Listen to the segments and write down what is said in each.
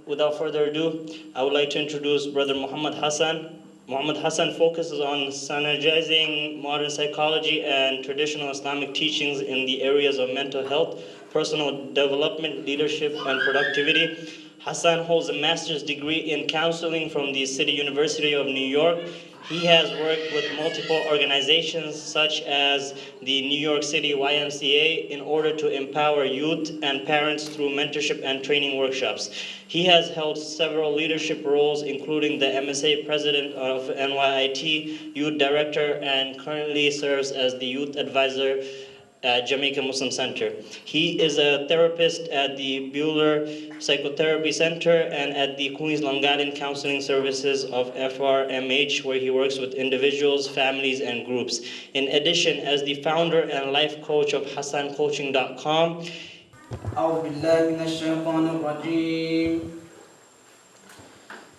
without further ado, I would like to introduce Brother Mohammad Hasan. Muhammad Hasan focuses on synergizing modern psychology and traditional Islamic teachings in the areas of mental health, personal development, leadership, and productivity. Hasan holds a master's degree in counseling from the City University of New York. He has worked with multiple organizations such as the New York City YMCA in order to empower youth and parents through mentorship and training workshops. He has held several leadership roles, including the MSA president of NYIT, youth director, and currently serves as the youth advisor at Jamaica Muslim Center. He is a therapist at the Bueller Psychotherapy Center and at the Queens Long Island Counseling Services of FRMH, where he works with individuals, families, and groups. In addition, as the founder and life coach of HasanCoaching.com, أعوذ بالله من الشيطان الرجيم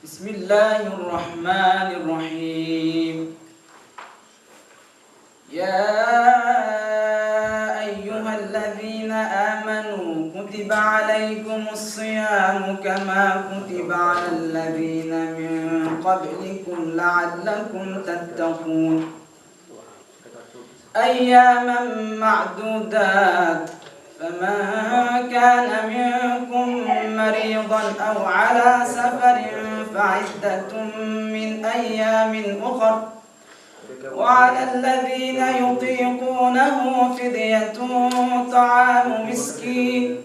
بسم الله الرحمن الرحيم يا أيها الذين آمنوا كتب عليكم الصيام كما كتب على الذين من قبلكم لعلكم تتقون أياما معدودات فمن كان منكم مريضا أو على سفر فعدة من أيام أخر وعلى الذين يطيقونه فدية طعام مسكين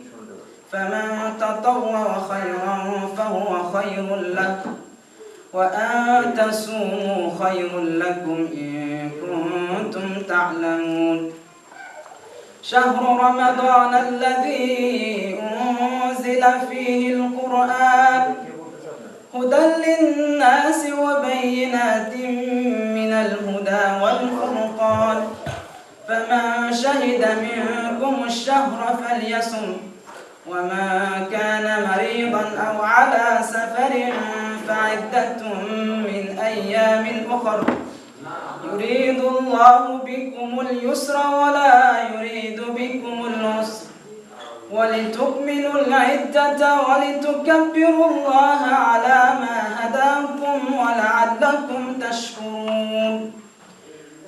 فمن تطوع خيرا فهو خير له وأن تصوموا خير لكم إن كنتم تعلمون شهر رمضان الذي أنزل فيه القرآن هدى للناس وبينات من الهدى والفرقان فمن شهد منكم الشهر فليصم ومن كان مريضا أو على سفر فعدة من أيام أخر يريد الله بكم اليسر ولا يريد بكم العسر ولتكملوا العدة ولتكبروا الله على ما هداكم ولعلكم تشكرون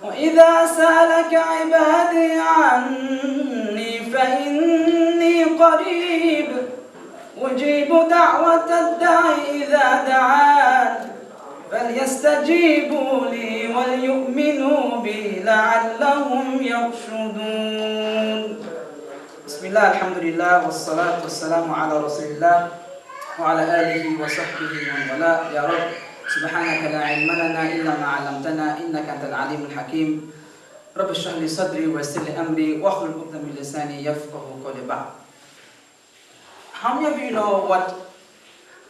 وإذا سألك عبادي عني فإني قريب أجيب دعوة الداعي إذا دعان فليستجيبوا لي وليؤمنوا بي لعلهم يرشدون بسم الله الحمد لله والصلاة والسلام على رسول الله وعلى آله وصحبه ومن والاه يا رب سبحانك لا علم لنا إلا ما علمتنا إنك أنت العليم الحكيم رب اشرح لي صدري ويسر لي أمري واحلل عقدة من لساني يفقهوا قولي بعد. How many of you know what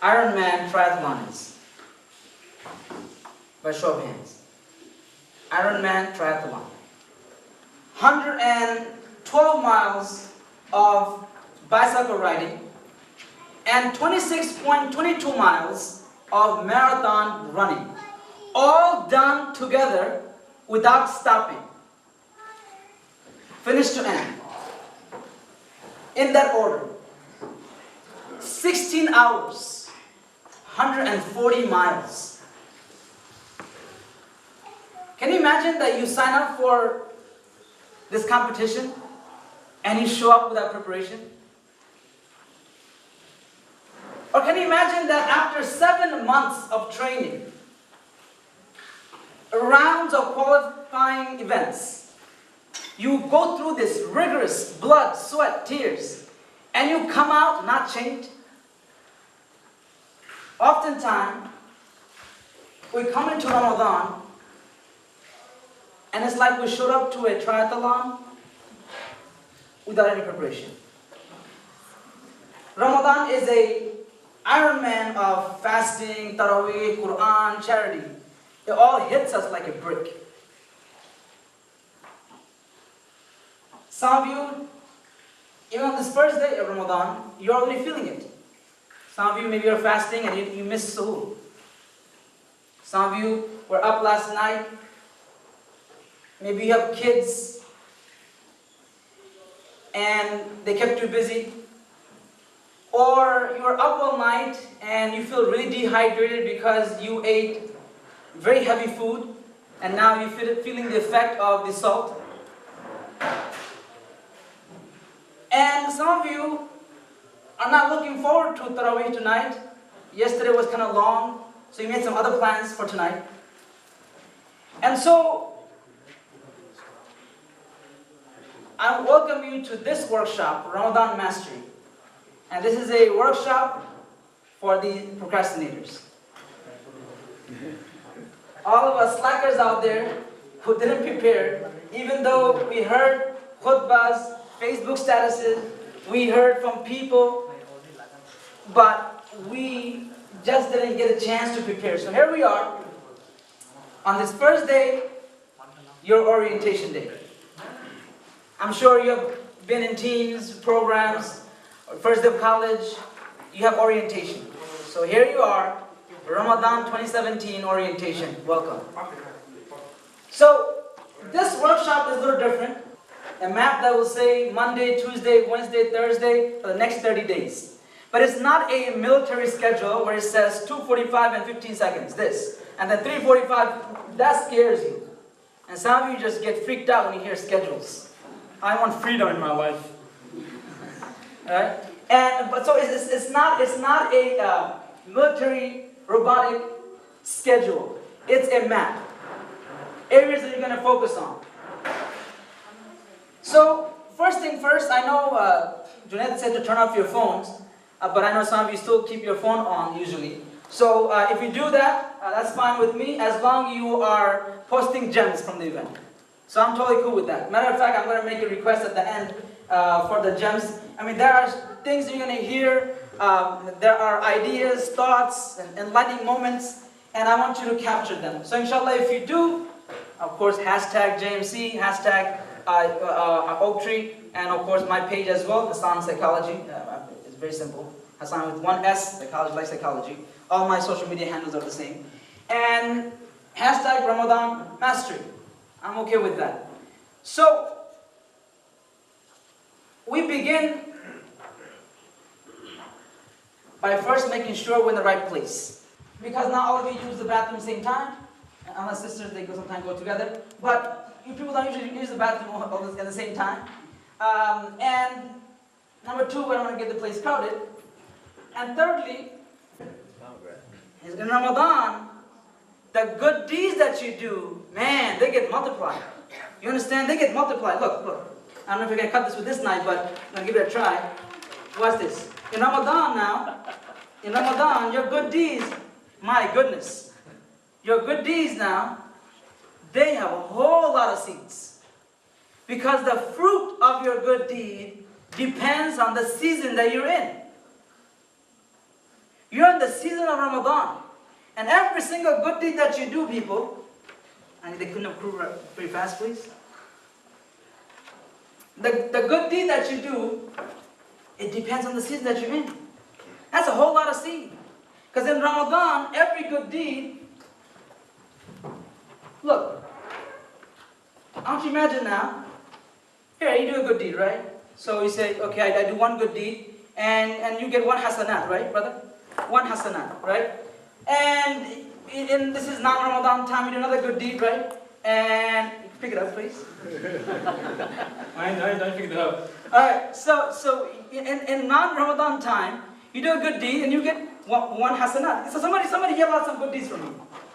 Ironman triathlon is? By show of hands. Ironman triathlon. 112 miles of bicycle riding and 26.22 miles of marathon running. All done together without stopping. Finish to end. In that order. 16 hours. 140 miles. Can you imagine that you sign up for this competition and you show up without preparation? Or can you imagine that after 7 months of training, rounds of qualifying events, you go through this rigorous blood, sweat, tears, and you come out not changed? Oftentimes, we come into Ramadan and it's like we showed up to a triathlon without any preparation. Ramadan is a Ironman of fasting, Taraweeh, Quran, charity. It all hits us like a brick. Some of you, even on this first day of Ramadan, you're already feeling it. Some of you, maybe you're fasting and you missed suhoor. Some of you were up last night. Maybe you have kids and they kept you busy. or you're up all night and you feel really dehydrated because you ate very heavy food and now you're feeling the effect of the salt. And some of you are not looking forward to Taraweeh tonight. Yesterday was kind of long, so you made some other plans for tonight. And so, I welcome you to this workshop, Ramadan Mastery. And this is a workshop for the procrastinators. All of us slackers out there who didn't prepare, even though we heard khutbahs, Facebook statuses, we heard from people, but we just didn't get a chance to prepare. So here we are, on this first day, your orientation day. I'm sure you have been in teams, programs, or first day of college, you have orientation. So here you are, Ramadan 2017 orientation. Welcome. So this workshop is a little different. A map that will say Monday, Tuesday, Wednesday, Thursday for the next 30 days. But it's not a military schedule where it says 2:45 and 15 seconds, this. And then 3:45, that scares you. And some of you just get freaked out when you hear schedules. I want freedom in my life. Right? But so it's not a military robotic schedule. It's a map. Areas that you're going to focus on. So first thing first, I know Junaid said to turn off your phones, but I know some of you still keep your phone on usually. So if you do that, that's fine with me, as long as you are posting gems from the event. So I'm totally cool with that. Matter of fact, I'm going to make a request at the end for the gems. I mean, there are things you're going to hear. There are ideas, thoughts, and enlightening moments, and I want you to capture them. So inshallah, if you do, of course, hashtag JMC, hashtag Oak Tree, and of course my page as well, Hasan Psychology. It's very simple. Hasan with one S, Psychology like Psychology. All my social media handles are the same. And hashtag Ramadan Mastery. I'm okay with that. So, we begin by first making sure we're in the right place. Because not all of you use the bathroom at the same time. Unless sisters, they sometimes go together. But you people don't usually use the bathroom at the same time. And number two, we don't want to get the place crowded. And thirdly, in Ramadan, the good deeds that you do, man, they get multiplied. You understand? They get multiplied. Look. I don't know if you're going to cut this with this knife, but I'm going to give it a try. Watch this. In Ramadan, your good deeds, my goodness. Your good deeds now, they have a whole lot of seeds. Because the fruit of your good deed depends on the season that you're in. You're in the season of Ramadan. And every single good deed that you do, people, I need the Kundam crew pretty fast, please. The good deed that you do, it depends on the season that you're in. That's a whole lot of seed. Because in Ramadan, every good deed, look, I want you to imagine now, here, you do a good deed, right? So you say, okay, I do one good deed, and you get one hasanat, right, brother? One hasanat, right? And this is non-Ramadan time, you do another good deed, right? And pick it up, please. I picked it up. Alright, so in non-Ramadan time, you do a good deed and you get one hasanat. So somebody yell out some good deeds for me.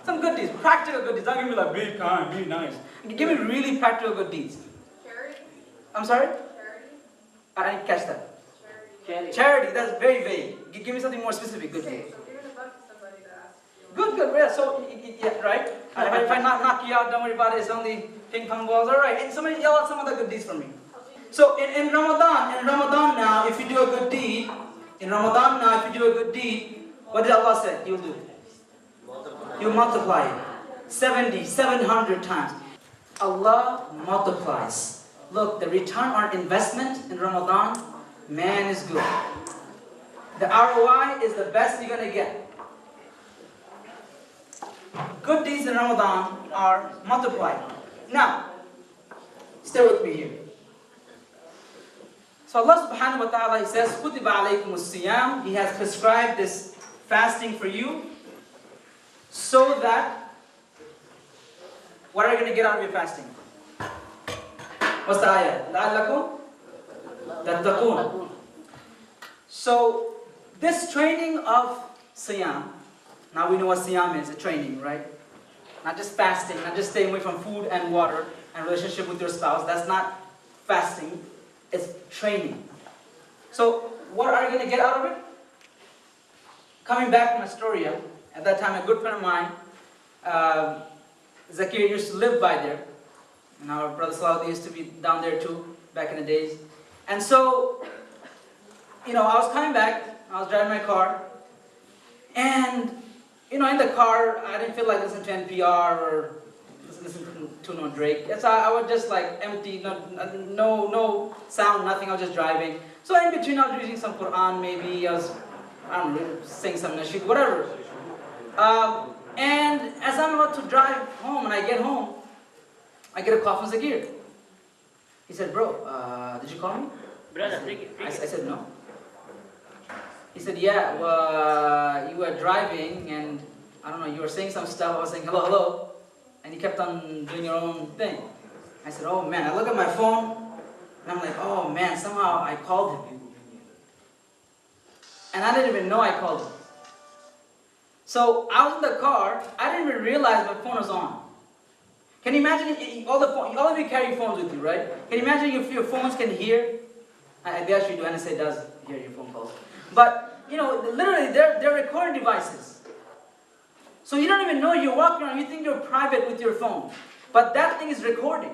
Some good deeds, practical good deeds. Don't give me like big, kind, be nice. Give me really practical good deeds. Charity. I'm sorry? Charity. I didn't catch that. Charity. Charity, that's very vague. Give me something more specific, good Okay, deeds. so giving a buck to somebody that asks you. Good, yeah, so, yeah, right? If I not knock you out, don't worry about it, it's only ping pong balls, alright. And somebody yell out some other good deeds for me. So in Ramadan now, if you do a good deed, what did Allah say He will do? You multiply it. 70, 700 times. Allah multiplies. Look, the return on investment in Ramadan, man, is good. The ROI is the best you're going to get. Good deeds in Ramadan are multiplied. Now, stay with me here. So Allah subhanahu wa ta'ala, He says, كُتِبَ عَلَيْكُمُ الصِّيَامِ. He has prescribed this fasting for you so that, what are you going to get out of your fasting? What's the ayah? لَعَلَّكُمْ تَتَّقُونَ. So, this training of siyam, now we know what siyam is, a training, right? Not just fasting, not just staying away from food and water and relationship with your spouse. That's not fasting, it's training. So, what are you going to get out of it? Coming back from Astoria, at that time a good friend of mine, Zakir, used to live by there. And our brother Salah used to be down there too, back in the days. And so, I was coming back, I was driving my car, and, in the car, I didn't feel like listening to NPR or listening to no Drake. So I was just like empty, no sound, nothing, I was just driving. So in between, I was reading some Quran, maybe, I don't know, saying some nasheed, whatever. And as I'm about to drive home, and I get home, I get a call from Zakir. He said, bro, did you call me? Brother, I said, no. He said, yeah, well, you were driving and, I don't know, you were saying some stuff. I was saying, hello, hello. And you kept on doing your own thing. I said, oh man, I look at my phone and I'm like, oh man, somehow I called him. And I didn't even know I called him. So I was in the car, I didn't even realize my phone was on. Can you imagine, all of you carry phones with you, right? Can you imagine if your phones can hear? They actually do, NSA does hear your phone calls. But, literally, they're recording devices. So you don't even know you're walking around, you think you're private with your phone. But that thing is recording.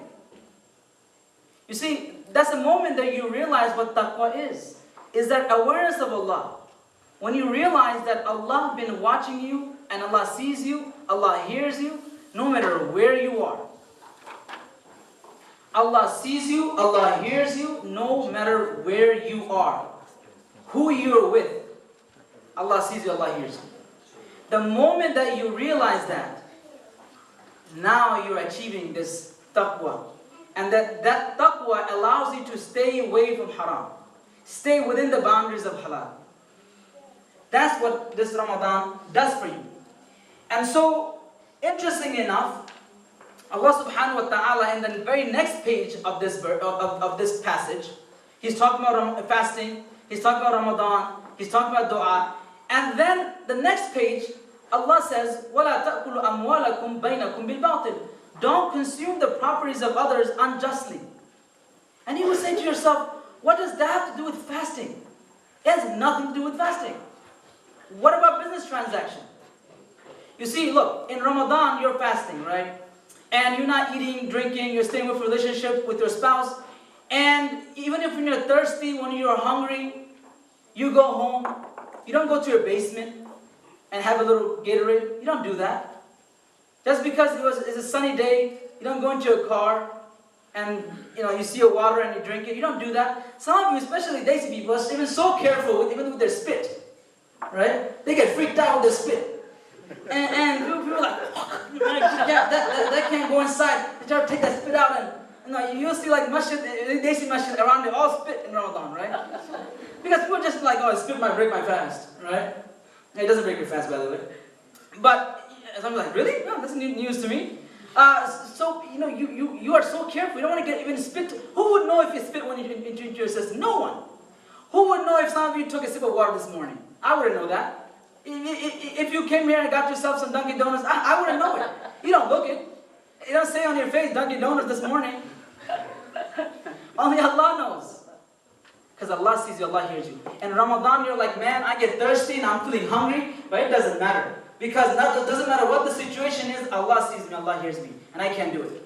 You see, that's the moment that you realize what taqwa is that awareness of Allah. When you realize that Allah has been watching you, and Allah sees you, Allah hears you, no matter where you are. Allah sees you, Allah hears you, no matter where you are. Who you're with. Allah sees you, Allah hears you. The moment that you realize that, now you're achieving this taqwa. And that taqwa allows you to stay away from haram. Stay within the boundaries of halal. That's what this Ramadan does for you. And so, interesting enough, Allah subhanahu wa ta'ala in the very next page of this passage, He's talking about fasting, He's talking about Ramadan, He's talking about dua. And then the next page, Allah says, وَلَا تَأْكُلُوا أَمْوَالَكُمْ بَيْنَكُمْ بِالْبَاطِلِ. Don't consume the properties of others unjustly. And you will say to yourself, what does that have to do with fasting? It has nothing to do with fasting. What about business transaction? You see, look, in Ramadan, you're fasting, right? And you're not eating, drinking, you're staying with relationship with your spouse. And even if you're thirsty, when you're hungry, you go home. You don't go to your basement and have a little Gatorade. You don't do that. Just because it's a sunny day, you don't go into your car and you see a water and you drink it. You don't do that. Some of you, especially Desi people, are even so careful even with their spit. Right? They get freaked out with their spit. And people are like, yeah, that can't go inside. They try to take that spit out and you'll see like masjid, Desi masjid around, they all spit in Ramadan, right? Because people just like, oh, spit might break my fast, right? It doesn't break your fast, by the way. But I'm like, really? No, that's news to me. So, you are so careful. You don't want to get even spit. Who would know if you spit when you into your system? No one. Who would know if some of you took a sip of water this morning? I wouldn't know that. If you came here and got yourself some Dunkin' Donuts, I wouldn't know it. You don't look it. You don't say on your face, Dunkin' Donuts this morning. Only Allah knows. Because Allah sees you, Allah hears you. In Ramadan, you're like, man, I get thirsty and I'm feeling hungry, but it doesn't matter. Because it doesn't matter what the situation is, Allah sees me, Allah hears me, and I can't do it.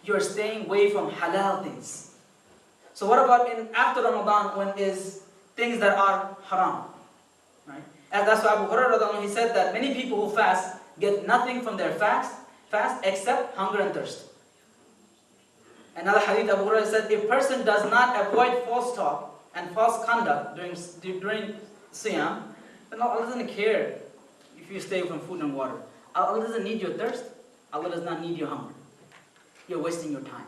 You're staying away from halal things. So what about after Ramadan when is things that are haram? Right? And that's why Abu Hurairah, he said that many people who fast get nothing from their fast except hunger and thirst. Another hadith, Abu Hurairah said, if a person does not avoid false talk and false conduct during Siyam, then Allah doesn't care if you stay from food and water. Allah doesn't need your thirst. Allah does not need your hunger. You're wasting your time.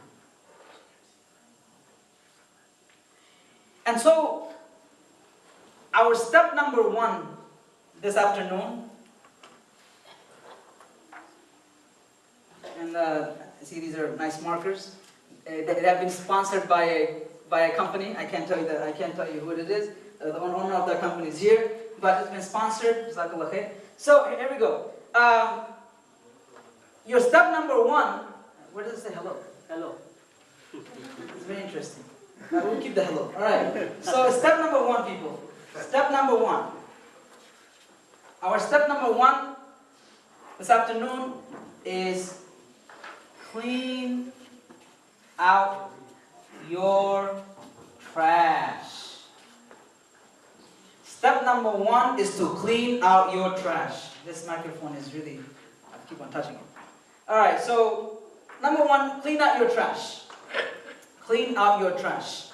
And so, our step number 1 this afternoon, and see these are nice markers. They have been sponsored by a company. I can't tell you who it is. The owner of the company is here, but it's been sponsored. Jazakallah khair. So here we go. Your step number 1. Where does it say hello? Hello. It's very interesting. We'll keep the hello. All right. So step number 1, people. Step number 1. Our step number 1 this afternoon is clean out your trash. Step number 1 is to clean out your trash. This microphone is really, I keep on touching it. Alright, so number 1, clean out your trash. Clean out your trash.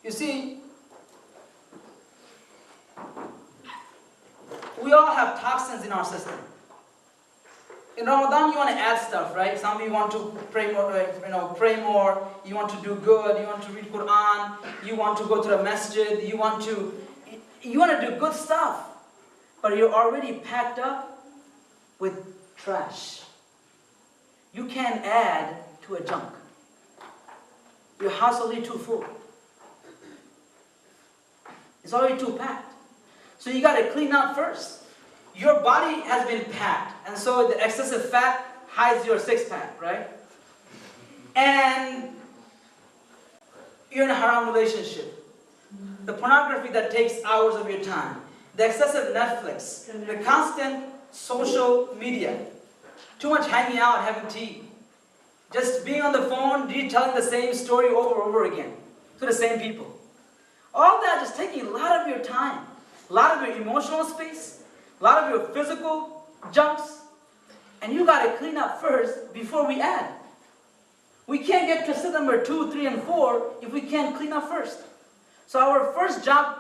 You see, we all have toxins in our system. In Ramadan, you want to add stuff, right? Some of you want to pray more, pray more. You want to do good. You want to read Quran. You want to go to the masjid. You want to do good stuff. But you're already packed up with trash. You can't add to a junk. Your house is already too full. It's already too packed. So you got to clean out first. Your body has been packed, and so the excessive fat hides your six-pack, right? And you're in a haram relationship. The pornography that takes hours of your time. The excessive Netflix. The constant social media. Too much hanging out, having tea. Just being on the phone, retelling the same story over and over again to the same people. All that just taking a lot of your time. A lot of your emotional space. A lot of your physical junks. And you got to clean up first before we add. We can't get to step number 2, 3, and 4 if we can't clean up first. So our first job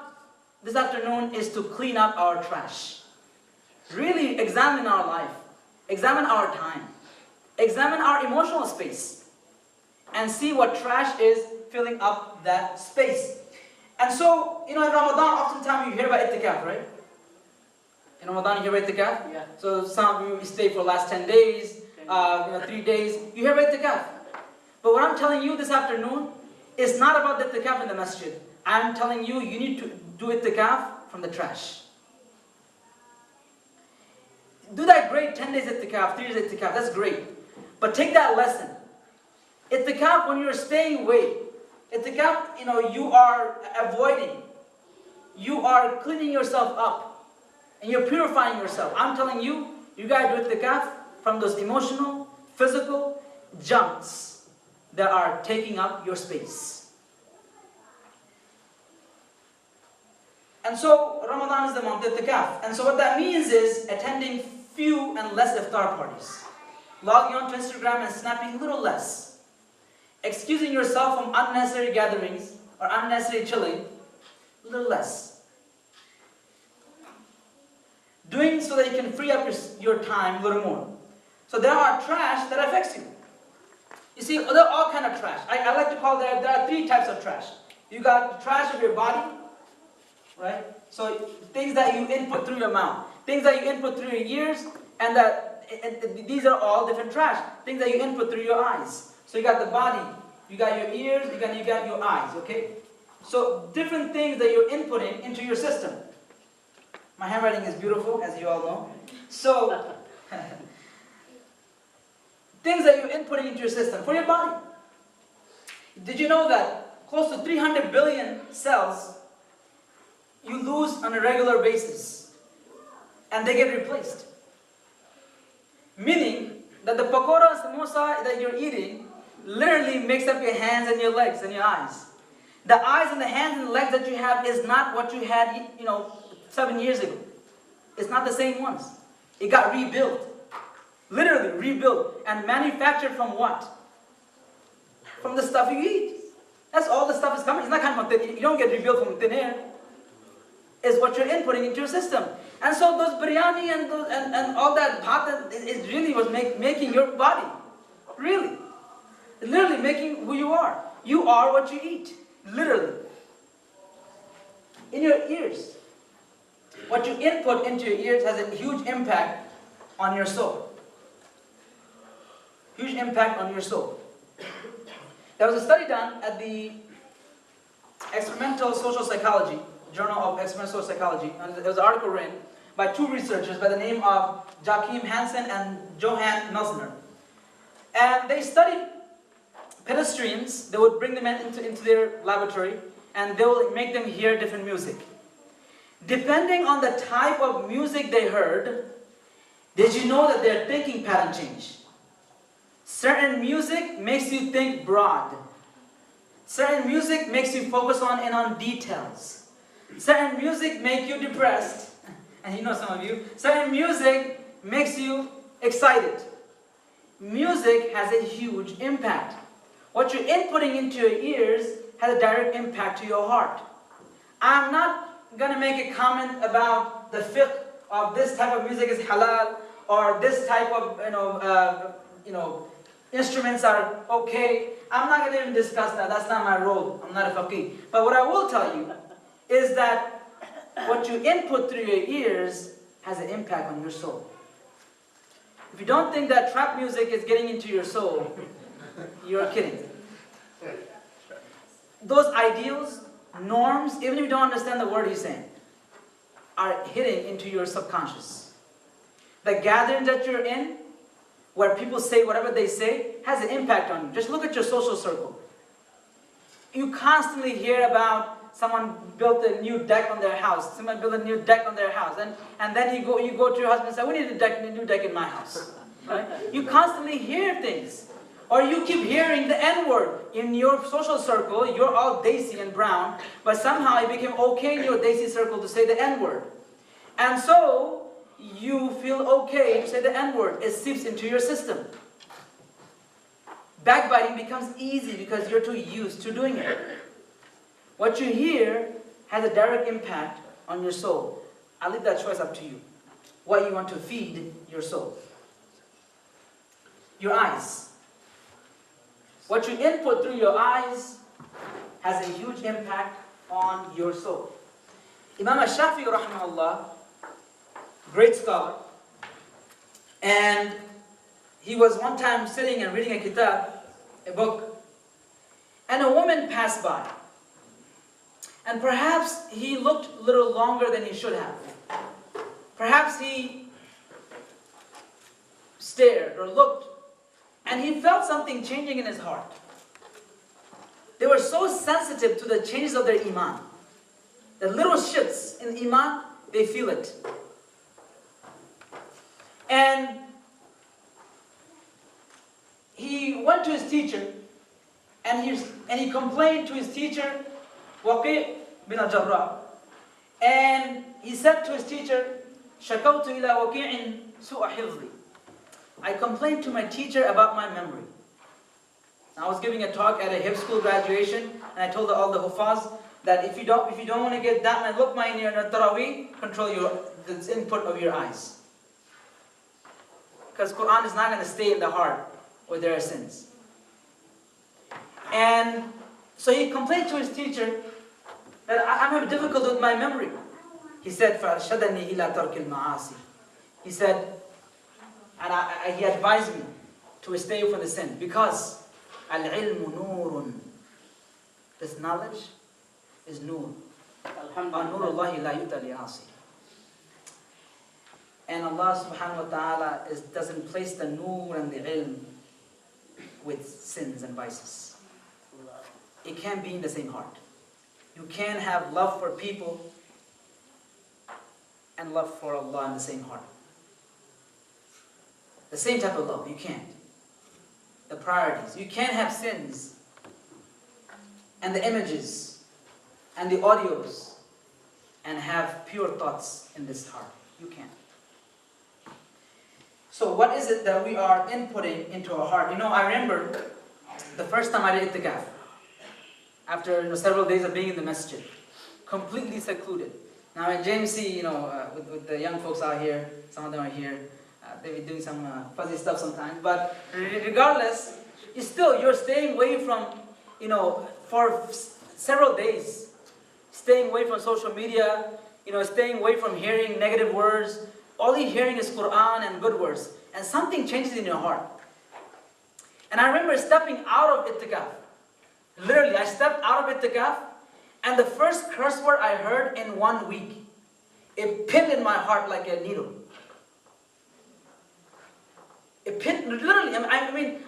this afternoon is to clean up our trash. Really examine our life. Examine our time. Examine our emotional space. And see what trash is filling up that space. And so, in Ramadan, oftentimes you hear about itikaf, right? In Ramadan, you hear about itikaf? Yeah. So some of you stay for the last 10 days, 3 days. You hear about itikaf. But what I'm telling you this afternoon is not about the itikaf in the masjid. I'm telling you, you need to do itikaf from the trash. Do that great 10 days itikaf, 3 days itikaf, that's great. But take that lesson. Itikaf when you're staying away. Itikaf, you are avoiding. You are cleaning yourself up. And you're purifying yourself. I'm telling you, you gotta do itikaf from those emotional, physical junks that are taking up your space. And so, Ramadan is the month of itikaf. And so what that means is attending few and less iftar parties. Logging on to Instagram and snapping a little less. Excusing yourself from unnecessary gatherings or unnecessary chilling, a little less. Doing so that you can free up your time a little more. So there are trash that affects you. You see, there are all kind of trash. I like to call there are 3 types of trash. You got the trash of your body, right? So things that you input through your mouth, things that you input through your ears, and these are all different trash. Things that you input through your eyes. So you got the body, you got your ears, you got your eyes, okay? So different things that you're inputting into your system. My handwriting is beautiful, as you all know. So, things that you're inputting into your system for your body. Did you know that close to 300 billion cells you lose on a regular basis? And they get replaced. Meaning that the pakora and samosa that you're eating literally makes up your hands and your legs and your eyes. The eyes and the hands and the legs that you have is not what you had, 7 years ago. It's not the same ones. It got rebuilt. Literally rebuilt. And manufactured from what? From the stuff you eat. That's all the stuff is coming. It's not coming from thin air. You don't get rebuilt from thin air. It's what you're inputting into your system. And so those biryani and all that bhat is really was making your body. Really. Literally making who you are. You are what you eat. Literally. In your ears. What you input into your ears has a huge impact on your soul. Huge impact on your soul. There was a study done at the Experimental Social Psychology, Journal of Experimental Social Psychology, and there was an article written by two researchers by the name of Joachim Hasan and Johan Melsner. And they studied pedestrians. They would bring them into their laboratory, and they will make them hear different music. Depending on the type of music they heard, did you know that their thinking pattern changed? Certain music makes you think broad. Certain music makes you focus on details. Certain music makes you depressed. And you know some of you. Certain music makes you excited. Music has a huge impact. What you're inputting into your ears has a direct impact to your heart. I'm not going to make a comment about the fiqh of this type of music is halal, or this type of instruments are okay. I'm not going to even discuss that. That's not my role. I'm not a faqih. But what I will tell you is that what you input through your ears has an impact on your soul. If you don't think that trap music is getting into your soul, you're kidding. Those ideals, norms, even if you don't understand the word he's saying, are hitting into your subconscious. The gatherings that you're in, where people say whatever they say, has an impact on you. Just look at your social circle. You constantly hear about someone built a new deck on their house. Someone built a new deck on their house. And then you go to your husband and say, we need a new deck in my house. Right? You constantly hear things. Or you keep hearing the N-word. In your social circle, you're all Daisy and brown, but somehow it became okay in your Daisy circle to say the N-word. And so, you feel okay to say the N-word. It seeps into your system. Backbiting becomes easy because you're too used to doing it. What you hear has a direct impact on your soul. I'll leave that choice up to you. What you want to feed your soul. Your eyes. What you input through your eyes has a huge impact on your soul. Imam al-Shafi'i rahimahullah, great scholar, and he was one time sitting and reading a kitab, a book, and a woman passed by. And perhaps he looked a little longer than he should have. Perhaps he stared or looked, and he felt something changing in his heart. They were so sensitive to the changes of their iman. The little shifts in iman, they feel it. And he went to his teacher, and he complained to his teacher, Waqi' bin al-Jarrah. And he said to his teacher, Shakawtu ila waqi'in su'a hifzi. I complained to my teacher about my memory. I was giving a talk at a hifz school graduation, and I told all the hufaz that if you don't want to get that and look my near Taraweeh, control the input of your eyes. Because Quran is not going to stay in the heart where there are sins. And so he complained to his teacher that I'm having difficulty with my memory. He said, فَأَرْشَدَنِي إِلَى تَرْكِ الْمَعَاصِي. He said, and he advised me to stay from the sin, because al-ilmu nurun, this knowledge is nur. Nurullahi la yuta li'asi. And Allah subhanahu wa ta'ala doesn't place the nur and the ilm with sins and vices. It can't be in the same heart. You can't have love for people and love for Allah in the same heart. The same type of love, you can't. The priorities. You can't have sins and the images and the audios and have pure thoughts in this heart. You can't. So what is it that we are inputting into our heart? I remember the first time I did itikaf. After several days of being in the masjid. Completely secluded. Now at JMC, with the young folks out here, some of them are here. They've been doing some fuzzy stuff sometimes. But regardless, you're staying away from, for several days. staying away from social media, staying away from hearing negative words. All you're hearing is Quran and good words. And something changes in your heart. And I remember stepping out of itikaf. Literally, I stepped out of itikaf, and the first curse word I heard in 1 week, it pinned in my heart like a needle. It pinned, literally,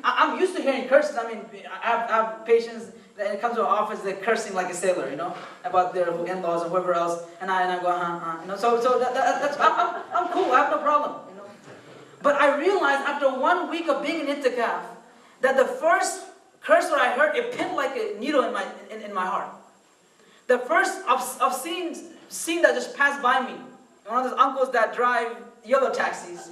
I'm used to hearing curses. I have patients that come to our office, they're cursing like a sailor, about their in-laws or whoever else, and I go, so that's, I'm cool, I have no problem, But I realized after 1 week of being in itikaf, that the first curse word I heard, it pinned like a needle in my heart. The first of seeing that just passed by me, one of those uncles that drive yellow taxis,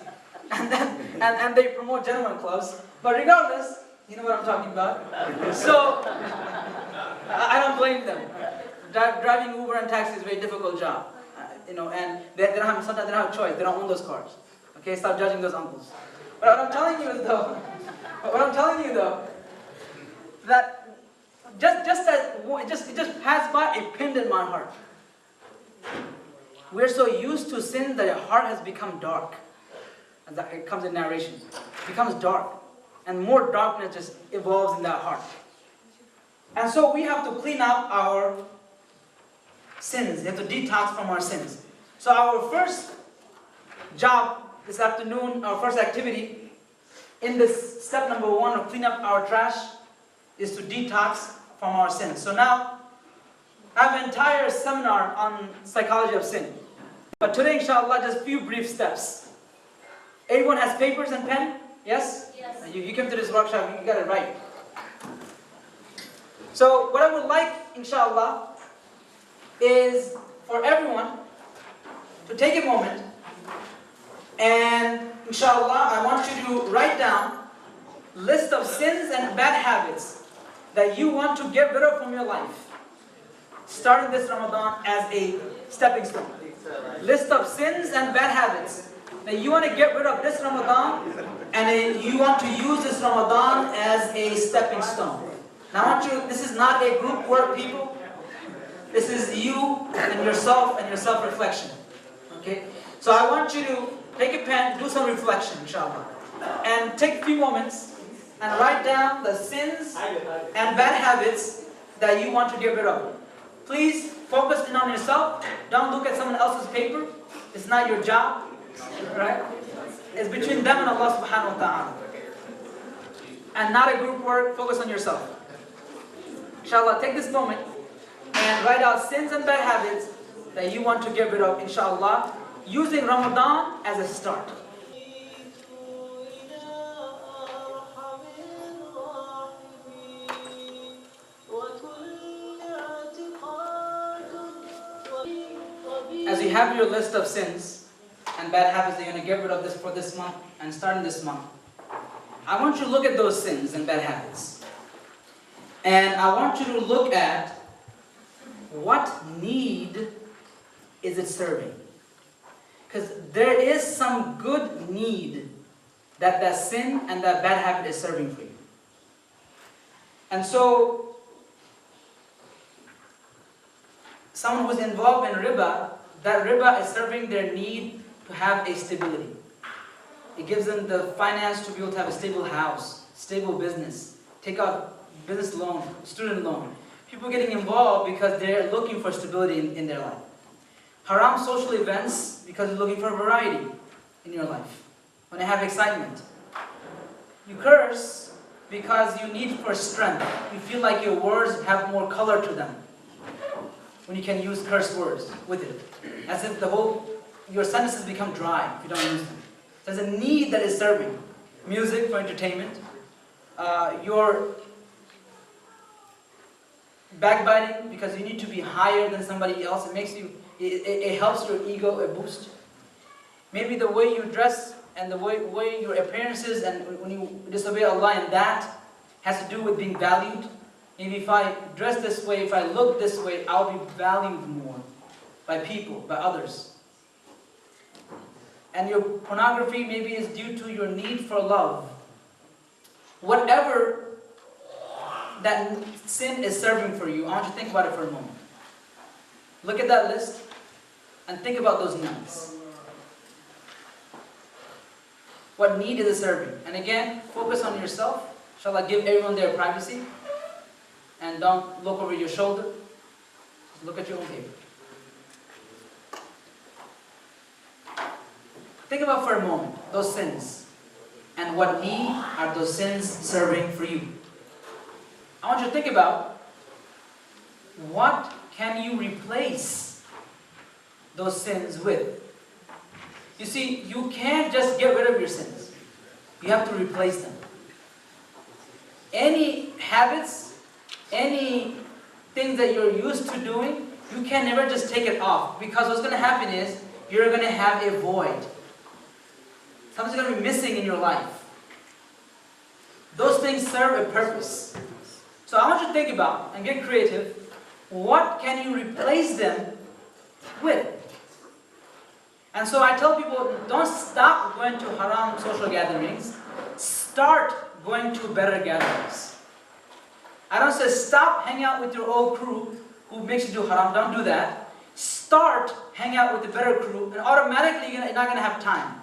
and they promote gentlemen clubs. But regardless, you know what I'm talking about. So I don't blame them. Driving Uber and taxi is a very difficult job, and sometimes they don't have a choice. They don't own those cars. Okay, stop judging those uncles. But what I'm telling you though, that it just passed by, it pinned in my heart. We're so used to sin that your heart has become dark. As it comes in narration, it becomes dark, and more darkness just evolves in that heart. And so we have to clean up our sins. We have to detox from our sins. So our first job this afternoon, our first activity in this step number 1 of clean up our trash is to detox from our sins. So now I have an entire seminar on psychology of sin. But today, inshallah, just a few brief steps. Everyone has papers and pen? Yes? Yes. You came to this workshop, you got it right. So what I would like, inshallah, is for everyone to take a moment and, inshallah, I want you to write down list of sins and bad habits that you want to get rid of from your life, starting this Ramadan as a stepping stone. List of sins and bad habits that you want to get rid of this Ramadan, and you want to use this Ramadan as a stepping stone. Now I want you, this is not a group work, people. This is you and your self-reflection. Okay? So I want you to take a pen, do some reflection, inshallah. And take a few moments and write down the sins and bad habits that you want to get rid of. Please focus in on yourself. Don't look at someone else's paper. It's not your job. Right? It's between them and Allah subhanahu wa ta'ala. And not a group work, focus on yourself. Inshallah, take this moment and write out sins and bad habits that you want to get rid of, inshallah, using Ramadan as a start. As you have your list of sins and bad habits that you're going to get rid of this for this month and starting this month, I want you to look at those sins and bad habits. And I want you to look at what need is it serving. Because there is some good need that that sin and that bad habit is serving for you. And so, someone who's involved in riba, that riba is serving their need to have a stability. It gives them the finance to be able to have a stable house, stable business, take out business loan, student loan. People getting involved because they're looking for stability in their life. Haram social events because you're looking for variety in your life. When you have excitement. You curse because you need for strength. You feel like your words have more color to them when you can use curse words with it. As if your sentences become dry if you don't use them. There's a need that is serving. Music for entertainment. Your backbiting because you need to be higher than somebody else. It helps your ego, a boost. Maybe the way you dress and the way your appearances and when you disobey Allah, and that has to do with being valued. Maybe if I dress this way, if I look this way, I'll be valued more by people, by others. And your pornography maybe is due to your need for love. Whatever that sin is serving for you, I want you to think about it for a moment. Look at that list and think about those needs. What need is it serving? And again, focus on yourself. Inshallah, give everyone their privacy. And don't look over your shoulder. Just look at your own paper. Think about for a moment those sins. And what need are those sins serving for you? I want you to think about what can you replace those sins with? You see, you can't just get rid of your sins. You have to replace them. Any habits, any things that you're used to doing, you can never just take it off. Because what's going to happen is, you're going to have a void. Something's going to be missing in your life. Those things serve a purpose. So I want you to think about, and get creative, what can you replace them with? And so I tell people, don't stop going to haram social gatherings. Start going to better gatherings. I don't say stop hanging out with your old crew who makes you do haram. Don't do that. Start hanging out with the better crew, and automatically you're not going to have time.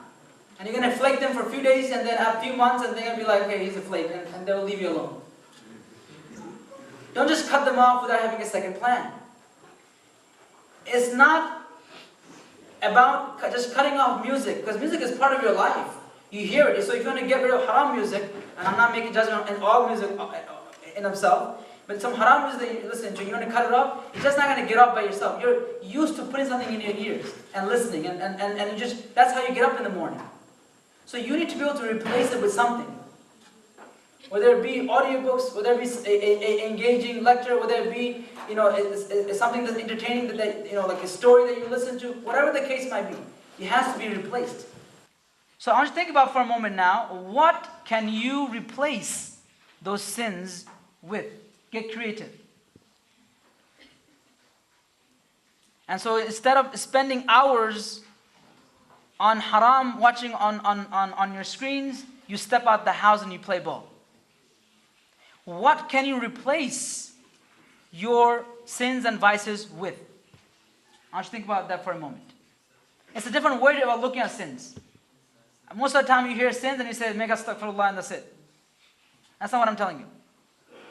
And you're going to flake them for a few days, and then a few months, and they're going to be like, hey, he's a flake, and they'll leave you alone. Don't just cut them off without having a second plan. It's not about just cutting off music, because music is part of your life. You hear it. So if you want to get rid of haram music, and I'm not making judgment on all music in themselves, but some haram music that you listen to, you want to cut it off, it's just not going to get off by yourself. You're used to putting something in your ears and listening, and you just, that's how you get up in the morning. So you need to be able to replace it with something. Whether it be audiobooks, whether it be an engaging lecture, whether it be, something that's entertaining, that like a story that you listen to, whatever the case might be, it has to be replaced. So I want you to think about for a moment now, what can you replace those sins with? Get creative. And so instead of spending hours on haram, watching on your screens, you step out the house and you play ball. What can you replace your sins and vices with? I want you to think about that for a moment. It's a different way of looking at sins. Most of the time you hear sins and you say, make astaghfirullah, and that's it. That's not what I'm telling you.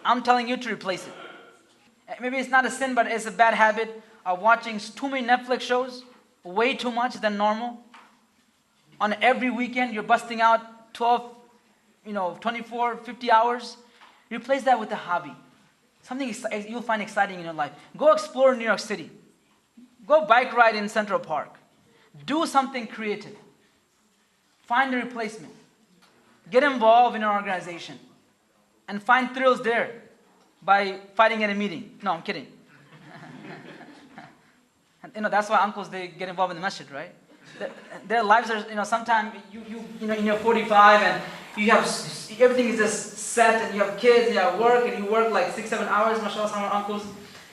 I'm telling you to replace it. Maybe it's not a sin, but it's a bad habit of watching too many Netflix shows, way too much than normal. On every weekend, you're busting out 12, 24, 50 hours. Replace that with a hobby. Something you'll find exciting in your life. Go explore New York City. Go bike ride in Central Park. Do something creative. Find a replacement. Get involved in an organization. And find thrills there by fighting at a meeting. No, I'm kidding. That's why uncles, they get involved in the masjid, right? Their lives are, sometimes you're 45 and you have, everything is just set, and you have kids, and you have work, and you work like 6-7 hours. Mashallah, some of our uncles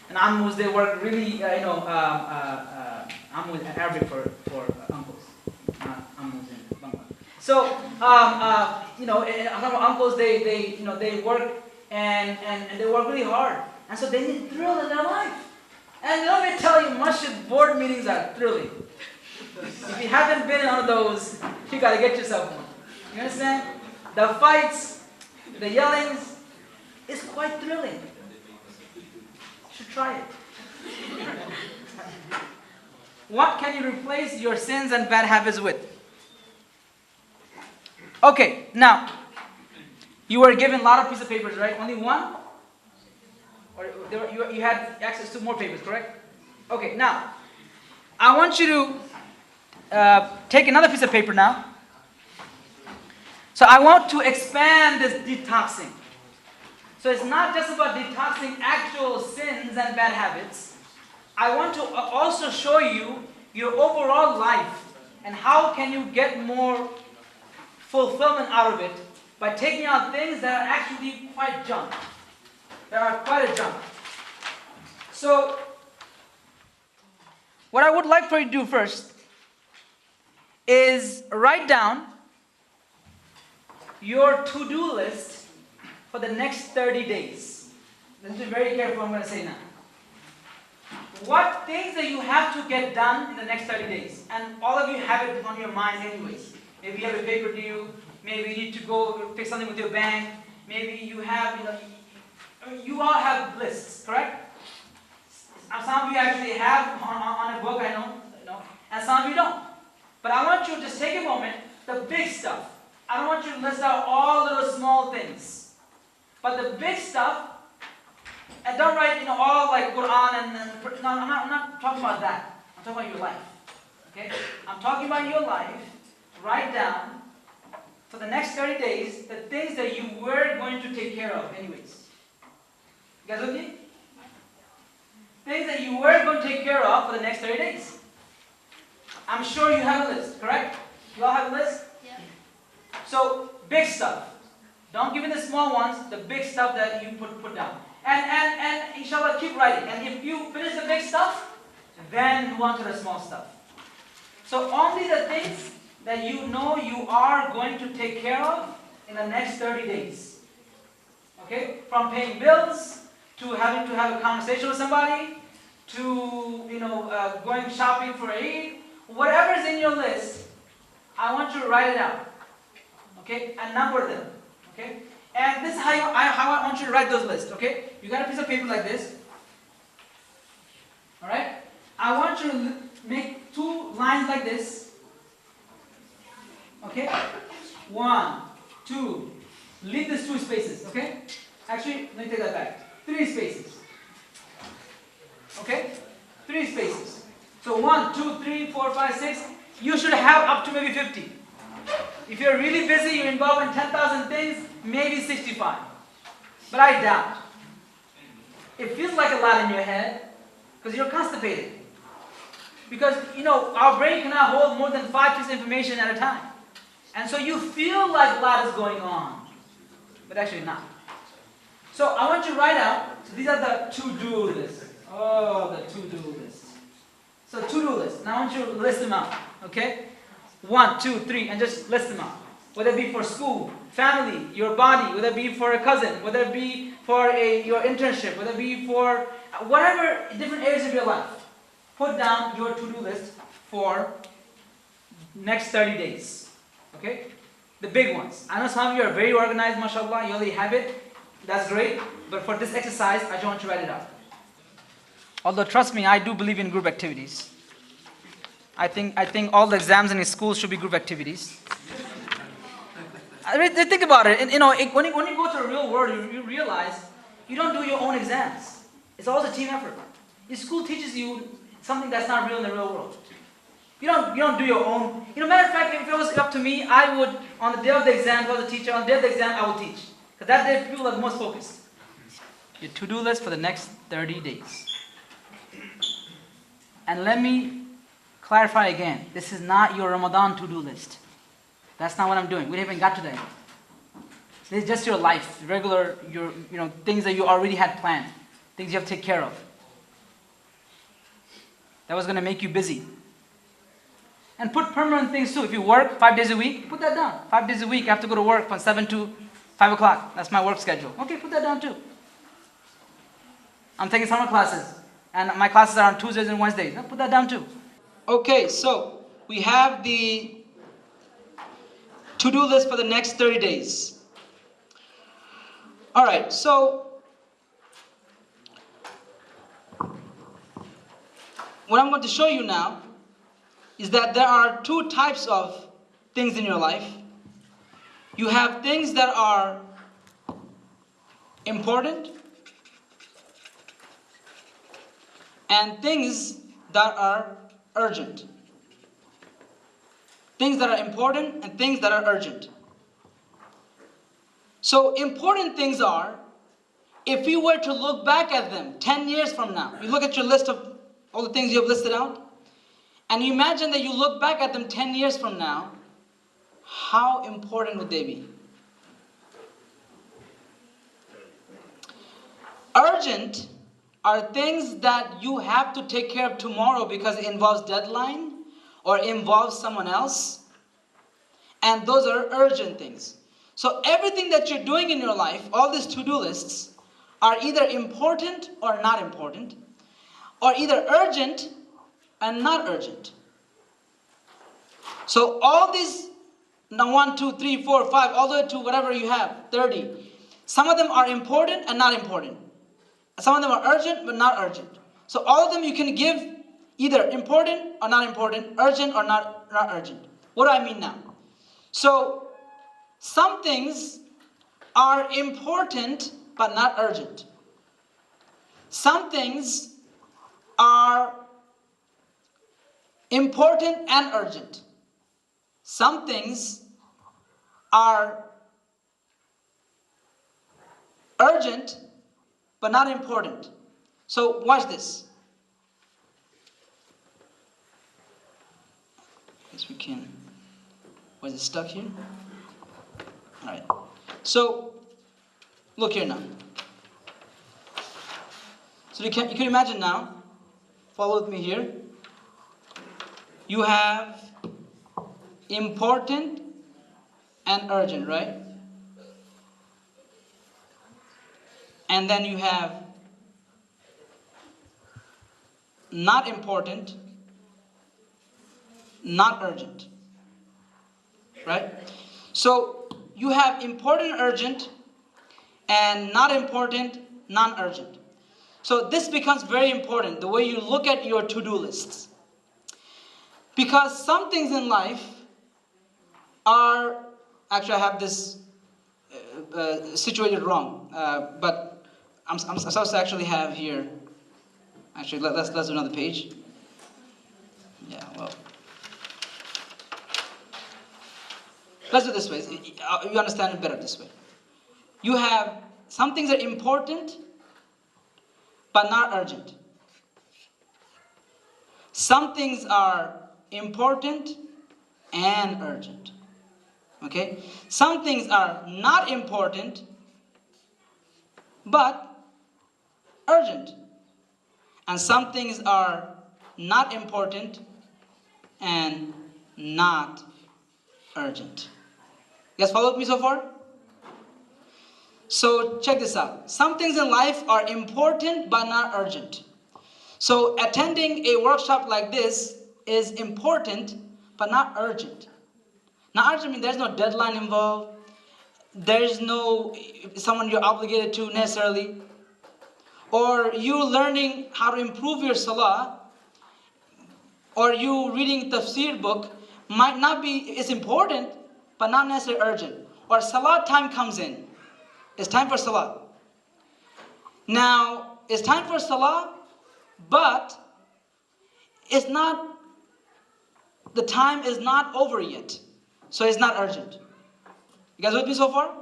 and ammus, they work really, ammu is Arabic for uncles, not ammus in Bangla. So, some of our uncles, they work and they work really hard, and so they need thrill in their life. And let me tell you, masjid board meetings are thrilling. If you haven't been in one of those, you gotta get yourself one. You understand? The fights, the yellings, is quite thrilling. You should try it. What can you replace your sins and bad habits with? Okay, now, you were given a lot of pieces of papers, right? Only one? Or you had access to more papers, correct? Okay, now, I want you to take another piece of paper now. So I want to expand this detoxing. So it's not just about detoxing actual sins and bad habits. I want to also show you your overall life and how can you get more fulfillment out of it by taking out things that are actually quite junk. That are quite a junk. So what I would like for you to do first is write down your to-do list for the next 30 days. Listen to me very carefully what I'm going to say now. What things that you have to get done in the next 30 days? And all of you have it on your minds anyways. Maybe you have a paper due, maybe you need to go fix something with your bank, maybe you have, you all have lists, correct? Some of you actually have on a book, I know, and some of you don't. But I want you to just take a moment, the big stuff. I don't want you to list out all those small things. But the big stuff, and don't write, all like Quran and no, I'm not talking about that. I'm talking about your life. Okay? I'm talking about your life. Write down for the next 30 days the things that you were going to take care of anyways. You guys with me? Things that you were going to take care of for the next 30 days. I'm sure you have a list, correct? You all have a list? Yeah. So, big stuff. Don't give me the small ones, the big stuff that you put down. And inshallah, keep writing. And if you finish the big stuff, then move on to the small stuff. So only the things that you know you are going to take care of in the next 30 days. Okay? From paying bills, to having to have a conversation with somebody, to going shopping for Eid, whatever's in your list, I want you to write it out. Okay? And number them. Okay? And this is how I want you to write those lists. Okay? You got a piece of paper like this. Alright? I want you to make 2 lines like this. Okay? 1, 2. Leave these 2 spaces. Okay? Actually, let me take that back. 3 spaces. Okay? 3 spaces. So 1, 2, 3, 4, 5, 6. You should have up to maybe 50. If you're really busy, you're involved in 10,000 things, maybe 65. But I doubt. It feels like a lot in your head because you're constipated. Because, our brain cannot hold more than 5 pieces of information at a time. And so you feel like a lot is going on. But actually not. So I want you to write out, so these are the to-do lists. Oh, the to-do list. So to-do list. Now I want you to list them out. Okay? 1, 2, 3, and just list them out. Whether it be for school, family, your body, whether it be for a cousin, whether it be for your internship, whether it be for whatever different areas of your life. Put down your to-do list for next 30 days. Okay? The big ones. I know some of you are very organized, mashallah, you already have it. That's great. But for this exercise, I just want you to write it out. Although, trust me, I do believe in group activities. I think all the exams in schools should be group activities. I mean, think about it. When you go to the real world, you realize you don't do your own exams. It's always a team effort. Your school teaches you something that's not real in the real world. You don't do your own. Matter of fact, if it was up to me, I would, on the day of the exam, if I was a teacher, on the day of the exam, I would teach. Because that day, people are the most focused. Your to-do list for the next 30 days. And let me clarify again. This is not your Ramadan to-do list. That's not what I'm doing. We haven't got to that yet. This is just your life, regular, things that you already had planned, things you have to take care of. That was going to make you busy. And put permanent things too. If you work 5 days a week, put that down. 5 days a week, I have to go to work from 7 to 5 o'clock. That's my work schedule. Okay, put that down too. I'm taking summer classes, and my classes are on Tuesdays and Wednesdays. I'll put that down too. Okay, so we have the to-do list for the next 30 days. Alright, so what I'm going to show you now is that there are 2 types of things in your life. You have things that are important and things that are urgent. Things that are important and things that are urgent. So important things are, if you were to look back at them 10 years from now, you look at your list of all the things you have listed out, and you imagine that you look back at them 10 years from now, how important would they be? Urgent are things that you have to take care of tomorrow because it involves deadline or involves someone else. And those are urgent things. So everything that you're doing in your life, all these to-do lists, are either important or not important. or either urgent and not urgent. So all these, now 1, 2, 3, 4, 5, all the way to whatever you have, 30. Some of them are important and not important. Some of them are urgent but not urgent. So all of them you can give either important or not important, urgent or not urgent. What do I mean now? So some things are important but not urgent. Some things are important and urgent. Some things are urgent but not important. So watch this. Yes, we can. Was it stuck here? All right. So look here now. So you can imagine now. Follow with me here. You have important and urgent, right? And then you have not important, not urgent, right? So you have important, urgent, and not important, non-urgent. So this becomes very important, the way you look at your to-do lists. Because some things in life are, actually I have this situated wrong, but I'm supposed to actually have here, actually let's do another page. Yeah, well. Let's do it this way, you understand it better this way. You have, some things are important, but not urgent. Some things are important and urgent. Okay? Some things are not important, but urgent. And some things are not important and not urgent. You guys follow with me so far? So check this out. Some things in life are important but not urgent. So attending a workshop like this is important but not urgent. Not urgent means there's no deadline involved. There's no someone you're obligated to necessarily. Or you learning how to improve your salah, or you reading tafsir book might not be, it's important but not necessarily urgent. Or salah time comes in. It's time for salah. Now, it's time for salah, but it's not, the time is not over yet. So it's not urgent. You guys with me so far?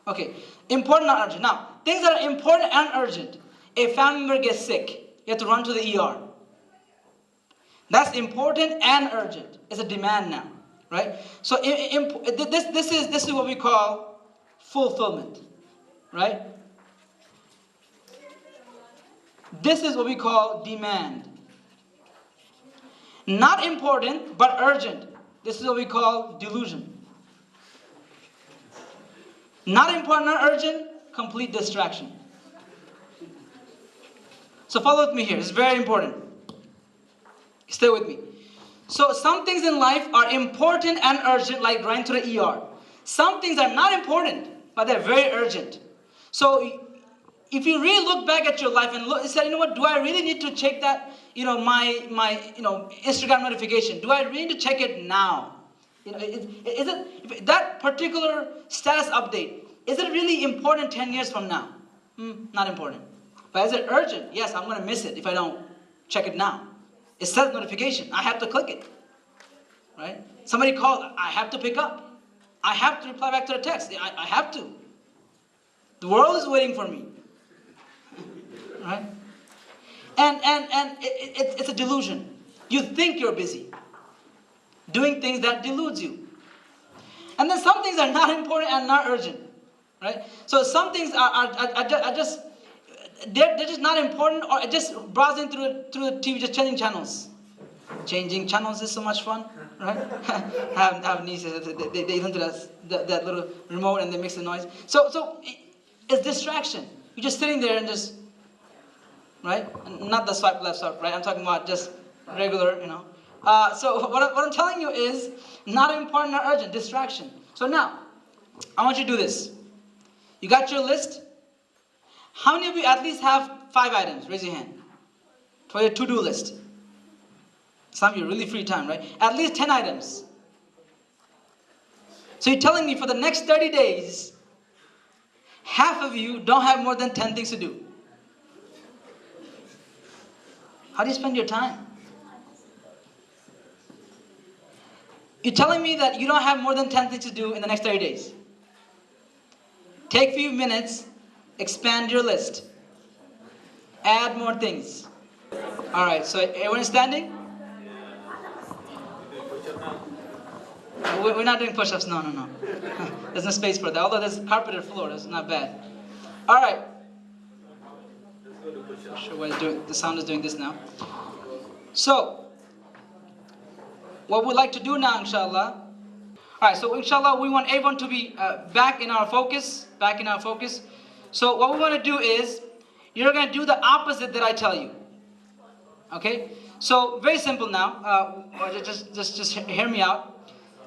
Okay. Important, not urgent. Now, things that are important and urgent. A family member gets sick. You have to run to the ER. That's important and urgent. It's a demand now. Right? So this is what we call fulfillment. Right? This is what we call demand. Not important, but urgent. This is what we call delusion. Not important, not urgent, complete distraction. So follow with me here. It's very important. Stay with me. So some things in life are important and urgent, like running to the ER. Some things are not important, but they're very urgent. So if you really look back at your life and look, say, you know what, do I really need to check that, my Instagram notification? Do I really need to check it now? Is it that particular status update? Is it really important 10 years from now? Not important. But is it urgent? Yes, I'm going to miss it if I don't check it now. It says notification. I have to click it. Right? Somebody called. I have to pick up. I have to reply back to the text. I have to. The world is waiting for me. Right? And it's a delusion. You think you're busy. Doing things that deludes you. And then some things are not important and not urgent. Right? So some things are just, they're just not important, or just browsing through the TV, just changing channels. Changing channels is so much fun, right? I have nieces, they listen to that little remote and they mix the noise. So it's distraction. You're just sitting there and just, right? Not the swipe left, swipe right. I'm talking about just regular, So what I'm telling you is not important or urgent, distraction. So now, I want you to do this. You got your list? How many of you at least have 5 items? Raise your hand. For your to-do list. Some of you really free time, right? At least 10 items. So you're telling me for the next 30 days, half of you don't have more than 10 things to do. How do you spend your time? You're telling me that you don't have more than 10 things to do in the next 30 days. Take a few minutes, expand your list. Add more things. Alright, so everyone standing? We're not doing push-ups, no. There's no space for that, although there's carpeted floor, that's not bad. Alright. Not sure what it's doing. The sound is doing this now. So, what we'd like to do now, inshallah. Alright, so inshallah we want everyone to be back in our focus. So what we want to do is, you're going to do the opposite that I tell you. Okay? So, very simple now. Just hear me out.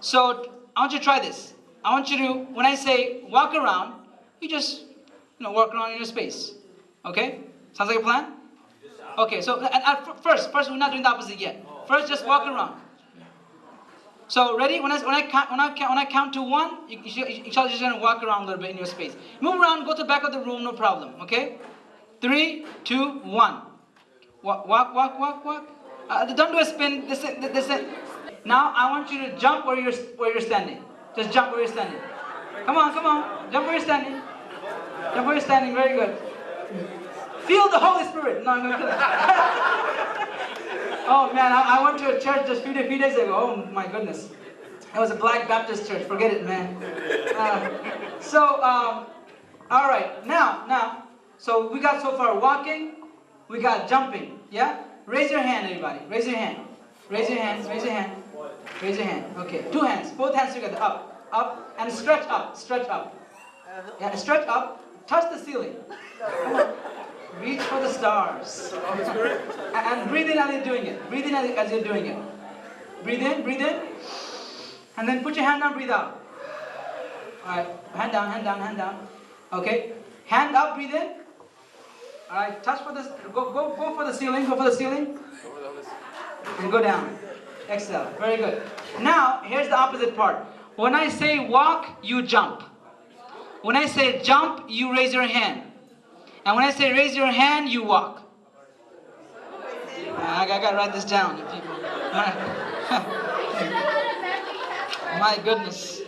So, I want you to try this. I want you to, when I say walk around, you just, walk around in your space. Okay? Sounds like a plan? Okay, so first we're not doing the opposite yet. First, just walk around. So, ready? When I count to 1, you're just going to walk around a little bit in your space. Move around, go to the back of the room, no problem. Okay? 3, 2, 1. Walk. Don't do a spin. This is. Now I want you to jump where you're standing. Just jump where you're standing. Come on. Jump where you're standing. Very good. Feel the Holy Spirit. No, I'm going to kill it. Oh man, I went to a church just a few days ago. Oh my goodness. It was a Black Baptist church. Forget it, man. All right. Now. So we got so far walking. We got jumping. Yeah? Raise your hand, everybody. Raise your hand. Okay. 2 hands. Both hands together. Up. And stretch up. Yeah, stretch up. Touch the ceiling. Come on. Reach for the stars. And breathe in as you're doing it. Breathe in. And then put your hand down, breathe out. Alright. Hand down. Okay. Hand up, breathe in. Alright, touch for this. Go for the ceiling. And go down. Exhale. Very good. Now, here's the opposite part. When I say walk, you jump. When I say jump, you raise your hand. And when I say raise your hand, you walk. I gotta write this down, people. My goodness.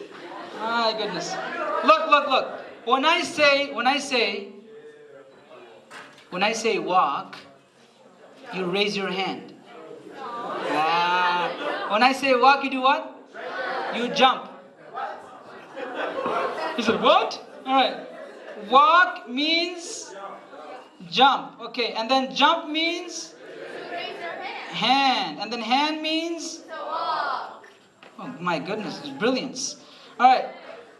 Look. When I say walk, you raise your hand. When I say walk, you do what? You jump. He said, what? Alright. Walk means jump. Okay, and then jump means hand. And then hand means? Oh my goodness, it's brilliance. Alright,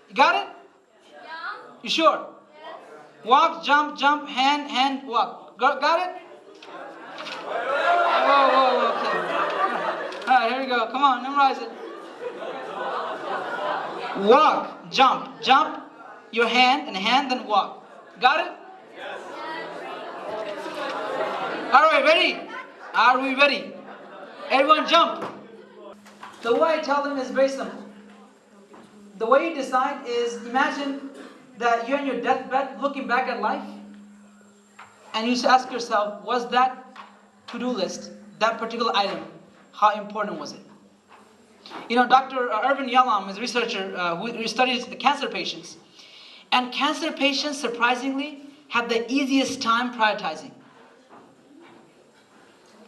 you got it? You sure? Walk, jump, hand, walk. Got it? Whoa, okay. Alright, here we go. Come on, memorize it. Walk, jump, your hand, and hand, then walk. Got it? Alright, ready? Are we ready? Everyone jump. The way I tell them is very simple. The way you decide is, imagine that you're on your deathbed looking back at life, and you ask yourself, was that to-do list, that particular item, how important was it? Dr. Irvin Yalom is a researcher who studies cancer patients. And cancer patients, surprisingly, have the easiest time prioritizing.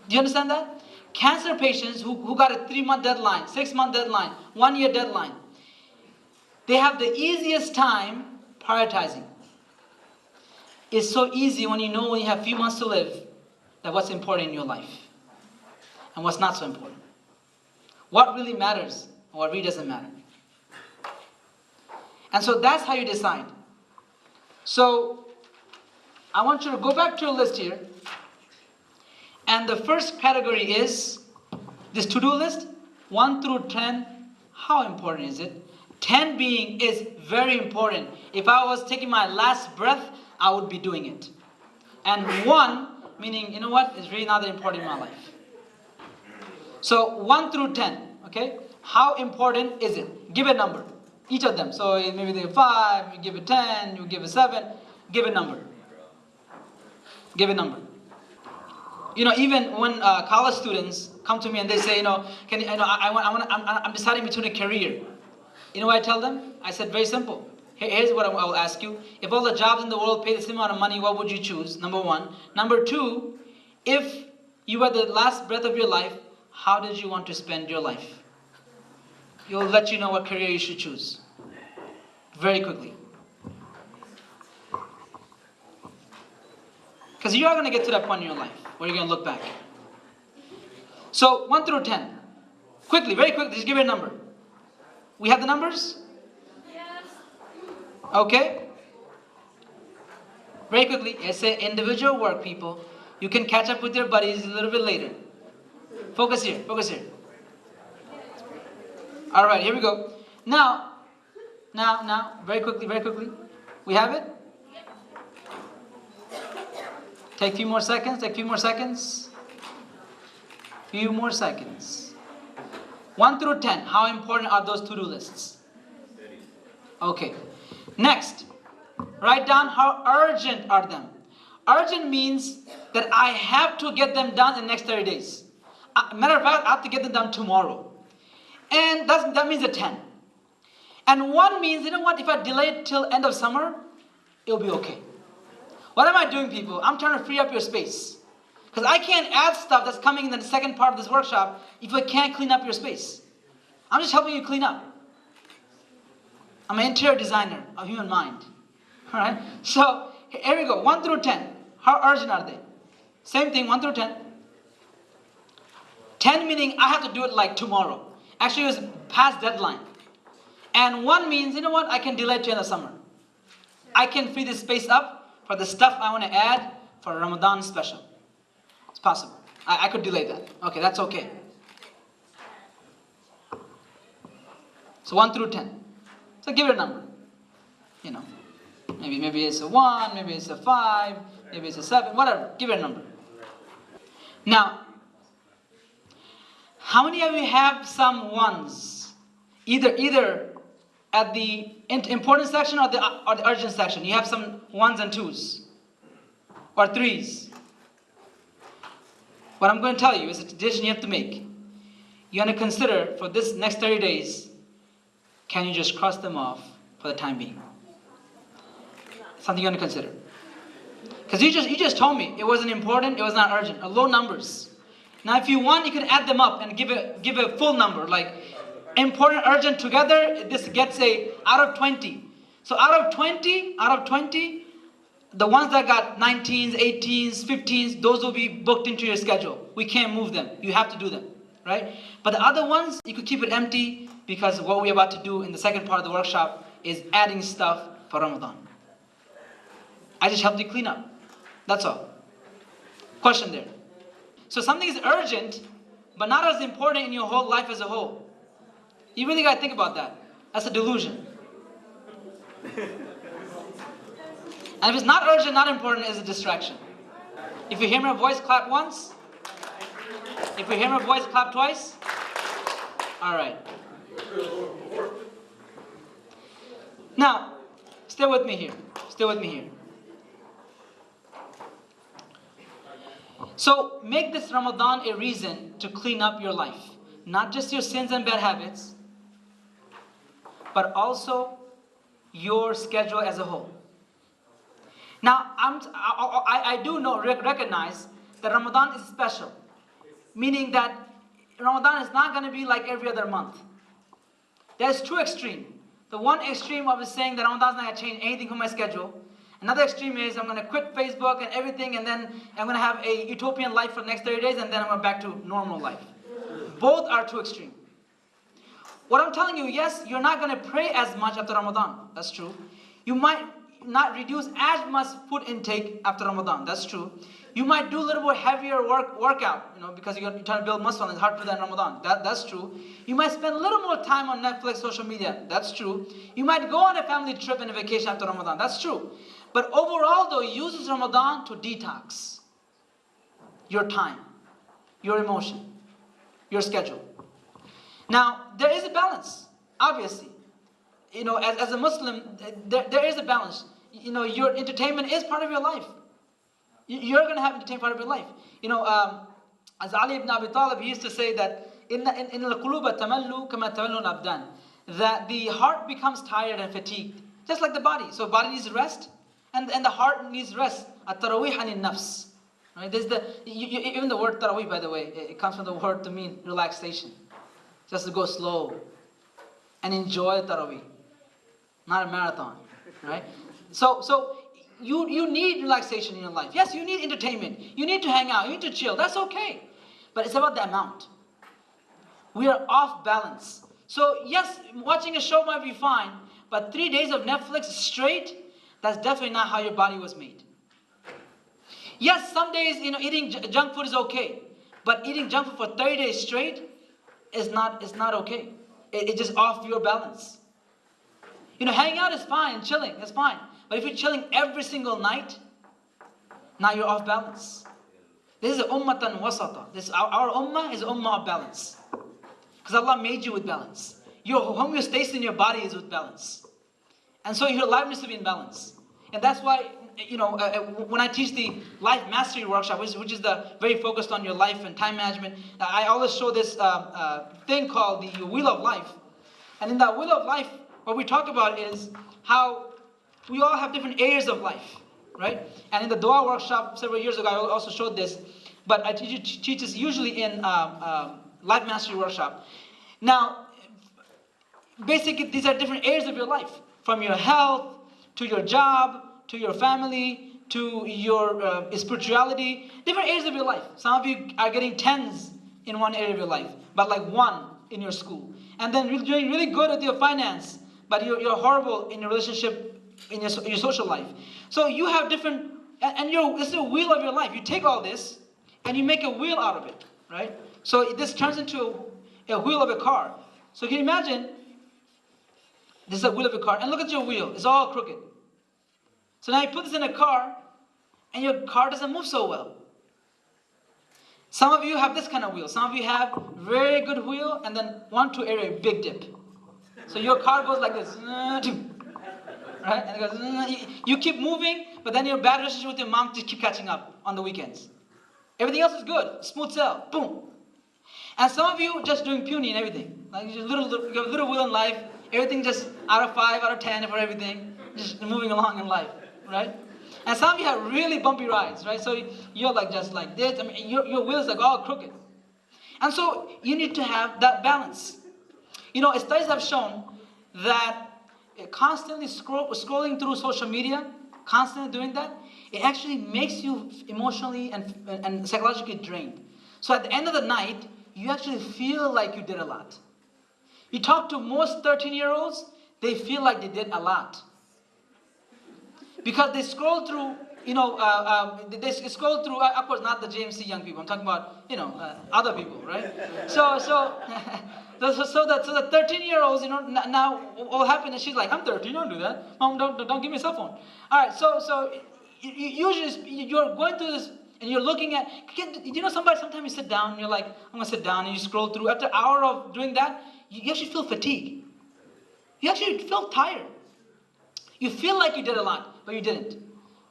Do you understand that? Cancer patients who got a 3-month deadline, 6-month deadline, 1-year deadline, they have the easiest time prioritizing. It's so easy when you have a few months to live, that what's important in your life and what's not so important. What really matters and what really doesn't matter. And so that's how you decide. So I want you to go back to your list here. And the first category is this to-do list, 1 through 10. How important is it? 10 being is very important. If I was taking my last breath, I would be doing it. And 1, meaning, you know what, it's really not that important in my life. So 1 through 10, okay? How important is it? Give a number, each of them. So maybe they have 5, you give it 10, you give it 7, give a number. Give a number. You know, even when college students come to me and they say, I'm deciding between a career. You know what I tell them? I said, very simple. Here's what I will ask you. If all the jobs in the world pay the same amount of money, what would you choose? Number 1. Number 2, if you were the last breath of your life, how did you want to spend your life? You'll let you know what career you should choose. Very quickly. Because you are going to get to that point in your life where you're going to look back. So 1 through 10. Quickly, very quickly, just give it a number. We have the numbers? Yes. Okay. Very quickly, it's an individual work, people. You can catch up with your buddies a little bit later. Focus here, focus here. Alright, here we go. Now, very quickly. We have it? Take a few more seconds, Few more seconds. 1 through 10, how important are those to-do lists? Okay. Next, write down how urgent are them. Urgent means that I have to get them done in the next 30 days. Matter of fact, I have to get them done tomorrow. And that means a 10. And 1 means, you know what, if I delay it till end of summer, it'll be okay. What am I doing, people? I'm trying to free up your space. Because I can't add stuff that's coming in the second part of this workshop if I can't clean up your space. I'm just helping you clean up. I'm an interior designer of human mind. Alright? So, here we go. 1 through 10. How urgent are they? Same thing, 1 through 10. 10 meaning I have to do it like tomorrow. Actually, it was past deadline. And 1 means, you know what, I can delay it to end of summer. I can free this space up for the stuff I want to add for Ramadan special. It's possible. I could delay that. Okay, that's okay. So 1 through 10. So give it a number. You know, maybe it's a 1, maybe it's a 5, maybe it's a 7, whatever. Give it a number. Now, how many of you have some 1s? Either at the important section or the urgent section. You have some 1s and 2s. Or 3s. What I'm going to tell you is a decision you have to make. You want to consider for this next 30 days, can you just cross them off for the time being? Something you want to consider. Because you just told me it wasn't important, it was not urgent. Low numbers. Now if you want, you can add them up and give a full number. Like important, urgent together, this gets out of 20. So out of 20, the ones that got 19s, 18s, 15s, those will be booked into your schedule. We can't move them. You have to do them, right? But the other ones, you could keep it empty because what we're about to do in the second part of the workshop is adding stuff for Ramadan. I just helped you clean up. That's all. Question there. So something is urgent, but not as important in your whole life as a whole. You really got to think about that. That's a delusion. And if it's not urgent, not important, it's a distraction. If you hear my voice, clap once. If you hear my voice, clap twice. All right. Now, stay with me here. So, make this Ramadan a reason to clean up your life. Not just your sins and bad habits, but also your schedule as a whole. Now, I do recognize that Ramadan is special. Meaning that Ramadan is not going to be like every other month. There's two extremes. The one extreme of is saying that Ramadan is not going to change anything from my schedule. Another extreme is I'm going to quit Facebook and everything, and then I'm going to have a utopian life for the next 30 days, and then I'm going back to normal life. Both are too extreme. What I'm telling you, yes, you're not going to pray as much after Ramadan. That's true. not reduce as much food intake after Ramadan. That's true. You might do a little more heavier workout, because you're trying to build muscle and it's hard to do that in Ramadan. That's true. You might spend a little more time on Netflix, social media. That's true. You might go on a family trip and a vacation after Ramadan. That's true. But overall, though, use this Ramadan to detox your time, your emotion, your schedule. Now, there is a balance, obviously. As a Muslim, there is a balance. Your entertainment is part of your life. You're going to have entertainment part of your life. As Ali ibn Abi Talib, he used to say that in al-quluba tamallu kama tamallu al-abdan, that the heart becomes tired and fatigued, just like the body. So body needs rest, and the heart needs rest. At-tarawih anin nafs. Right? Even the word tarawih, by the way, it comes from the word to mean relaxation. Just to go slow and enjoy tarawih. Not a marathon, right? So you need relaxation in your life. Yes, you need entertainment. You need to hang out. You need to chill. That's okay. But it's about the amount. We are off balance. So yes, watching a show might be fine, but 3 days of Netflix straight, that's definitely not how your body was made. Yes, some days, eating junk food is okay, but eating junk food for 30 days straight is not okay. It's just off your balance. Hanging out is fine, chilling is fine. But if you're chilling every single night, now you're off balance. This is ummatan wasata. Our ummah is ummah of balance. Because Allah made you with balance. Your homeostasis in your body is with balance. And so your life needs to be in balance. And that's why, when I teach the Life Mastery Workshop, which is very focused on your life and time management, I always show this thing called the Wheel of Life. And in that Wheel of Life, what we talk about is how we all have different areas of life, right? And in the Dua Workshop several years ago, I also showed this, but I teach this usually in Life Mastery Workshop. Now, basically, these are different areas of your life, from your health, to your job, to your family, to your spirituality, different areas of your life. Some of you are getting 10s in one area of your life, but like 1 in your school. And then you're doing really good with your finance, but you're horrible in your relationship, in your social life. So you have different, and this is a wheel of your life. You take all this, and you make a wheel out of it, right? So this turns into a wheel of a car. So can you imagine, this is a wheel of a car, and look at your wheel, it's all crooked. So now you put this in a car, and your car doesn't move so well. Some of you have this kind of wheel. Some of you have very good wheel, and then 1-2 area, big dip. So your car goes like this, right? And it goes, you keep moving, but then your bad relationship with your mom just keep catching up on the weekends. Everything else is good, smooth sail, boom. And some of you just doing puny and everything. Like you have a little wheel in life, everything just out of 5, out of 10 for everything, just moving along in life, right? And some of you have really bumpy rides, right? So you're like just like this. I mean, your wheels like all crooked. And so you need to have that balance. Studies have shown that constantly scrolling through social media, constantly doing that, it actually makes you emotionally and psychologically drained. So at the end of the night, you actually feel like you did a lot. You talk to most 13-year-olds, they feel like they did a lot. Because they scroll through, of course, not the JMC young people. I'm talking about, other people, right? So the 13-year-olds, now what will happen is she's like, I'm 13, don't do that. Mom, don't give me a cell phone. All right, so usually you're going through this and you're looking at, sometimes you sit down and you're like, I'm going to sit down, and you scroll through. After an hour of doing that, you actually feel fatigue. You actually feel tired. You feel like you did a lot, but you didn't.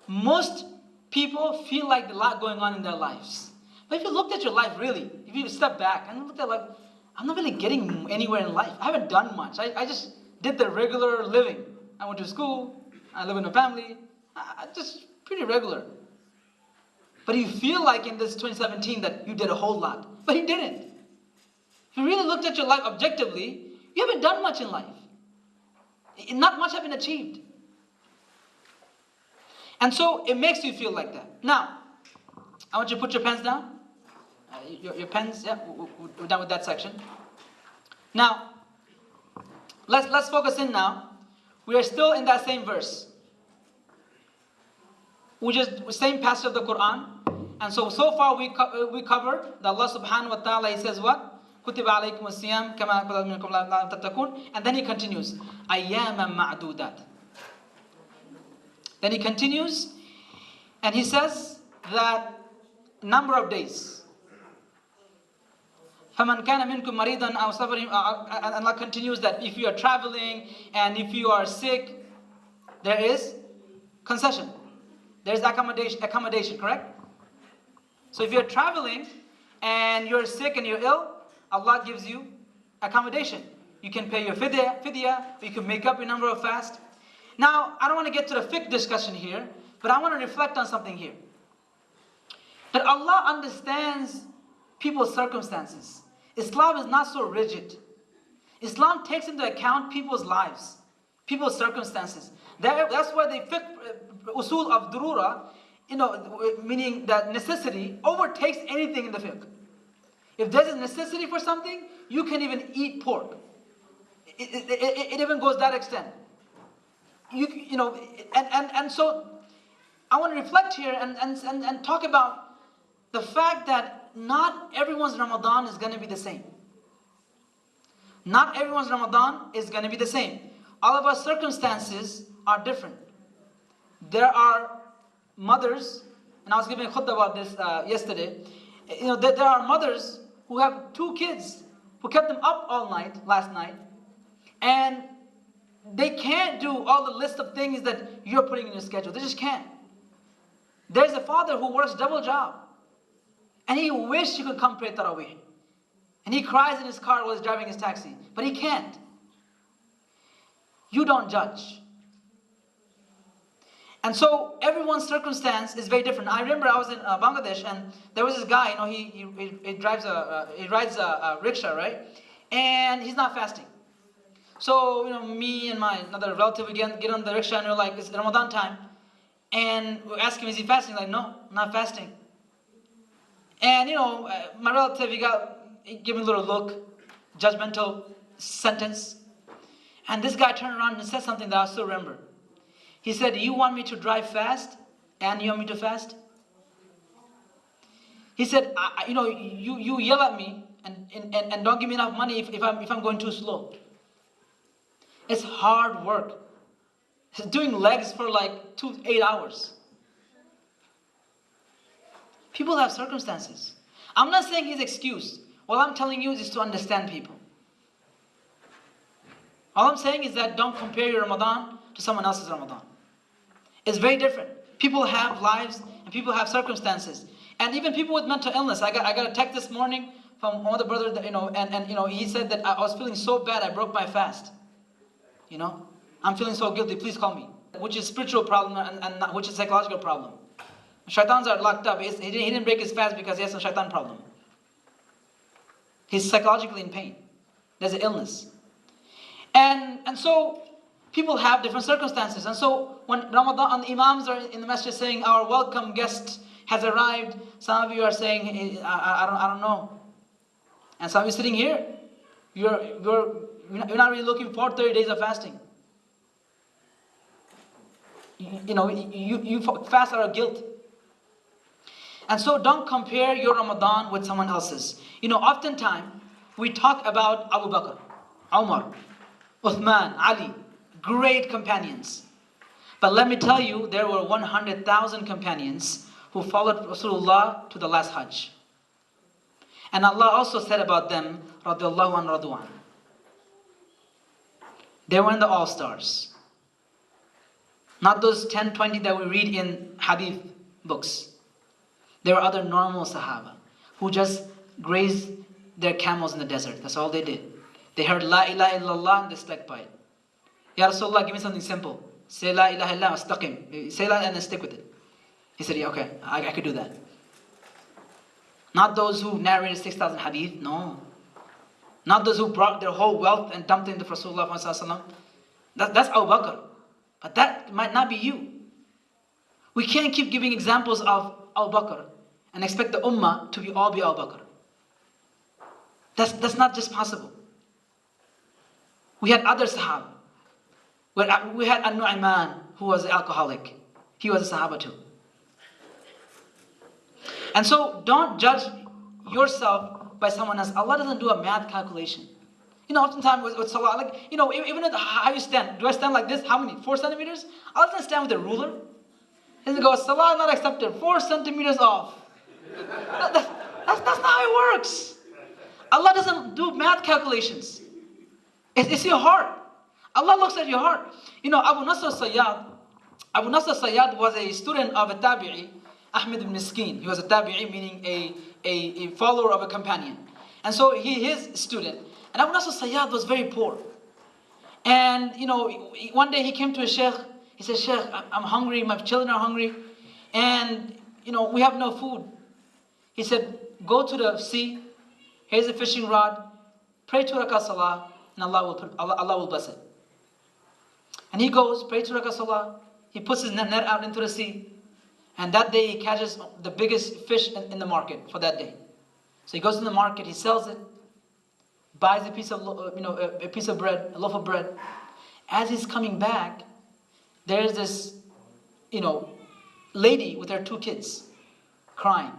Most people feel like a lot going on in their lives. But if you looked at your life really, if you step back and looked at like, I'm not really getting anywhere in life. I haven't done much. I just did the regular living. I went to school. I live in a family. I just pretty regular. But you feel like in this 2017 that you did a whole lot. But you didn't. If you really looked at your life objectively, you haven't done much in life. Not much has been achieved. And so it makes you feel like that. Now, I want you to put your pens down. Your pens, yeah, we're done with that section. Now, let's focus in now. We are still in that same verse. same passage of the Quran. And so far we covered that Allah subhanahu wa ta'ala, He says what? كُتِبَ عَلَيْكُمُ الصِّيَامُ كَمَا كُتِبَ مِنْكُمْ لَعَلَّكُمْ تَتَّقُونَ. And then He continues, أَيَّامًا مَعْدُودَاتٍ. Then He continues and He says that number of days. فَمَنْ كَانَ مِنْكُمْ مَرِيضًا أَوْ سَفَرٍ. And Allah continues that if you are traveling and if you are sick, there is concession. There is accommodation, correct? So if you're traveling and you're sick and you're ill, Allah gives you accommodation. You can pay your fidya, you can make up your number of fasts. Now, I don't want to get to the fiqh discussion here, but I want to reflect on something here. That Allah understands people's circumstances. Islam is not so rigid. Islam takes into account people's lives, people's circumstances. That's why the fiqh usul of durura, meaning that necessity overtakes anything in the fiqh. If there's a necessity for something, you can even eat pork. It even goes that extent. And so I want to reflect here and talk about the fact that not everyone's Ramadan is going to be the same. Not everyone's Ramadan is going to be the same. All of our circumstances are different. There are mothers, and I was giving a khutbah about this yesterday. There are mothers who have 2 kids who kept them up all night, last night, and they can't do all the list of things that you're putting in your schedule. They just can't. There's a father who works double job, and he wished he could come pray Taraweeh. And he cries in his car while he's driving his taxi, but he can't. You don't judge. And so everyone's circumstance is very different. I remember I was in Bangladesh, and there was this guy. He rides a rickshaw, right? And he's not fasting. So me and my another relative, we get on the rickshaw, and we're like, it's Ramadan time, and we ask him, is he fasting? Like, no, I'm not fasting. And my relative, he gave me a little look, judgmental sentence, and this guy turned around and said something that I still remember. He said, you want me to drive fast and you want me to fast? He said, you yell at me and don't give me enough money if I'm going too slow. It's hard work. He's doing legs for like 8 hours. People have circumstances. I'm not saying his excuse. All I'm telling you is to understand people. All I'm saying is that don't compare your Ramadan to someone else's Ramadan. It's very different. People have lives and people have circumstances. And even people with mental illness. I got a text this morning from one of the brothers that, and he said that I was feeling so bad I broke my fast. I'm feeling so guilty, please call me. Which is spiritual problem and not, which is psychological problem. Shaitans are locked up. He didn't break his fast because he has some shaitan problem. He's psychologically in pain. There's an illness. And so people have different circumstances. And so when Ramadan, the imams are in the masjid saying, our welcome guest has arrived, some of you are saying, I don't know. And some of you sitting here, you're not really looking for 30 days of fasting. You fast out of guilt. And so don't compare your Ramadan with someone else's. Oftentimes we talk about Abu Bakr, Umar, Uthman, Ali, great companions. But let me tell you, there were 100,000 companions who followed Rasulullah to the last Hajj. And Allah also said about them, radiyallahu an radu'an. They were in the all-stars. Not those 10, 20 that we read in hadith books. There were other normal Sahaba who just grazed their camels in the desert. That's all they did. They heard La ilaha illallah and they stuck by it. Ya Rasulullah, give me something simple. Say La ilaha illallah, astaqim. Say La and then stick with it. He said, yeah, okay, I could do that. Not those who narrated 6,000 hadith, no. Not those who brought their whole wealth and dumped it into Rasulullah. That's Abu Bakr. But that might not be you. We can't keep giving examples of Abu Bakr and expect the ummah to all be Abu Bakr. That's not just possible. We had other Sahaba. We had An-Nu'man, who was an alcoholic. He was a Sahaba too. And so don't judge yourself by someone else. Allah doesn't do a math calculation. Oftentimes with salah, like, even how you stand. Do I stand like this? How many? 4 centimeters? Allah doesn't stand with a ruler. He doesn't go, salah not accepted, 4 centimeters off. That's not how it works. Allah doesn't do math calculations. It's your heart. Allah looks at your heart. Abu Nasr Sayyad was a student of a tabi'i, Ahmed ibn Miskin. He was a tabi'i, meaning a follower of a companion. And so his student. And Abu Nasr Sayyad was very poor. And, one day he came to a sheikh. He said, Sheikh, I'm hungry, my children are hungry. And, we have no food. He said, go to the sea. Here's a fishing rod. Pray 2 rakah salah. And Allah will bless it. And he goes, pray 2 rakah salah. He puts his net out into the sea. And that day he catches the biggest fish in the market for that day. So he goes to the market, he sells it. Buys a piece of bread, a loaf of bread. As he's coming back, there's this, lady with her 2 kids, crying.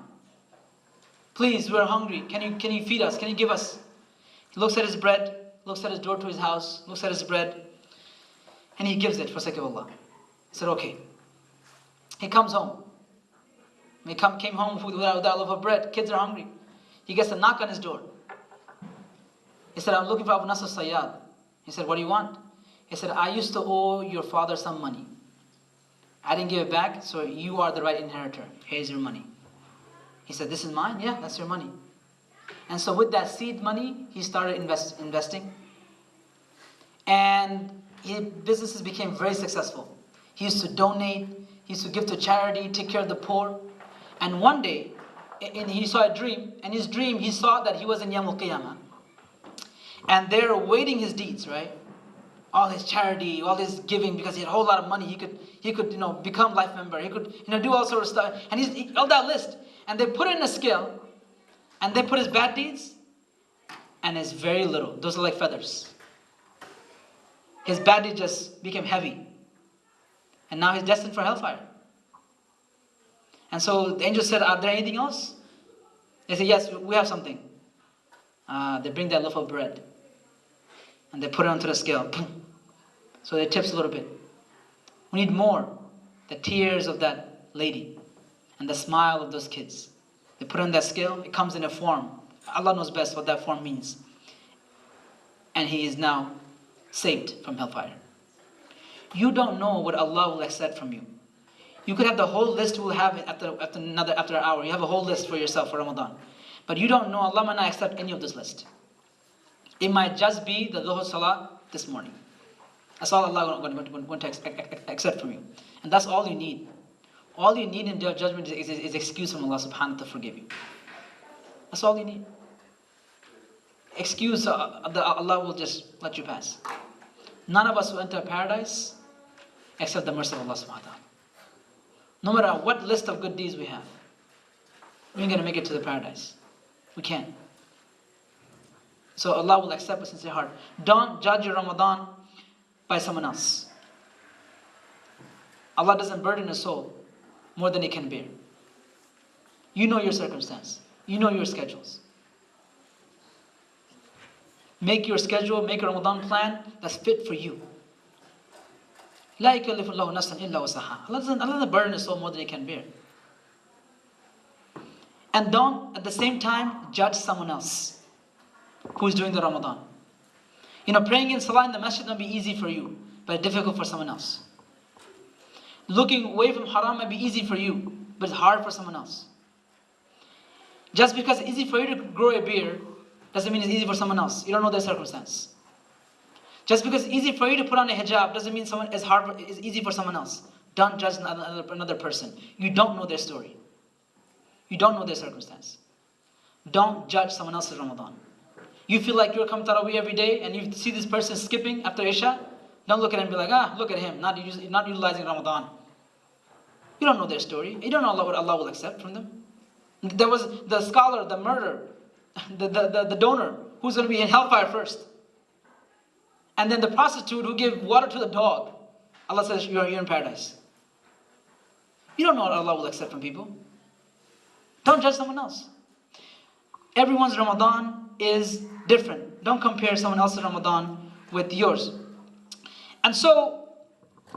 Please, we're hungry. Can you feed us? Can you give us? He looks at his bread, looks at his door to his house, looks at his bread, and he gives it for sake of Allah. He said, okay. He comes home. He came home without a loaf of bread. Kids are hungry. He gets a knock on his door. He said, I'm looking for Abu Nasr Sayyad. He said, what do you want? He said, I used to owe your father some money. I didn't give it back, so you are the right inheritor. Here's your money. He said, this is mine? Yeah, that's your money. And so with that seed money, he started investing. And his businesses became very successful. He used to donate, he used to give to charity, take care of the poor. And one day, he saw a dream. And his dream, he saw that he was in Yawm al-Qiyamah. And they're awaiting his deeds, right? All his charity, all his giving, because he had a whole lot of money. He could become life member. He could, do all sorts of stuff. And all that list. And they put it in a scale. And they put his bad deeds. And it's very little. Those are like feathers. His bad deeds just became heavy. And now he's destined for hellfire. And so the angel said, are there anything else? They said, yes, we have something. They bring that loaf of bread. And they put it onto the scale. So it tips a little bit. We need more. The tears of that lady. And the smile of those kids. They put it on that scale. It comes in a form. Allah knows best what that form means. And he is now saved from hellfire. You don't know what Allah will accept from you. You could have the whole list we'll have after an hour. You have a whole list for yourself for Ramadan. But you don't know, Allah might not accept any of this list. It might just be the Dhuhr Salah this morning. That's all Allah is going to accept from you. And that's all you need. All you need in Day of Judgment is excuse from Allah subhanahu wa ta'ala to forgive you. That's all you need. Excuse that Allah will just let you pass. None of us will enter paradise except the mercy of Allah subhanahu wa ta'ala. No matter what list of good deeds we have, we ain't going to make it to the paradise. We can't. So Allah will accept a sincere heart. Don't judge your Ramadan by someone else. Allah doesn't burden a soul more than it can bear. You know your circumstance. You know your schedules. Make your schedule, make a Ramadan plan that's fit for you. لا يكلف الله نفسا إلا وسعها. Allah doesn't burden a soul more than it can bear. And don't, at the same time, judge someone else who's doing the Ramadan. Praying in Salah in the masjid might be easy for you, but difficult for someone else. Looking away from haram might be easy for you, but it's hard for someone else. Just because it's easy for you to grow a beard doesn't mean it's easy for someone else. You don't know their circumstance. Just because it's easy for you to put on a hijab doesn't mean it's easy for someone else. Don't judge another person. You don't know their story. You don't know their circumstance. Don't judge someone else's Ramadan. You feel like you're coming to Taraweeh every day and you see this person skipping after Isha. Don't look at him and be like, look at him, not utilizing Ramadan. You don't know their story. You don't know what Allah will accept from them. There was the scholar, the murderer, the donor, who's going to be in hellfire first. And then the prostitute who gave water to the dog. Allah says, you're in paradise. You don't know what Allah will accept from people. Don't judge someone else. Everyone's Ramadan is different. Don't compare someone else's Ramadan with yours. And so,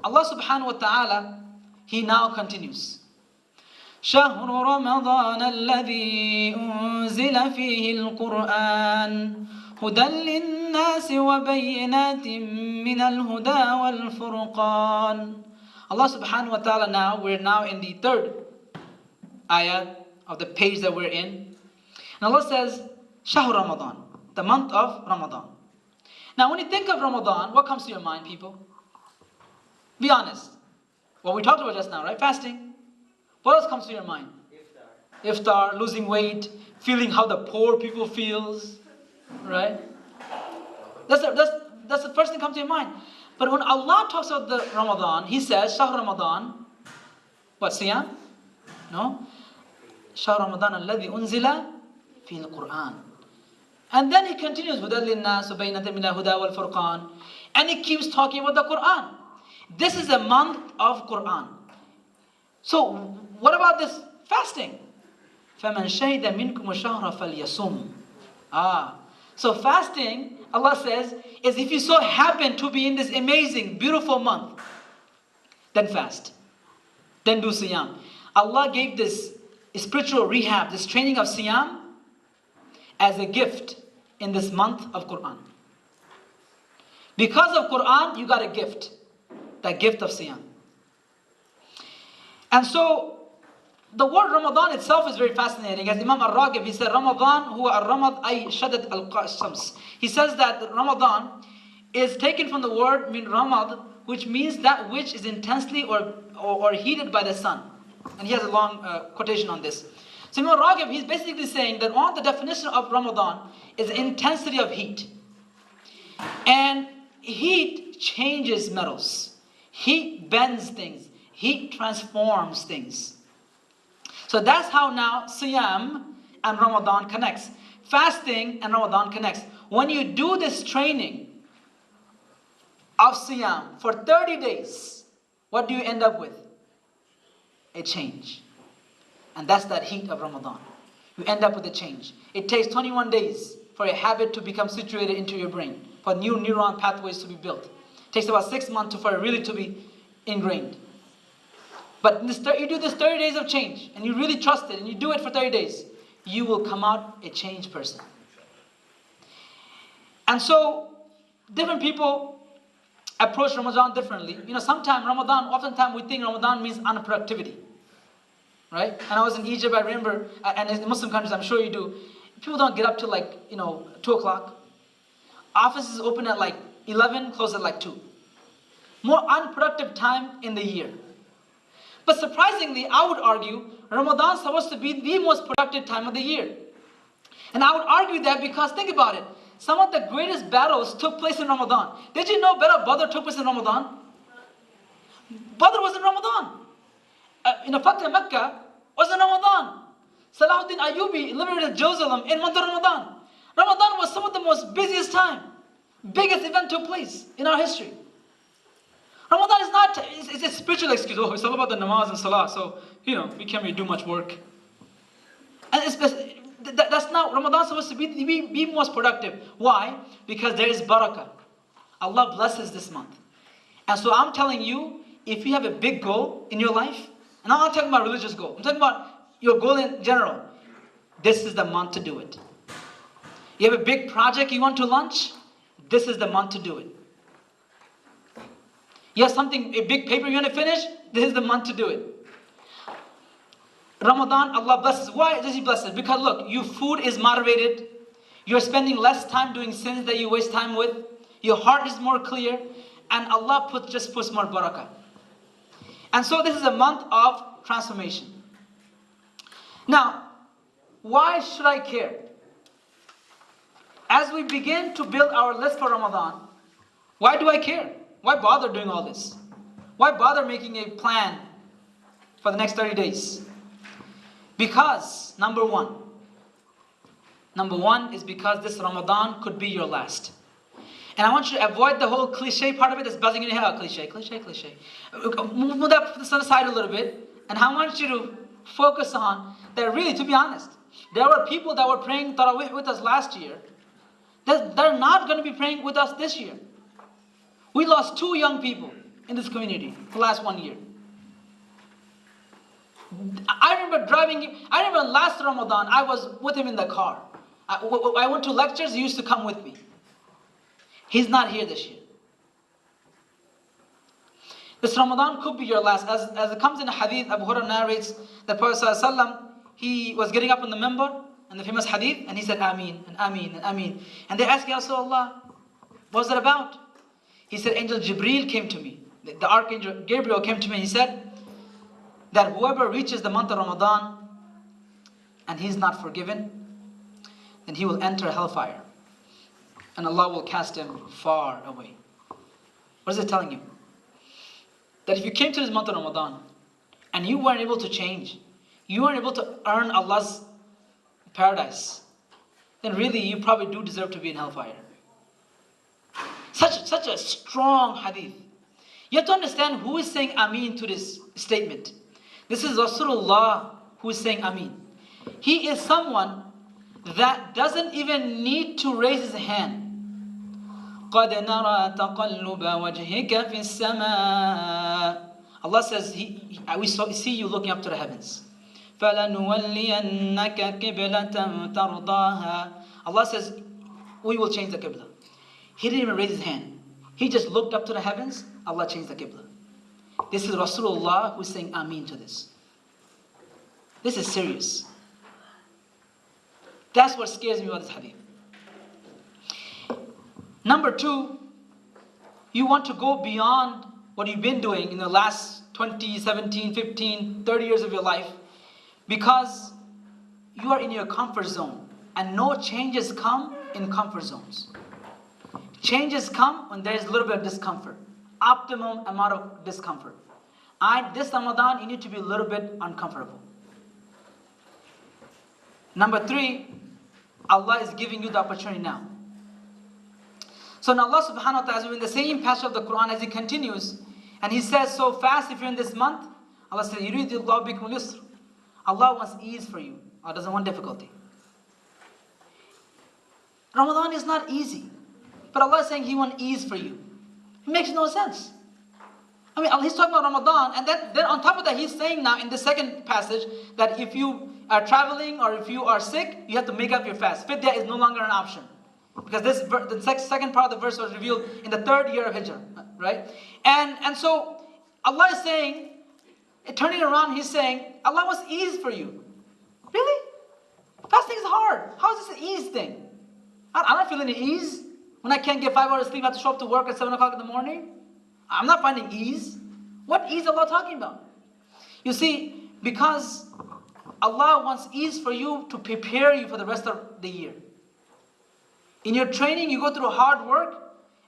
Allah subhanahu wa ta'ala, He now continues. شهر رمضان الذي أنزل فيه القرآن هدى للناس وبينات من الهدى والفرقان. Allah subhanahu wa ta'ala we're now in the third ayah of the page that we're in. And Allah says, شهر Ramadan, the month of Ramadan. Now when you think of Ramadan, what comes to your mind, people? Be honest. What we talked about just now, right? Fasting. What else comes to your mind? Iftar, losing weight, feeling how the poor people feels, right? That's the first thing that comes to your mind. But when Allah talks about the Ramadan, He says, Shahr Ramadan, what, Siyam? No? Shahr Ramadan alladhi unzila fi al-Quran. And then He continues, هُدًى لِلنَّاسِ وَبَيْنَةٍ مِنَ الْهُدَى وَالْفُرْقَانِ. And He keeps talking about the Quran. This is a month of Quran. So, what about this fasting? فَمَنْ شَهِدَ مِنْكُمُ الشَّهْرَ فَلْيَصُمْ. So fasting, Allah says, is if you so happen to be in this amazing, beautiful month, then fast. Then do siyam. Allah gave this spiritual rehab, this training of siyam, as a gift in this month of Quran. Because of Quran, you got a gift. That gift of siyam. And so, the word Ramadan itself is very fascinating. As Imam al-Raghib, he said, Ramadan huwa al-Ramad ay shadat al-Qasams. He says that Ramadan is taken from the word min Ramad, which means that which is intensely or heated by the sun. And he has a long quotation on this. So Imam al-Raghib, he's basically saying that one of the definition of Ramadan is intensity of heat. And heat changes metals. Heat bends things. Heat transforms things. So that's how now Siyam and Ramadan connects. Fasting and Ramadan connects. When you do this training of Siyam for 30 days, what do you end up with? A change. And that's that heat of Ramadan. You end up with a change. It takes 21 days for a habit to become situated into your brain, for new neuron pathways to be built. It takes about 6 months for it really to be ingrained. But you do this 30 days of change, and you really trust it, and you do it for 30 days, you will come out a changed person. And so, different people approach Ramadan differently. Oftentimes we think Ramadan means unproductivity. Right? And I was in Egypt, I remember, and in Muslim countries, I'm sure you do, people don't get up till 2 o'clock. Offices open at 11, close at 2. More unproductive time in the year. But surprisingly, I would argue, Ramadan is supposed to be the most productive time of the year. And I would argue that because, think about it, some of the greatest battles took place in Ramadan. Did you know Battle of Badr took place in Ramadan? Badr was in Ramadan. Fatah Mecca was in Ramadan. Salahuddin Ayyubi liberated Jerusalem in month of Ramadan. Ramadan was some of the most busiest time. Biggest event took place in our history. Ramadan is not, it's a spiritual excuse. Oh, it's all about the namaz and salah, so, we can't really do much work. And that's not, Ramadan is supposed to be most productive. Why? Because there is barakah. Allah blesses this month. And so I'm telling you, if you have a big goal in your life, and I'm not talking about religious goal, I'm talking about your goal in general, this is the month to do it. You have a big project you want to launch, this is the month to do it. You have a big paper you want to finish, this is the month to do it. Ramadan, Allah blesses. Why does He bless it? Because look, your food is moderated, you're spending less time doing sins that you waste time with, your heart is more clear, and Allah puts more barakah. And so this is a month of transformation. Now, why should I care? As we begin to build our list for Ramadan, why do I care? Why bother doing all this? Why bother making a plan for the next 30 days? Because, number one is because this Ramadan could be your last. And I want you to avoid the whole cliche part of it that's buzzing in your head. Cliche. Move that to the side a little bit. And I want you to focus on that really, to be honest, there were people that were praying Tarawih with us last year. They're not going to be praying with us this year. We lost 2 young people in this community the last 1 year. I remember last Ramadan, I was with him in the car. I went to lectures, he used to come with me. He's not here this year. This Ramadan could be your last. As it comes in a hadith, Abu Hurairah narrates that Prophet ﷺ, he was getting up on the minbar, and the famous hadith, and he said, Ameen, and Ameen, and Ameen. And they asked, Ya Rasulullah, what was it about? He said, Angel Jibreel came to me. The Archangel Gabriel came to me, and he said, that whoever reaches the month of Ramadan, and he's not forgiven, then he will enter hellfire. And Allah will cast him far away. What is it telling you? That if you came to this month of Ramadan, and you weren't able to change, you weren't able to earn Allah's paradise, then really you probably do deserve to be in hellfire. Such a strong hadith. You have to understand who is saying Ameen to this statement. This is Rasulullah who is saying Ameen. He is someone that doesn't even need to raise his hand. قَدْ نَرَى تَقَلُّبَ وَجْهِكَ فِي السَّمَاءِ. Allah says, we see you looking up to the heavens. فَلَنُوَلِّيَنَّكَ قِبْلَةً تَرْضَاهَا. Allah says, we will change the qibla. He didn't even raise his hand. He just looked up to the heavens. Allah changed the qibla. This is Rasulullah who is saying Ameen to this. This is serious. That's what scares me about this hadith. Number 2, you want to go beyond what you've been doing in the last 20, 17, 15, 30 years of your life, because you are in your comfort zone, and no changes come in comfort zones. Changes come when there is a little bit of discomfort, optimum amount of discomfort. This Ramadan, you need to be a little bit uncomfortable. Number 3, Allah is giving you the opportunity now. So now Allah subhanahu wa ta'ala, in the same passage of the Quran, as He continues, and He says, so fast if you're in this month, Allah says, يُرِيدُ اللَّهُ بِكُمُ الْيُسْرَ. Allah wants ease for you. Allah doesn't want difficulty. Ramadan is not easy. But Allah is saying He wants ease for you. It makes no sense. I mean, He's talking about Ramadan, and then on top of that, He's saying now in the second passage that if you are traveling or if you are sick, you have to make up your fast. Fidya is no longer an option. Because the second part of the verse was revealed in the 3rd year of Hijrah, right? And so Allah is saying, turning around, He's saying, Allah wants ease for you. Really? Fasting is hard. How is this an ease thing? I'm not feeling any ease. When I can't get 5 hours of sleep, I have to show up to work at 7 o'clock in the morning. I'm not finding ease. What ease is Allah talking about? You see, because Allah wants ease for you to prepare you for the rest of the year. In your training, you go through hard work.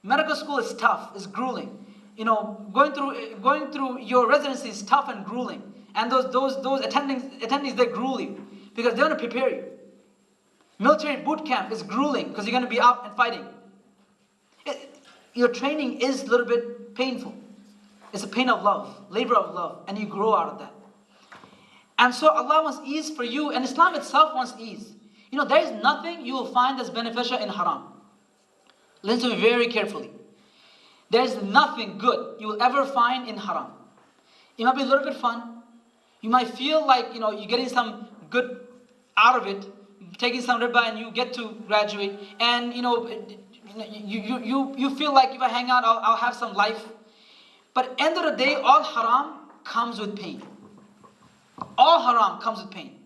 Medical school is tough, it's grueling. You know, going through your residency is tough and grueling. And those attendees, they gruel you because they want to prepare you. Military boot camp is grueling because you're going to be out and fighting. Your training is a little bit painful. It's a pain of love, labor of love, and you grow out of that. And so Allah wants ease for you, and Islam itself wants ease. You know, there is nothing you will find that's beneficial in haram. Listen to me very carefully. There is nothing good you will ever find in haram. It might be a little bit fun. You might feel like, you're getting some good out of it, taking some riba, and you get to graduate. And, you feel like if I hang out, I'll have some life. But end of the day, all haram comes with pain. All haram comes with pain.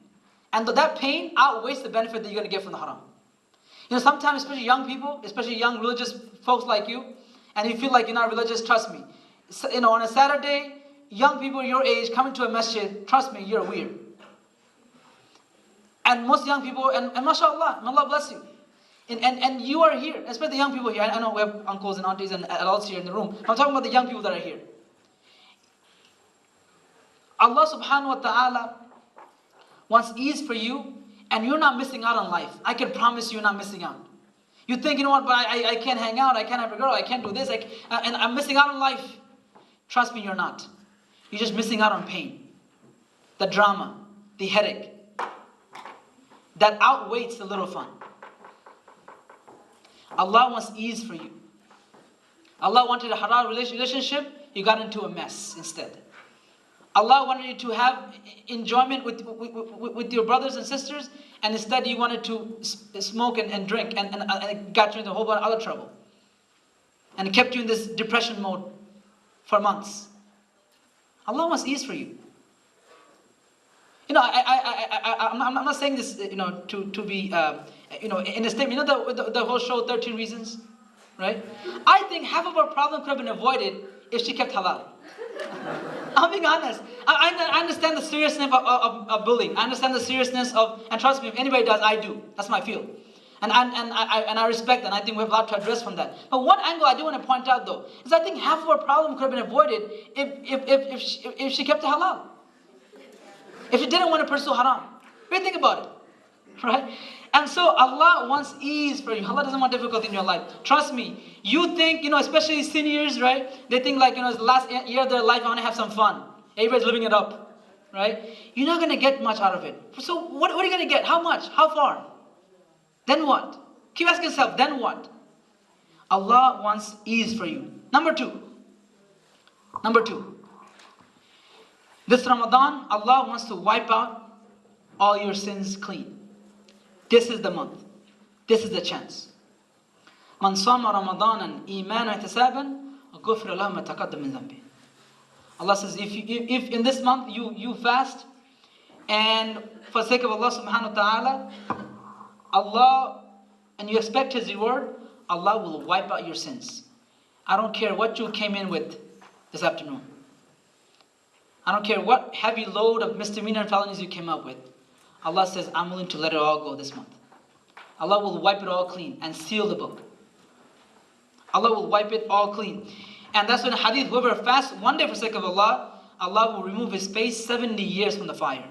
And that pain outweighs the benefit that you're going to get from the haram. Sometimes, especially young people, especially young religious folks like you, and you feel like you're not religious, trust me. On a Saturday, young people your age coming to a masjid, trust me, you're weird. And most young people, and mashallah, may Allah bless you. And you are here, especially the young people here. I know we have uncles and aunties and adults here in the room. I'm talking about the young people that are here. Allah subhanahu wa ta'ala wants ease for you, and you're not missing out on life. I can promise you're not missing out. You think, but I can't hang out, I can't have a girl, I can't do this, and I'm missing out on life. Trust me, you're not. You're just missing out on pain, the drama, the headache, that outweighs the little fun. Allah wants ease for you. Allah wanted a halal relationship, you got into a mess instead. Allah wanted you to have enjoyment with your brothers and sisters, and instead you wanted to smoke and drink, and it got you into a whole bunch of other trouble. And it kept you in this depression mode for months. Allah wants ease for you. I'm not saying this, to be, in a statement. The whole show, 13 Reasons, right? I think half of our problem could have been avoided if she kept halal. I'm being honest. I understand the seriousness of bullying. I understand the seriousness and trust me, if anybody does, I do. That's my field. And I respect that, and I think we have a lot to address from that. But one angle I do want to point out though, is I think half of our problem could have been avoided if she kept it halal. If you didn't want to pursue haram. Really think about it. Right? And so Allah wants ease for you. Allah doesn't want difficulty in your life. Trust me. You think, especially seniors, right? They think like, it's the last year of their life, I want to have some fun. Everybody's living it up. Right? You're not going to get much out of it. So what are you going to get? How much? How far? Then what? Keep asking yourself, then what? Allah wants ease for you. Number two. This Ramadan, Allah wants to wipe out all your sins clean. This is the month. This is the chance. Man sama Ramadanan imanan ihtisaban ghufira lahu ma taqaddama min dhanbi. Allah says, if in this month you fast, and for the sake of Allah subhanahu wa ta'ala, and you expect His reward, Allah will wipe out your sins. I don't care what you came in with this afternoon. I don't care what heavy load of misdemeanor and felonies you came up with. Allah says, I'm willing to let it all go this month. Allah will wipe it all clean and seal the book. Allah will wipe it all clean. And that's when the hadith, whoever fasts one day for the sake of Allah, Allah will remove his face 70 years from the fire.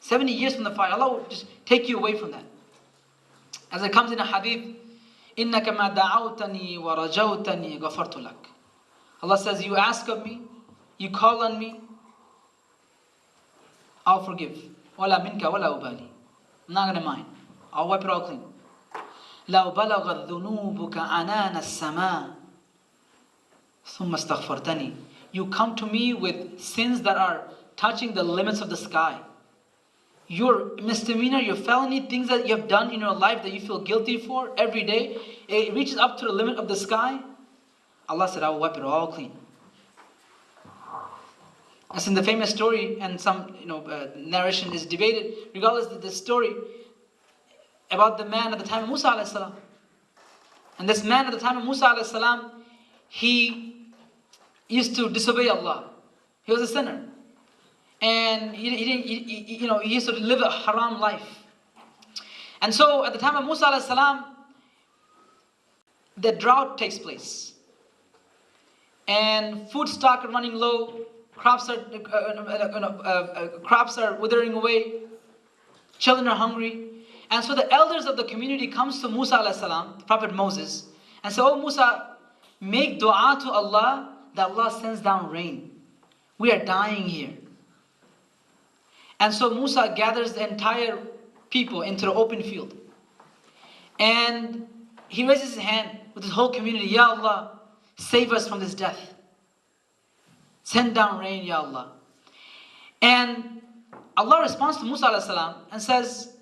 70 years from the fire. Allah will just take you away from that. As it comes in a hadith, إِنَّكَ مَا دَعَوْتَنِي وَرَجَوْتَنِي غَفَرْتُ لَكَ. Allah says, you ask of me, you call on me, I'll forgive. وَلَا مِنْكَ وَلَا أُبَالِي. I'm not going to mind. I'll wipe it all clean. لَوْ بَلَغَتْ ذُنُوبُكَ عَنَانَ السَّمَاءِ ثُمَّ اسْتَغْفَرْتَنِي. You come to me with sins that are touching the limits of the sky. Your misdemeanor, your felony, things that you have done in your life that you feel guilty for every day, it reaches up to the limit of the sky. Allah said, I will wipe it all clean. As in the famous story, and some narration is debated, regardless of the story about the man at the time of Musa alayhi salam. And this man at the time of Musa alayhi salam, he used to disobey Allah. He was a sinner. And he used to live a haram life. And so at the time of Musa alayhi salam, the drought takes place. And food stock are running low. Crops are withering away. Children are hungry. And so the elders of the community comes to Musa alayhi salam, the Prophet Moses, and say, oh Musa, make dua to Allah that Allah sends down rain. We are dying here. And so Musa gathers the entire people into the open field. And he raises his hand with his whole community, Ya Allah, save us from this death. Send down rain, Ya Allah. And Allah responds to Musa alayhi salam and says,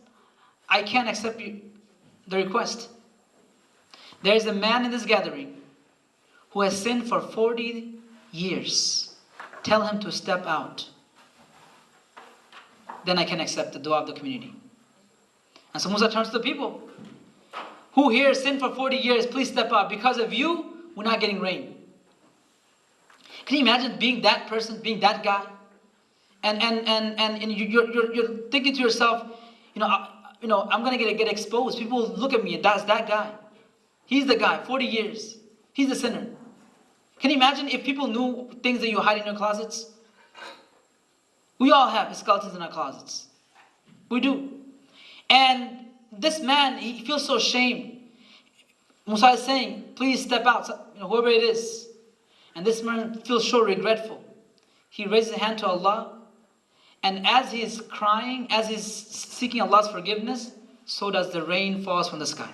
I can't accept the request. There is a man in this gathering who has sinned for 40 years. Tell him to step out. Then I can accept the dua of the community. And so Musa turns to the people. Who here sinned for 40 years? Please step out. Because of you, we're not getting rain. Can you imagine being that person, being that guy? And you're thinking to yourself, I'm going to get exposed. People will look at me and that's that guy. He's the guy, 40 years. He's the sinner. Can you imagine if people knew things that you hide in your closets? We all have skeletons in our closets. We do. And this man, he feels so ashamed. Musa is saying, please step out, whoever it is. And this man feels so regretful. He raises his hand to Allah And as he is crying, as he is seeking Allah's forgiveness, so does the rain falls from the sky.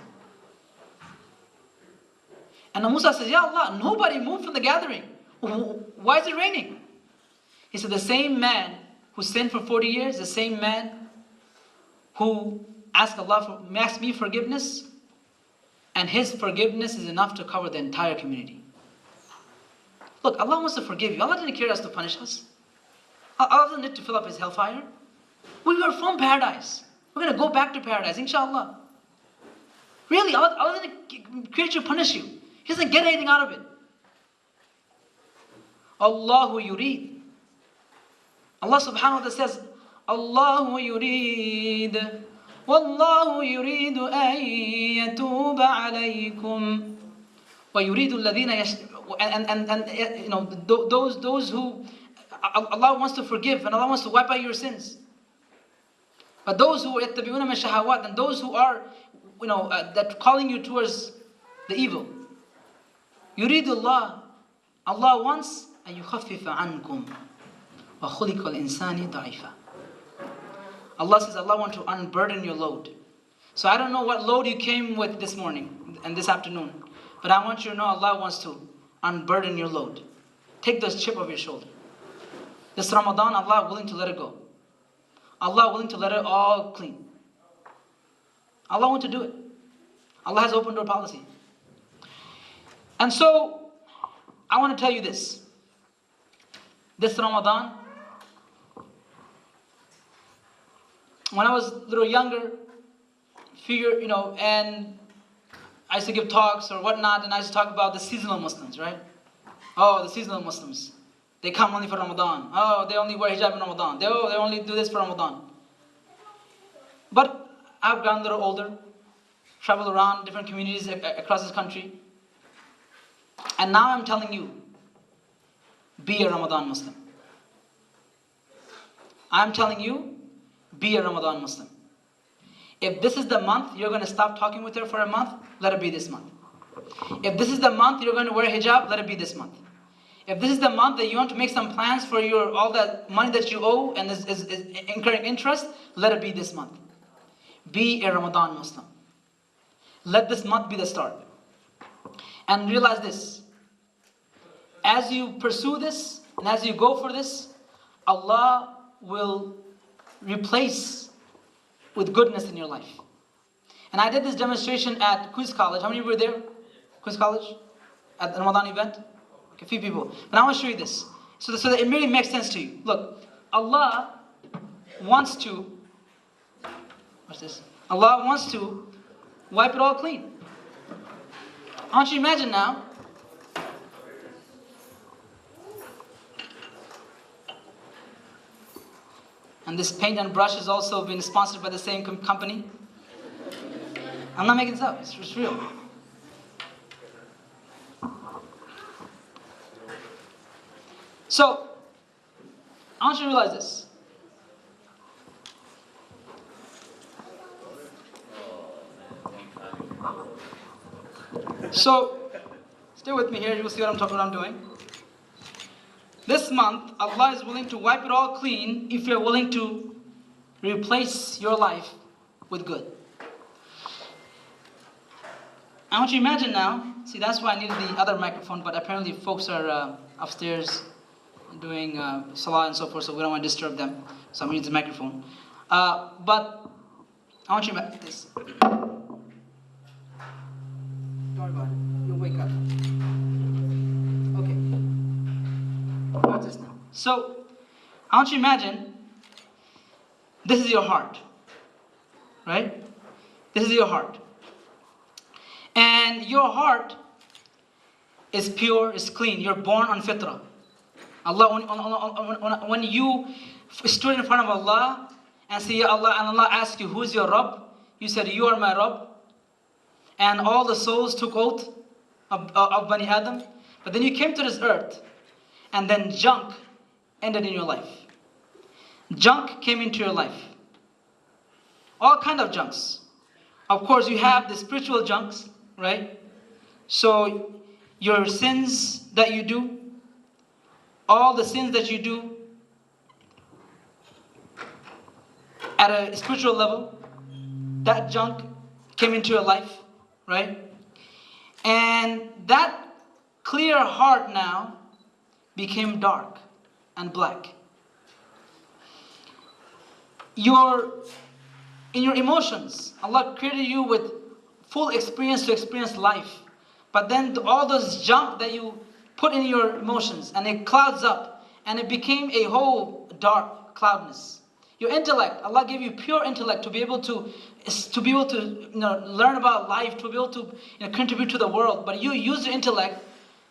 And Musa says, Ya Allah, nobody moved from the gathering. Why is it raining? He said, the same man who sinned for 40 years, the same man who asked me forgiveness, and his forgiveness is enough to cover the entire community. Look, Allah wants to forgive you. Allah didn't care us to punish us. Allah doesn't need to fill up his hellfire. We are from paradise. We're going to go back to paradise, inshallah. Really, Allah didn't create you to punish you. He doesn't get anything out of it. Allahu yurid. Allah subhanahu wa ta'ala says, Allahu yurid. Wallahu yuridu an yatuba alaykum. Wa yuridu alladhina and those who Allah wants to forgive and Allah wants to wipe out your sins. But those who yattabi'una min shahawat, and those who are that calling you towards the evil. Yuridu Allah wants an yukhaffifa ankum wa khuliqa al-insani da'ifa. Allah says Allah wants to unburden your load. So I don't know what load you came with this morning and this afternoon, but I want you to know Allah wants to unburden your load. Take those chip off your shoulder. This Ramadan, Allah willing to let it go. Allah willing to let it all clean. Allah wants to do it. Allah has open door policy. And so, I want to tell you this. This Ramadan, when I was a little younger, and I used to give talks or whatnot, and I used to talk about the seasonal Muslims, right? Oh, the seasonal Muslims. They come only for Ramadan. Oh, they only wear hijab in Ramadan. They only do this for Ramadan. But I've gotten a little older, traveled around different communities across this country. And now I'm telling you, be a Ramadan Muslim. I'm telling you, be a Ramadan Muslim. If this is the month you're going to stop talking with her for a month, let it be this month. If this is the month you're going to wear hijab, let it be this month. If this is the month that you want to make some plans for all that money that you owe and is incurring interest, let it be this month. Be a Ramadan Muslim. Let this month be the start. And realize this. As you pursue this, and as you go for this, Allah will replace with goodness in your life. And I did this demonstration at Quiz College. How many were there? Quiz College? At the Ramadan event? Okay, a few people. But I want to show you this. So that it really makes sense to you. Look, Allah wants to, what's this? Allah wants to wipe it all clean. I want you to imagine now, and this paint and brush has also been sponsored by the same company. I'm not making this up, it's real. So, I want you to realize this. So, stay with me here, you will see what I'm doing. This month, Allah is willing to wipe it all clean if you're willing to replace your life with good. I want you to imagine now, see that's why I needed the other microphone, but apparently folks are upstairs doing salah and so forth, so we don't want to disturb them, so I'm going to use the microphone. But I want you to imagine this. Don't worry about it, you'll wake up. Okay. What's this now? So, I want you to imagine, this is your heart, right? This is your heart. And your heart is pure, is clean. You're born on fitrah. Allah, when you stood in front of Allah and say, Ya Allah, and Allah asked you, who is your Rabb? You said, you are my Rabb. And all the souls took oath of Bani Adam. But then you came to this earth, and then junk ended in your life. Junk came into your life. All kind of junks. Of course, you have the spiritual junks, right? So, your sins that you do, all the sins that you do, at a spiritual level, that junk came into your life, right? And that clear heart now became dark and black. In your emotions, Allah created you with full experience to experience life. But then all those junk that you put in your emotions, and it clouds up, and it became a whole dark cloudness. Your intellect, Allah gave you pure intellect to be able to learn about life, to be able to contribute to the world. But you use your intellect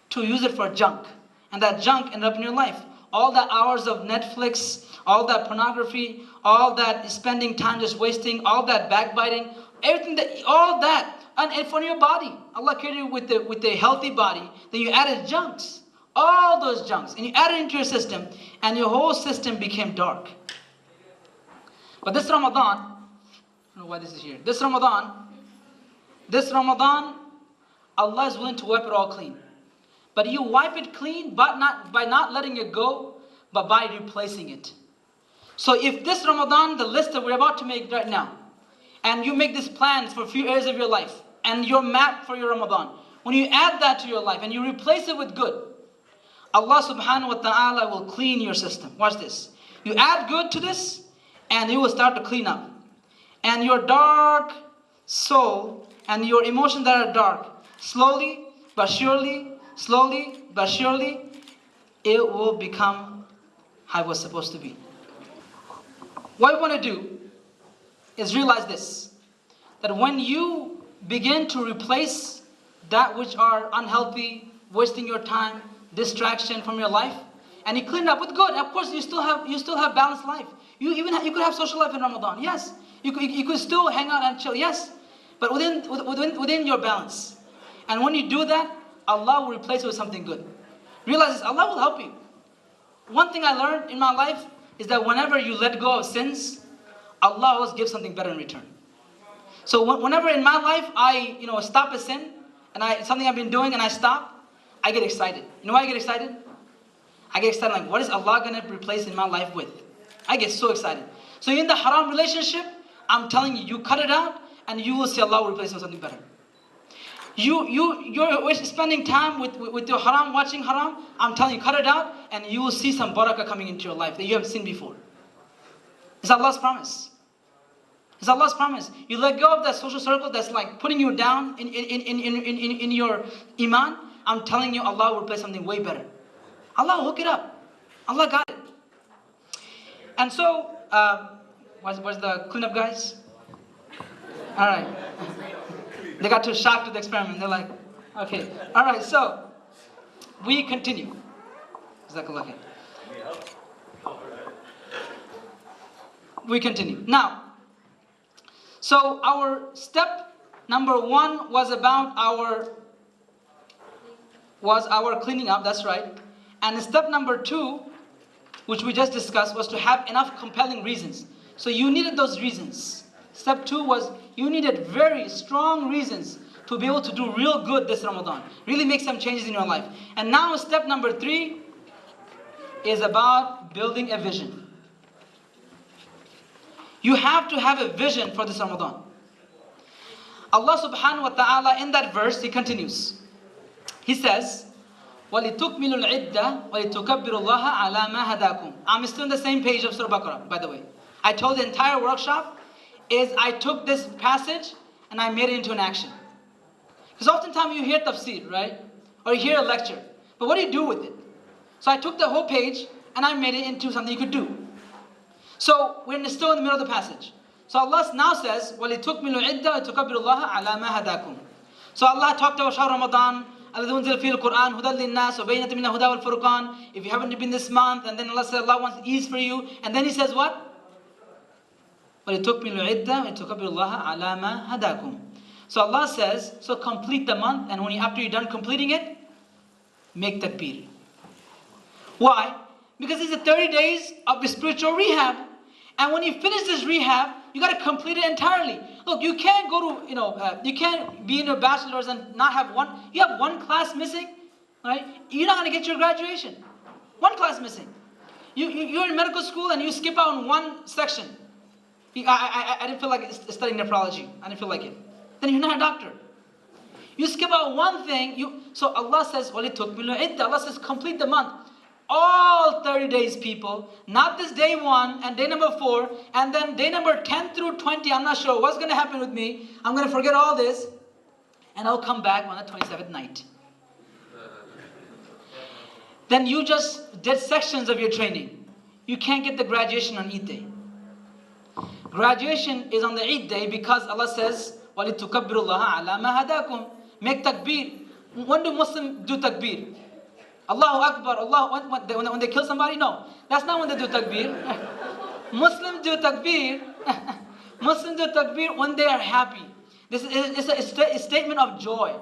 to use it for junk, and that junk ended up in your life. All the hours of Netflix, all that pornography, all that spending time just wasting, all that backbiting, everything all that, and for your body, Allah created you with a healthy body. Then you added junks, all those junks, and you added it into your system, and your whole system became dark. But this Ramadan, I don't know why this is here. This Ramadan, Allah is willing to wipe it all clean. But you wipe it clean, but not by not letting it go, but by replacing it. So if this Ramadan, the list that we're about to make right now, and you make these plans for a few areas of your life, and your map for your Ramadan, when you add that to your life and you replace it with good, Allah subhanahu wa ta'ala will clean your system. Watch this. You add good to this, and you will start to clean up. And your dark soul and your emotions that are dark, slowly but surely, it will become how it was supposed to be. What we want to do is realize this, that when you begin to replace that which are unhealthy, wasting your time, distraction from your life, and you clean it up with good. Of course, you still have balanced life. You could have social life in Ramadan. Yes, you could still hang out and chill. Yes, but within your balance. And when you do that, Allah will replace it with something good. Realize this, Allah will help you. One thing I learned in my life is that whenever you let go of sins, Allah always gives something better in return. So whenever in my life I stop a sin, and something I've been doing and I stop, I get excited. You know why I get excited? I get excited like, what is Allah going to replace in my life with? I get so excited. So in the haram relationship, I'm telling you, you cut it out and you will see Allah will replace it with something better. You're spending time with your haram, watching haram, I'm telling you, cut it out and you will see some barakah coming into your life that you haven't seen before. It's Allah's promise. It's Allah's promise. You let go of that social circle that's like putting you down in your iman. I'm telling you, Allah will replace something way better. Allah will hook it up. Allah got it. And so, where's the cleanup guys? All right. They got too shocked with the experiment. They're like, okay. All right, so we continue. Jazakallah khair. We continue. Now, so our step number 1 was about our cleaning up, that's right. And step number 2, which we just discussed, was to have enough compelling reasons. So you needed those reasons. Step 2 was you needed very strong reasons to be able to do real good this Ramadan. Really make some changes in your life. And now step number 3 is about building a vision. You have to have a vision for this Ramadan. Allah subhanahu wa ta'ala in that verse, He continues. He says, وَلِتُكْمِلُوا الْعِدَّةِ وَلِتُكَبِّرُوا اللَّهَ عَلَى مَا هَدَاكُمْ. I'm still in the same page of Surah Baqarah, by the way. I told the entire workshop is I took this passage and I made it into an action. Because oftentimes you hear tafsir, right? Or you hear a lecture. But what do you do with it? So I took the whole page and I made it into something you could do. So we're still in the middle of the passage. So Allah now says, وَلِتُكْمِلُوا الْعِدَّةَ وَلِتُكَبِّرُوا اللَّهَ عَلَى مَا هَدَاكُمْ. So Allah talked about Shahr Ramadan, الَّذِي أُنزِلَ فِيهِ الْقُرْآنُ هُدًى لِلنَّاسِ وَبَيِّنَةٍ مِنَ الْهُدَى وَالْفُرْقَانِ. If you happen to be in this month, and then Allah says Allah wants ease for you, and then He says what? وَلِتُكْمِلُوا الْعِدَّةَ وَلِتُكَبِّرُوا اللَّهَ عَلَى مَا هَدَاكُمْ. So Allah says, so complete the month, and after you're done completing it, make takbir. Why? Because these are 30 days of spiritual rehab. And when you finish this rehab, you got to complete it entirely. Look, you can't go to, you can't be in your bachelor's and not have one. You have one class missing, right? You're not going to get your graduation. One class missing. You're in medical school and you skip out on one section. I didn't feel like studying nephrology. I didn't feel like it. Then you're not a doctor. You skip out one thing. So Allah says, وَلِتُكْمِلُوا عِدَّةَ. Allah says, complete the month. All 30 days, people. Not this day 1 and day number 4. And then day number 10 through 20, I'm not sure what's going to happen with me. I'm going to forget all this. And I'll come back on the 27th night. Then you just did sections of your training. You can't get the graduation on Eid day. Graduation is on the Eid day because Allah says, وَلِتُكَبِّرُوا اللَّهَ عَلَى مَا هَدَاكُمْ. Make takbir. When do Muslims do takbir? Allahu Akbar. When they kill somebody? No. That's not when they do takbir. Muslims do takbir. Muslims do takbir when they are happy. This is a statement of joy.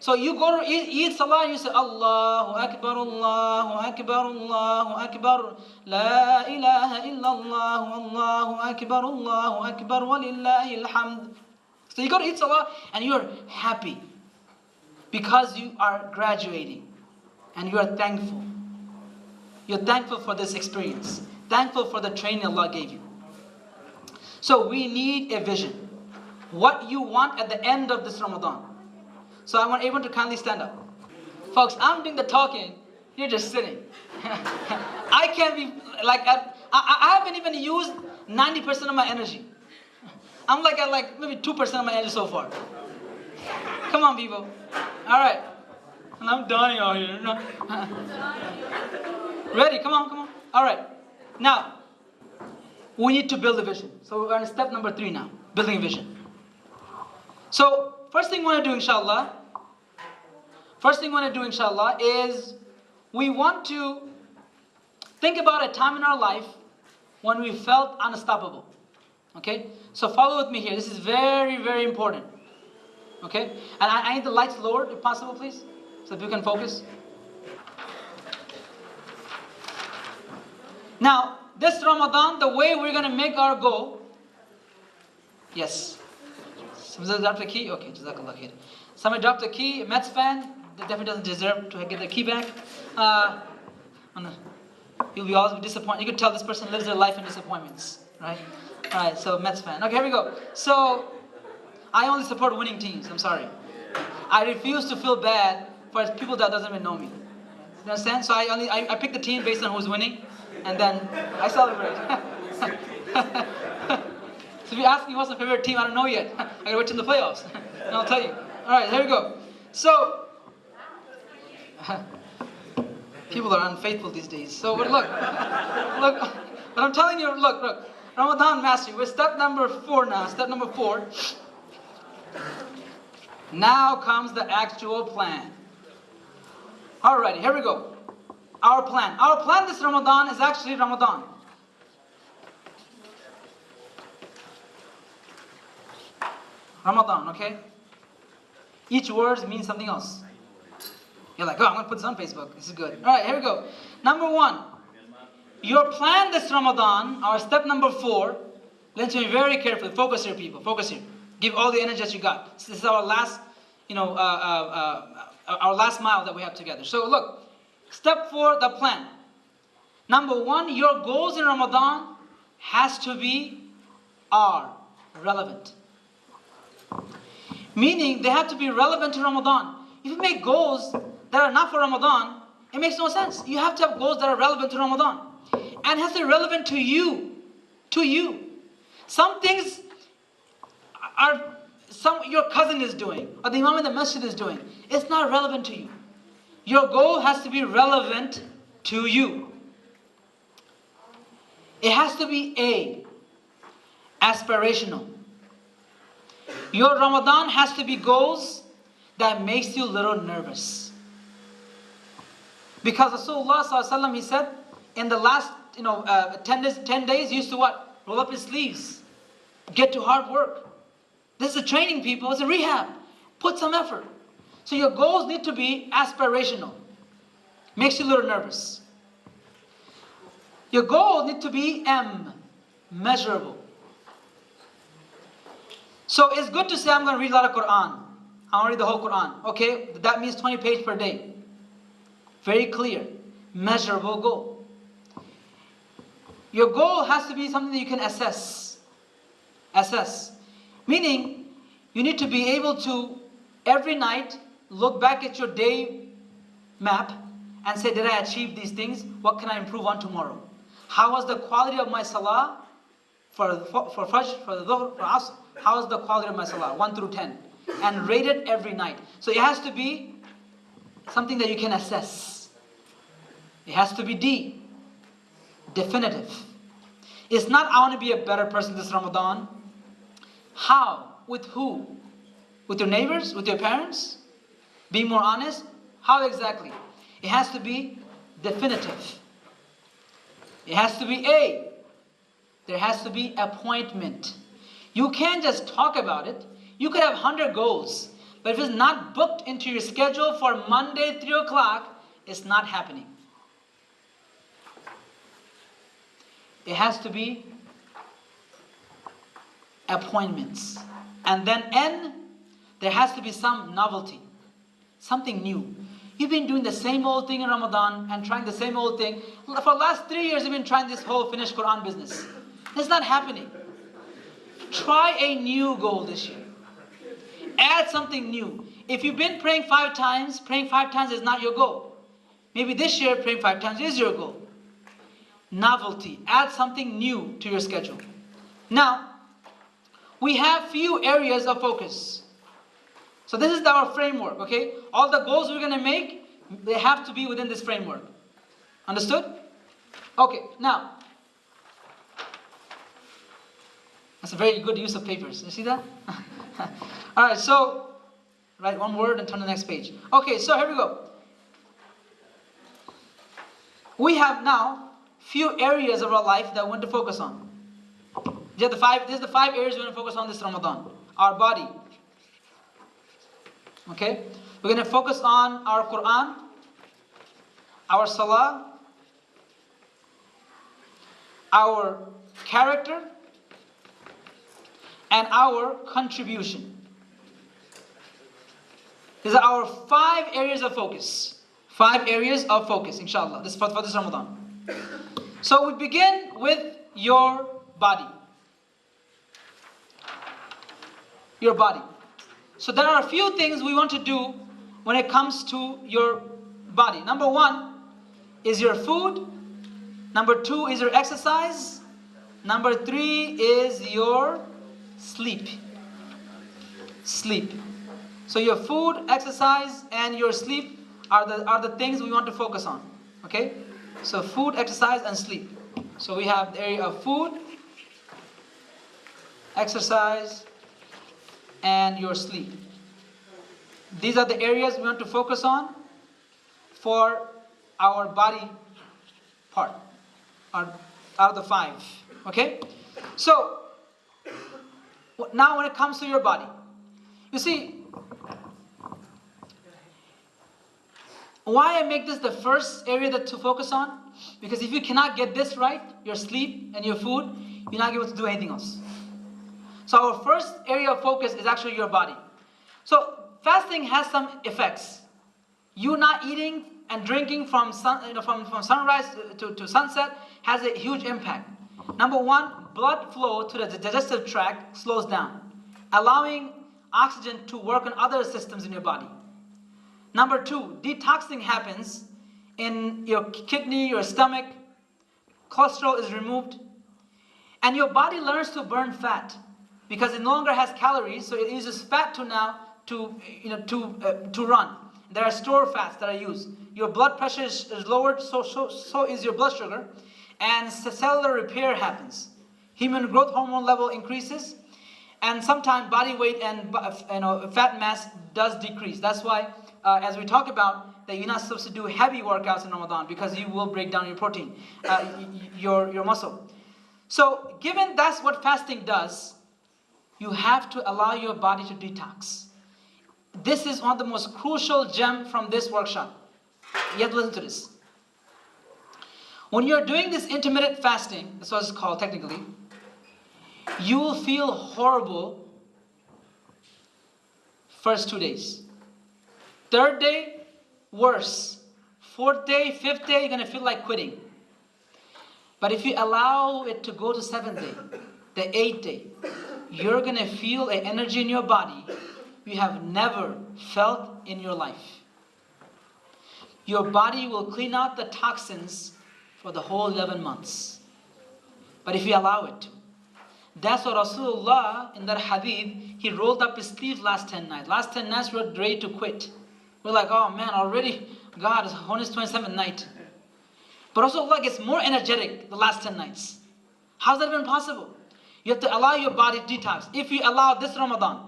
So you go to Eid Salah, you say, Allahu Akbar, Allahu Akbar, Allahu Akbar, La ilaha illallah, Allahu Akbar, Allahu Akbar, walillahi alhamd. So you go to Eid Salah and you're happy because you are graduating and you are thankful. You're thankful for this experience, thankful for the training Allah gave you. So we need a vision. What you want at the end of this Ramadan. So I want everyone to kindly stand up. Folks, I'm doing the talking, you're just sitting. I can't be, like, I haven't even used 90% of my energy. I'm like at maybe 2% of my energy so far. Come on, people. Alright. And I'm dying out here. No. Ready? Come on. Alright. Now, we need to build a vision. So we're on step number 3 now. Building a vision. So, first thing we want to do, inshallah, is we want to think about a time in our life when we felt unstoppable. Okay? So follow with me here. This is very, very important. Okay? And I need the lights lowered, if possible, please, so that you can focus. Now, this Ramadan, the way we're going to make our goal. Yes. Somebody dropped the key? Okay, Jazakallah khair. Somebody dropped the key, a Mets fan, that definitely doesn't deserve to get the key back. You'll always be disappointed. You can tell this person lives their life in disappointments, right? Alright, so Mets fan. Okay, here we go. So, I only support winning teams, I'm sorry. I refuse to feel bad for people that doesn't even know me. You understand? So I pick the team based on who's winning, and then I celebrate. So if you ask me what's my favorite team, I don't know yet. I gotta wait till the playoffs, and I'll tell you. Alright, here we go. So, people are unfaithful these days. So, but look, but I'm telling you, look, Ramadan mastery. We're step number 4 now. Step number 4. Now comes the actual plan. Alrighty, here we go. Our plan. Our plan this Ramadan is actually Ramadan. Ramadan, okay? Each word means something else. You're like, oh, I'm going to put this on Facebook. This is good. Alright, here we go. Number 1. Your plan this Ramadan, our step number 4. Listen to me very carefully. Focus here, people. Focus here. Give all the energy that you got. This is our last, our last mile that we have together. So look, step 4, the plan. Number 1, your goals in Ramadan has to be relevant. Meaning they have to be relevant to Ramadan. If you make goals that are not for Ramadan, it makes no sense. You have to have goals that are relevant to Ramadan. And it has to be relevant to you. To you. Some things your cousin is doing, or the imam in the masjid is doing. It's not relevant to you. Your goal has to be relevant to you. It has to be aspirational. Your Ramadan has to be goals that makes you a little nervous. Because Rasulullah ﷺ, he said, in the last 10 days, he used to what? Roll up his sleeves. Get to hard work. This is a training, people. It's a rehab. Put some effort. So your goals need to be aspirational. Makes you a little nervous. Your goals need to be measurable. So it's good to say, I'm going to read a lot of Quran. I want to read the whole Quran. Okay, that means 20 pages per day. Very clear. Measurable goal. Your goal has to be something that you can assess. Assess. Meaning, you need to be able to, every night, look back at your day map and say, did I achieve these things? What can I improve on tomorrow? How was the quality of my salah for Fajr, for the Dhuhr, for Asr? How is the quality of my salah, 1 through 10? And rate it every night. So it has to be something that you can assess. It has to be definitive. It's not, I want to be a better person this Ramadan. How? With who? With your neighbors? With your parents? Be more honest? How exactly? It has to be definitive. It has to be there has to be appointment. You can't just talk about it. You could have 100 goals, but if it's not booked into your schedule for Monday 3 o'clock, it's not happening. It has to be appointments. And then there has to be some novelty, something new. You've been doing the same old thing in Ramadan and trying the same old thing. For the last 3 years, you've been trying this whole finished Quran business. It's not happening. Try a new goal this year. Add something new. If you've been praying 5 times is not your goal. Maybe this year praying 5 times is your goal. Novelty. Add something new to your schedule. Now, we have few areas of focus. So this is our framework, okay? All the goals we're going to make, they have to be within this framework. Understood? Okay, now, that's a very good use of papers. You see that? Alright, so, write one word and turn to the next page. Okay, so here we go. We have now few areas of our life that we want to focus on. These are the 5 areas we want to focus on this Ramadan. Our body. Okay? We're going to focus on our Quran, our Salah, our character, and our contribution. These are our 5 areas of focus. 5 areas of focus, inshallah. This for this Ramadan. So we begin with your body. Your body. So there are a few things we want to do when it comes to your body. Number 1 is your food. Number 2 is your exercise. Number 3 is your sleep. Sleep. So your food, exercise, and your sleep are the things we want to focus on. Okay? So food, exercise, and sleep. So we have the area of food, exercise, and your sleep. These are the areas we want to focus on for our body part, out of the 5. Okay? So, now when it comes to your body, you see, why I make this the first area to focus on? Because if you cannot get this right, your sleep and your food, you're not able to do anything else. So our first area of focus is actually your body. So fasting has some effects. You not eating and drinking from sunrise to sunset has a huge impact. Number 1, blood flow to the digestive tract slows down, allowing oxygen to work on other systems in your body. Number 2, detoxing happens in your kidney, your stomach. Cholesterol is removed. And your body learns to burn fat because it no longer has calories, so it uses fat to run. There are stored fats that are used. Your blood pressure is lowered, so is your blood sugar, and cellular repair happens. Human growth hormone level increases, and sometimes body weight and fat mass does decrease. That's why, as we talk about, that you're not supposed to do heavy workouts in Ramadan because you will break down your protein, your muscle. So, given that's what fasting does, you have to allow your body to detox. This is one of the most crucial gems from this workshop. You have to listen to this. When you're doing this intermittent fasting, that's what it's called technically, you will feel horrible first 2 days. 3rd day, worse. 4th day, 5th day, you're going to feel like quitting. But if you allow it to go to 7th day, the 8th day, you're going to feel an energy in your body you have never felt in your life. Your body will clean out the toxins for the whole 11 months. But if you allow it to. That's what Rasulullah, in that hadith, he rolled up his sleeves last 10 nights. Last 10 nights we were ready to quit. We're like, oh man, already, God, it's on his 27th night. But Rasulullah gets more energetic the last 10 nights. How's that even possible? You have to allow your body to detox. If you allow this Ramadan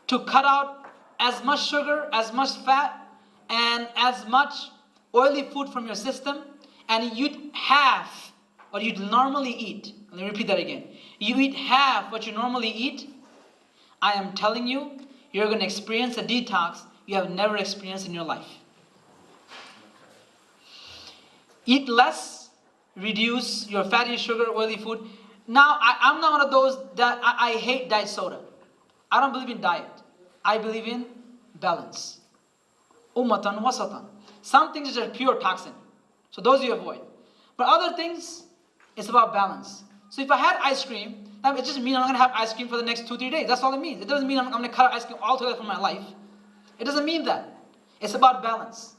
to cut out as much sugar, as much fat, and as much oily food from your system, and you eat half what you normally eat. Let me repeat that again. You eat half what you normally eat, I am telling you, you're going to experience a detox you have never experienced in your life. Eat less, reduce your fatty, sugar, oily food. Now, I'm not one of those that I hate diet soda. I don't believe in diet. I believe in balance. Ummatan wasatan. Some things are pure toxin. So those you avoid. But other things, it's about balance. So if I had ice cream, that it just means I'm going to have ice cream for the next 2-3 days. That's all it means. It doesn't mean I'm going to cut out ice cream altogether from my life. It doesn't mean that. It's about balance.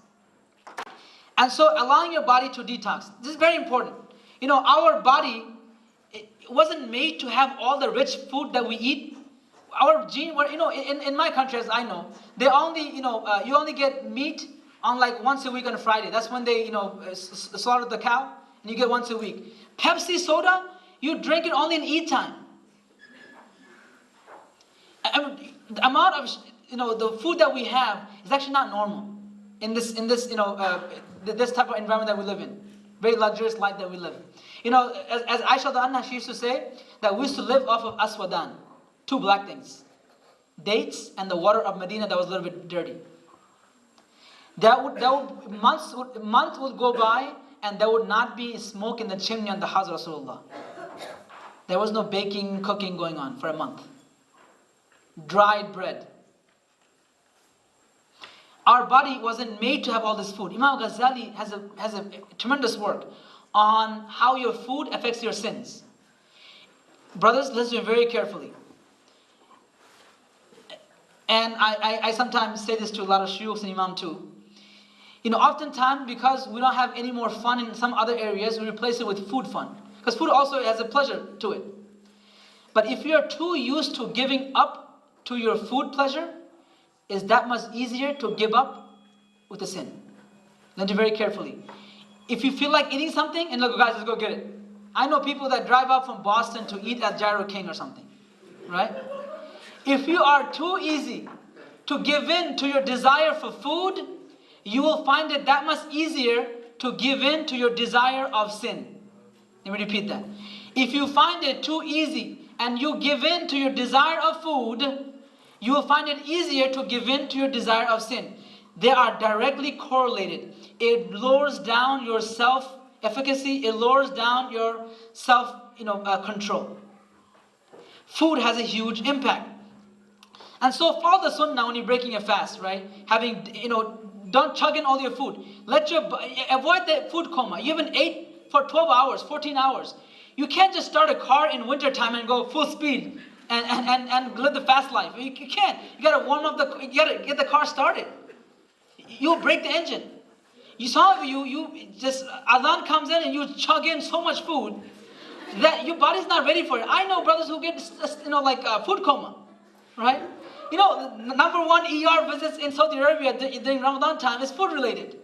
And so allowing your body to detox. This is very important. Our body, it wasn't made to have all the rich food that we eat. Our gene, in my country, as I know, they only, you only get meat on like once a week on a Friday. That's when they, slaughter the cow, and you get once a week. Pepsi soda, you drink it only in Eid time. The amount of, the food that we have is actually not normal in this this type of environment that we live in. Very luxurious life that we live in. As Aisha Anha, she used to say that we used to live off of aswadan, 2 black things. Dates and the water of Medina that was a little bit dirty. Months would go by and there would not be smoke in the chimney on the house of Rasulullah. There was no baking, cooking going on for a month. Dried bread. Our body wasn't made to have all this food. Imam Ghazali has a tremendous work on how your food affects your sins. Brothers, listen very carefully. And I sometimes say this to a lot of shuyukhs and imam too. Oftentimes because we don't have any more fun in some other areas, we replace it with food fun. Because food also has a pleasure to it. But if you're too used to giving up to your food pleasure, it's that much easier to give up with a sin. Listen very carefully. If you feel like eating something, and look guys, let's go get it. I know people that drive up from Boston to eat at Gyro King or something. Right? If you are too easy to give in to your desire for food, you will find it that much easier to give in to your desire of sin. Let me repeat that. If you find it too easy and you give in to your desire of food, you will find it easier to give in to your desire of sin. They are directly correlated. It lowers down your self-efficacy. It lowers down your self-control. Food has a huge impact. And so follow the sunnah when you're breaking a fast, right? Don't chug in all your food. Avoid the food coma. You haven't ate for 12 hours, 14 hours. You can't just start a car in winter time and go full speed and live the fast life. You can't. You gotta warm up you gotta get the car started. You'll break the engine. Some of you just adhan comes in and you chug in so much food that your body's not ready for it. I know brothers who get food coma, right? Number 1 ER visits in Saudi Arabia during Ramadan time is food related.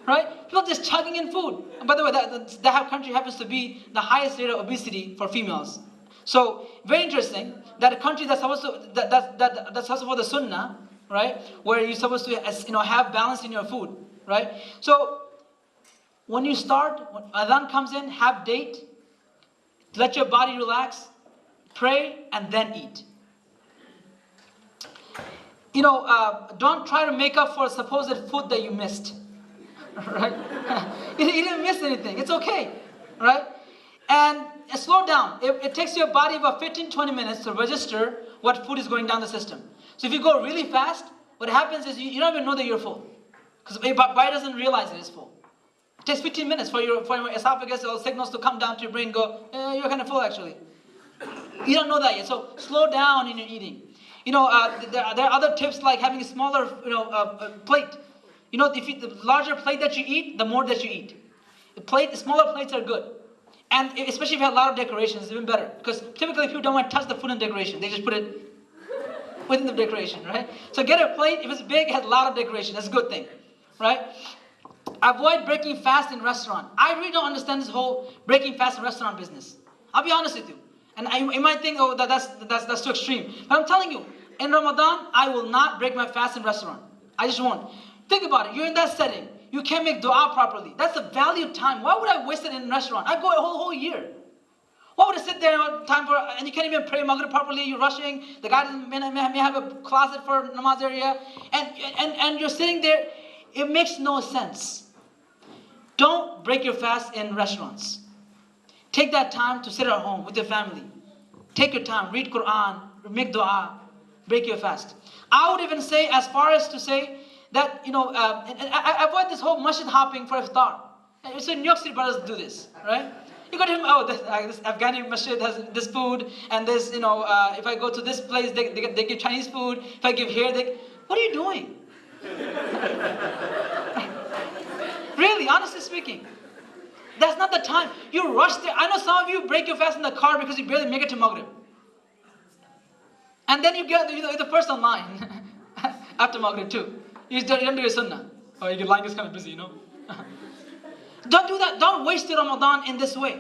Right? People just chugging in food. And by the way, that country happens to be the highest rate of obesity for females. So, very interesting that a country that's supposed to that's supposed to follow the sunnah, right? Where you're supposed to have balance in your food, right? So, when you start, when adhan comes in, have date, let your body relax, pray, and then eat. Don't try to make up for supposed food that you missed. Right? You didn't miss anything. It's okay. Right? And slow down. It takes your body about 15-20 minutes to register what food is going down the system. So if you go really fast, what happens is you don't even know that you're full. Because your body doesn't realize it is full. It takes 15 minutes for your esophagus or signals to come down to your brain and go, you're kind of full actually. You don't know that yet. So slow down in your eating. There are other tips like having a smaller, plate. The larger plate that you eat, the more that you eat. The smaller plates are good. And especially if you have a lot of decorations, it's even better. Because typically people don't want to touch the food and decoration. They just put it within the decoration, right? So get a plate, if it's big, it has a lot of decoration. That's a good thing, right? Avoid breaking fast in restaurant. I really don't understand this whole breaking fast in restaurant business. I'll be honest with you. And you might think, oh, that's too extreme. But I'm telling you, in Ramadan, I will not break my fast in restaurant. I just won't. Think about it. You're in that setting. You can't make dua properly. That's a valued time. Why would I waste it in a restaurant? I go a whole year. Why would I sit there and you can't even pray Maghrib properly? You're rushing. The guy may have a closet for namaz area. And you're sitting there. It makes no sense. Don't break your fast in restaurants. Take that time to sit at home with your family. Take your time. Read Quran. Make dua. Break your fast. I would even say as far as to say that, I avoid this whole masjid hopping for iftar. So New York City brothers do this, right? You go to him, this Afghani masjid has this food, and this, if I go to this place, they give Chinese food. If I give here, what are you doing? Really, honestly speaking. That's not the time. You rush there. I know some of you break your fast in the car because you barely make it to Maghrib. And then you're the first online after Maghrib too. You don't do your sunnah. Oh, your line is kind of busy, Don't do that. Don't waste your Ramadan in this way.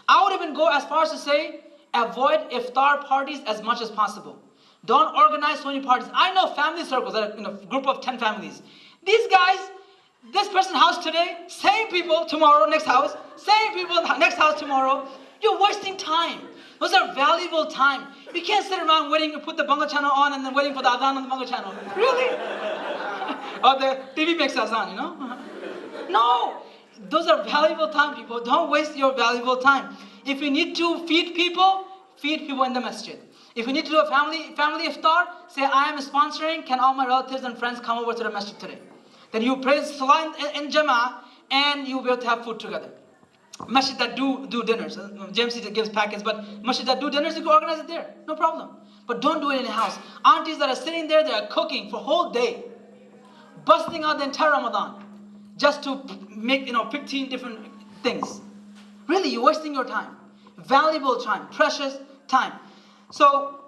I would even go as far as to say, avoid iftar parties as much as possible. Don't organize so many parties. I know family circles, that are, a group of 10 families. These guys, this person's house today, same people tomorrow, next house, same people next house tomorrow. You're wasting time. Those are valuable time. You can't sit around waiting to put the Bangla channel on and then waiting for the adhan on the Bangla channel. Really? Or the TV makes adhan, No. Those are valuable time, people. Don't waste your valuable time. If you need to feed people in the masjid. If you need to do a family iftar, say, I am sponsoring, can all my relatives and friends come over to the masjid today? Then you pray salah in jama'ah, and you'll be able to have food together. Masjid that do dinners, JMC that gives packets, but masjid that do dinners, you can organize it there, no problem. But don't do it in a house. Aunties that are sitting there, they are cooking for a whole day, busting out the entire Ramadan, just to make 15 different things. Really, you're wasting your time. Valuable time, precious time. So,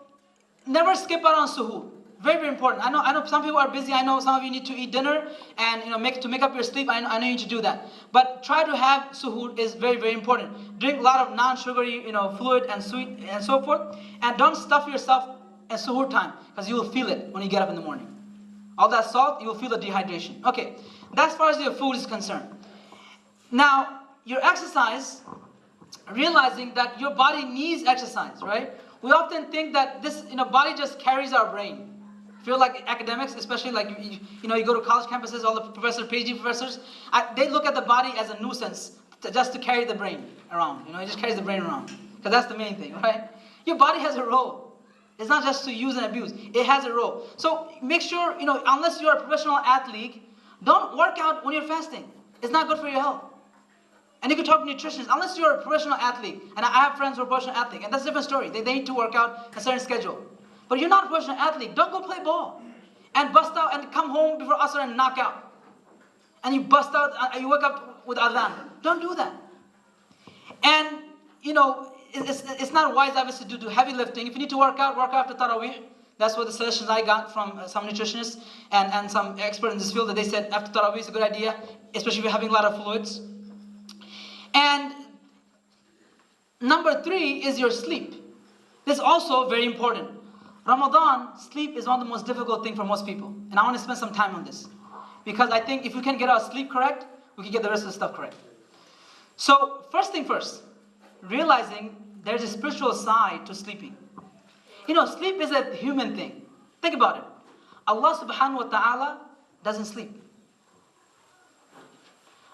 never skip out on suhoor. Very, very important. I know some people are busy. I know some of you need to eat dinner and make up your sleep. I know you need to do that. But try to have suhoor is very, very important. Drink a lot of non-sugary, fluid and sweet and so forth. And don't stuff yourself at suhoor time, because you will feel it when you get up in the morning. All that salt, you will feel the dehydration. Okay, that's as far as your food is concerned. Now, your exercise, realizing that your body needs exercise, right? We often think that this body just carries our brain. Feel like academics, especially like you go to college campuses, all the professors, PhD professors, they look at the body as a nuisance just to carry the brain around. It just carries the brain around, because that's the main thing, right? Your body has a role. It's not just to use and abuse. It has a role. So make sure, unless you're a professional athlete, don't work out when you're fasting. It's not good for your health. And you can talk to nutritionists, unless you're a professional athlete. And I have friends who are professional athletes, and that's a different story. They need to work out a certain schedule. But you're not a professional athlete. Don't go play ball and bust out and come home before Asr and knock out. And you bust out and you wake up with adhan. Don't do that. And, it's not wise, obviously, to do heavy lifting. If you need to work out after Taraweeh. That's what the suggestions I got from some nutritionists and some experts in this field, that they said after Taraweeh is a good idea, especially if you're having a lot of fluids. And number 3 is your sleep. This is also very important. Ramadan, sleep is one of the most difficult things for most people. And I want to spend some time on this, because I think if we can get our sleep correct, we can get the rest of the stuff correct. So, first thing first, realizing there's a spiritual side to sleeping. Sleep is a human thing. Think about it. Allah subhanahu wa ta'ala doesn't sleep.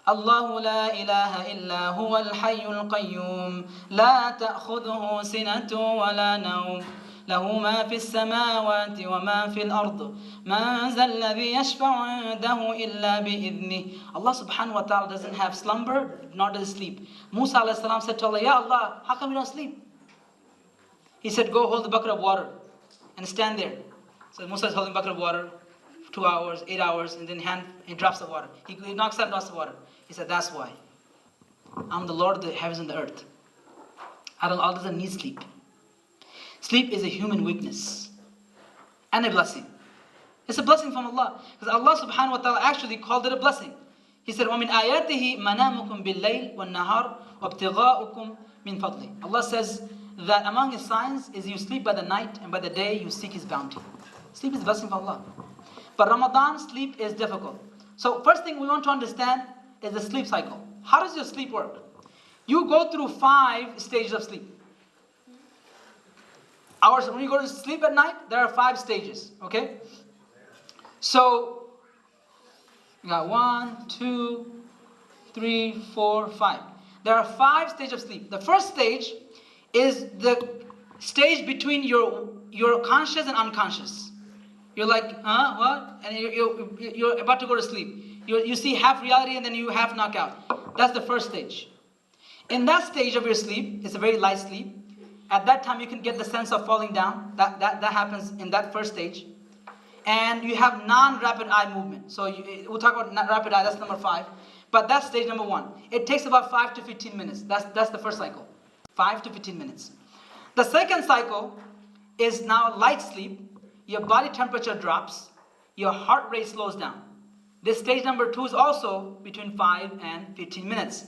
Allahu la ilaha illa huwa al-hayyul qayyum, la ta'khudhuhu sinatun wa la nawm, lahu ma fi as-samawati wa ma fi al-ard, man zal ladhi yashfa'u 'indahu illa bi-idhnih. Allah subhanahu wa ta'ala doesn't have slumber, nor does he sleep. Musa alayhi salam said to Allah, Ya Allah, how come you don't sleep? He said, go hold the bucket of water and stand there. So Musa is holding a bucket of water, 2 hours, 8 hours, and then he drops the water. He knocks out and drops the water. He said, that's why. I'm the Lord of the heavens and the earth. Allah doesn't need sleep. Sleep is a human weakness and a blessing. It's a blessing from Allah. Because Allah subhanahu wa ta'ala actually called it a blessing. He said, وَمِنْ آيَاتِهِ مَنَامُكُمْ بِاللَّيْلِ وَالنَّهَارِ وَابْتِغَاؤُكُمْ مِنْ فَضْلِهِ. Allah says that among His signs is you sleep by the night, and by the day you seek His bounty. Sleep is a blessing from Allah. But Ramadan, sleep is difficult. So first thing we want to understand is the sleep cycle. How does your sleep work? You go through 5 stages of sleep. When you go to sleep at night, there are 5 stages, okay? So, you got 1, 2, 3, 4, 5. There are 5 stages of sleep. The first stage is the stage between your conscious and unconscious. You're like, what? And you're about to go to sleep. You see half reality and then you half knock out. That's the first stage. In that stage of your sleep, it's a very light sleep. At that time, you can get the sense of falling down. That happens in that first stage. And you have non-rapid eye movement. So we'll talk about rapid eye, that's number 5. But that's stage number 1. It takes about 5 to 15 minutes. That's the first cycle. 5 to 15 minutes. The second cycle is now light sleep. Your body temperature drops. Your heart rate slows down. This stage number 2 is also between 5 and 15 minutes.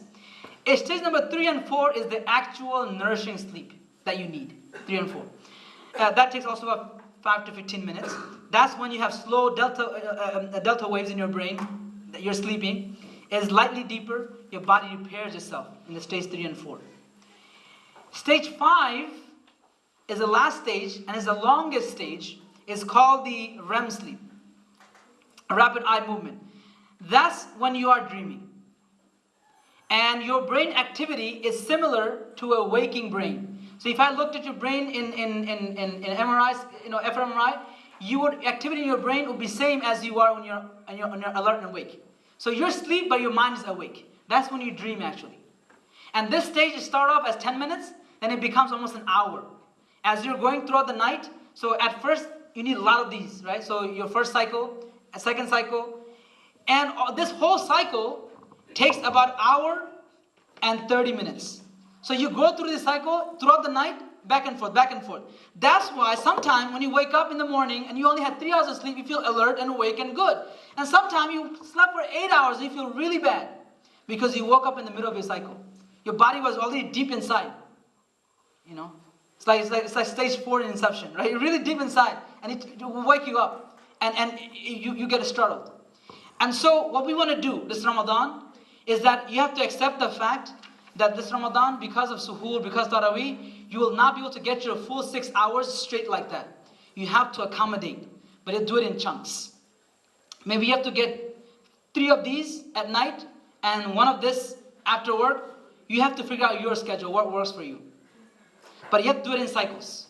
Stage number 3 and 4 is the actual nourishing sleep that you need. 3 and 4. That takes also about 5 to 15 minutes. That's when you have slow delta waves in your brain that you're sleeping. It's lightly deeper. Your body repairs itself in the stage 3 and 4. Stage 5 is the last stage and is the longest stage. It's called the REM sleep, rapid eye movement. That's when you are dreaming. And your brain activity is similar to a waking brain. So if I looked at your brain in MRIs, fMRI, activity in your brain would be same as you are when you're alert and awake. So you're asleep, but your mind is awake. That's when you dream actually. And this stage start off as 10 minutes, then it becomes almost an hour. As you're going throughout the night, so at first you need a lot of these, right? So your first cycle, a second cycle, and this whole cycle takes about an hour and 30 minutes. So you go through this cycle throughout the night, back and forth, back and forth. That's why sometimes when you wake up in the morning and you only had 3 hours of sleep, you feel alert and awake and good. And sometimes you slept for 8 hours and you feel really bad because you woke up in the middle of your cycle. Your body was already deep inside. It's like stage 4 in Inception, right? You're really deep inside and it will wake you up and you get startled. And so what we want to do this Ramadan is that you have to accept the fact that this Ramadan, because of suhoor, because Taraweeh, you will not be able to get your full 6 hours straight like that. You have to accommodate, but you do it in chunks. Maybe you have to get 3 of these at night and 1 of this after work. You have to figure out your schedule, what works for you. But you have to do it in cycles.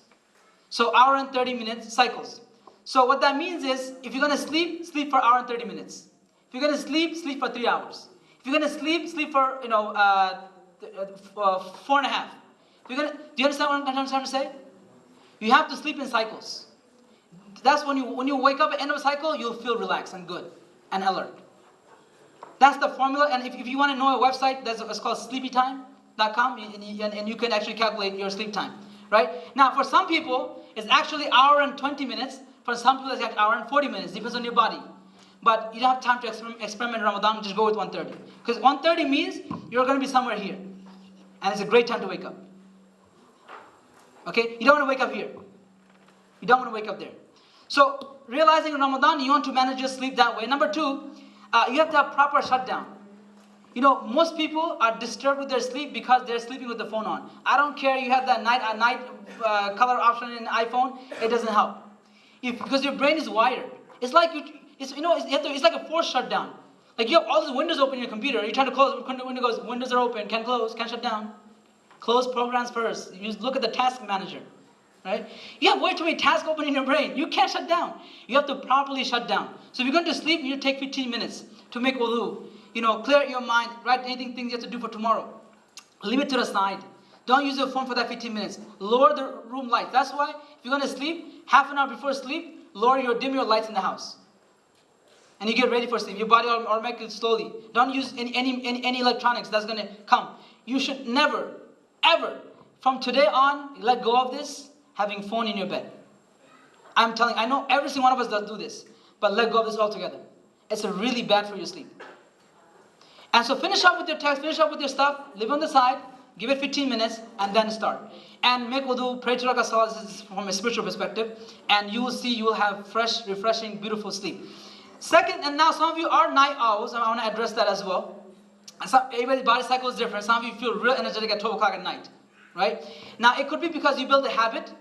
So hour and 30 minutes cycles. So what that means is, if you're going to sleep, sleep for hour and 30 minutes. If you're going to sleep, sleep for 3 hours. If you're going to sleep, sleep for 4.5. Do you understand what I'm trying to say? You have to sleep in cycles. That's when you wake up at the end of a cycle, you'll feel relaxed and good and alert. That's the formula. And if you want to know a website, it's called sleepytime.com, and you can actually calculate your sleep time. Right? Now, for some people, it's actually hour and 20 minutes. For some people, it's like hour and 40 minutes. Depends on your body. But you don't have time to experiment in Ramadan. Just go with 1:30. Because 1:30 means you're going to be somewhere here. And it's a great time to wake up. Okay? You don't want to wake up here. You don't want to wake up there. So, realizing in Ramadan, you want to manage your sleep that way. Number 2, you have to have proper shutdown. Most people are disturbed with their sleep because they're sleeping with the phone on. I don't care, you have that night color option in iPhone, it doesn't help. Because your brain is wired. It's like it's like a forced shutdown. Like you have all these windows open in your computer. You're trying to close the window, goes, windows are open, can't close, can't shut down. Close programs first. You look at the task manager. Right? You have way too many tasks open in your brain. You can't shut down. You have to properly shut down. So if you're going to sleep, you take 15 minutes to make wudu. Clear your mind, write things you have to do for tomorrow. Leave it to the side. Don't use your phone for that 15 minutes. Lower the room lights. That's why if you're going to sleep, half an hour before sleep, dim your lights in the house. And you get ready for sleep. Your body will make it slowly. Don't use any electronics that's going to come. You should never, ever, from today on, let go of this, having phone in your bed. I know every single one of us does do this, but let go of this altogether. It's really bad for your sleep. And so finish up with your text, finish up with your stuff, leave on the side, give it 15 minutes, and then start. And make wudu, pray 2 rakat salat. This is from a spiritual perspective, and you will see you will have fresh, refreshing, beautiful sleep. Second, and now some of you are night owls, and I want to address that as well. Everybody's body cycle is different. Some of you feel real energetic at 12 o'clock at night, right? Now it could be because you build a habit,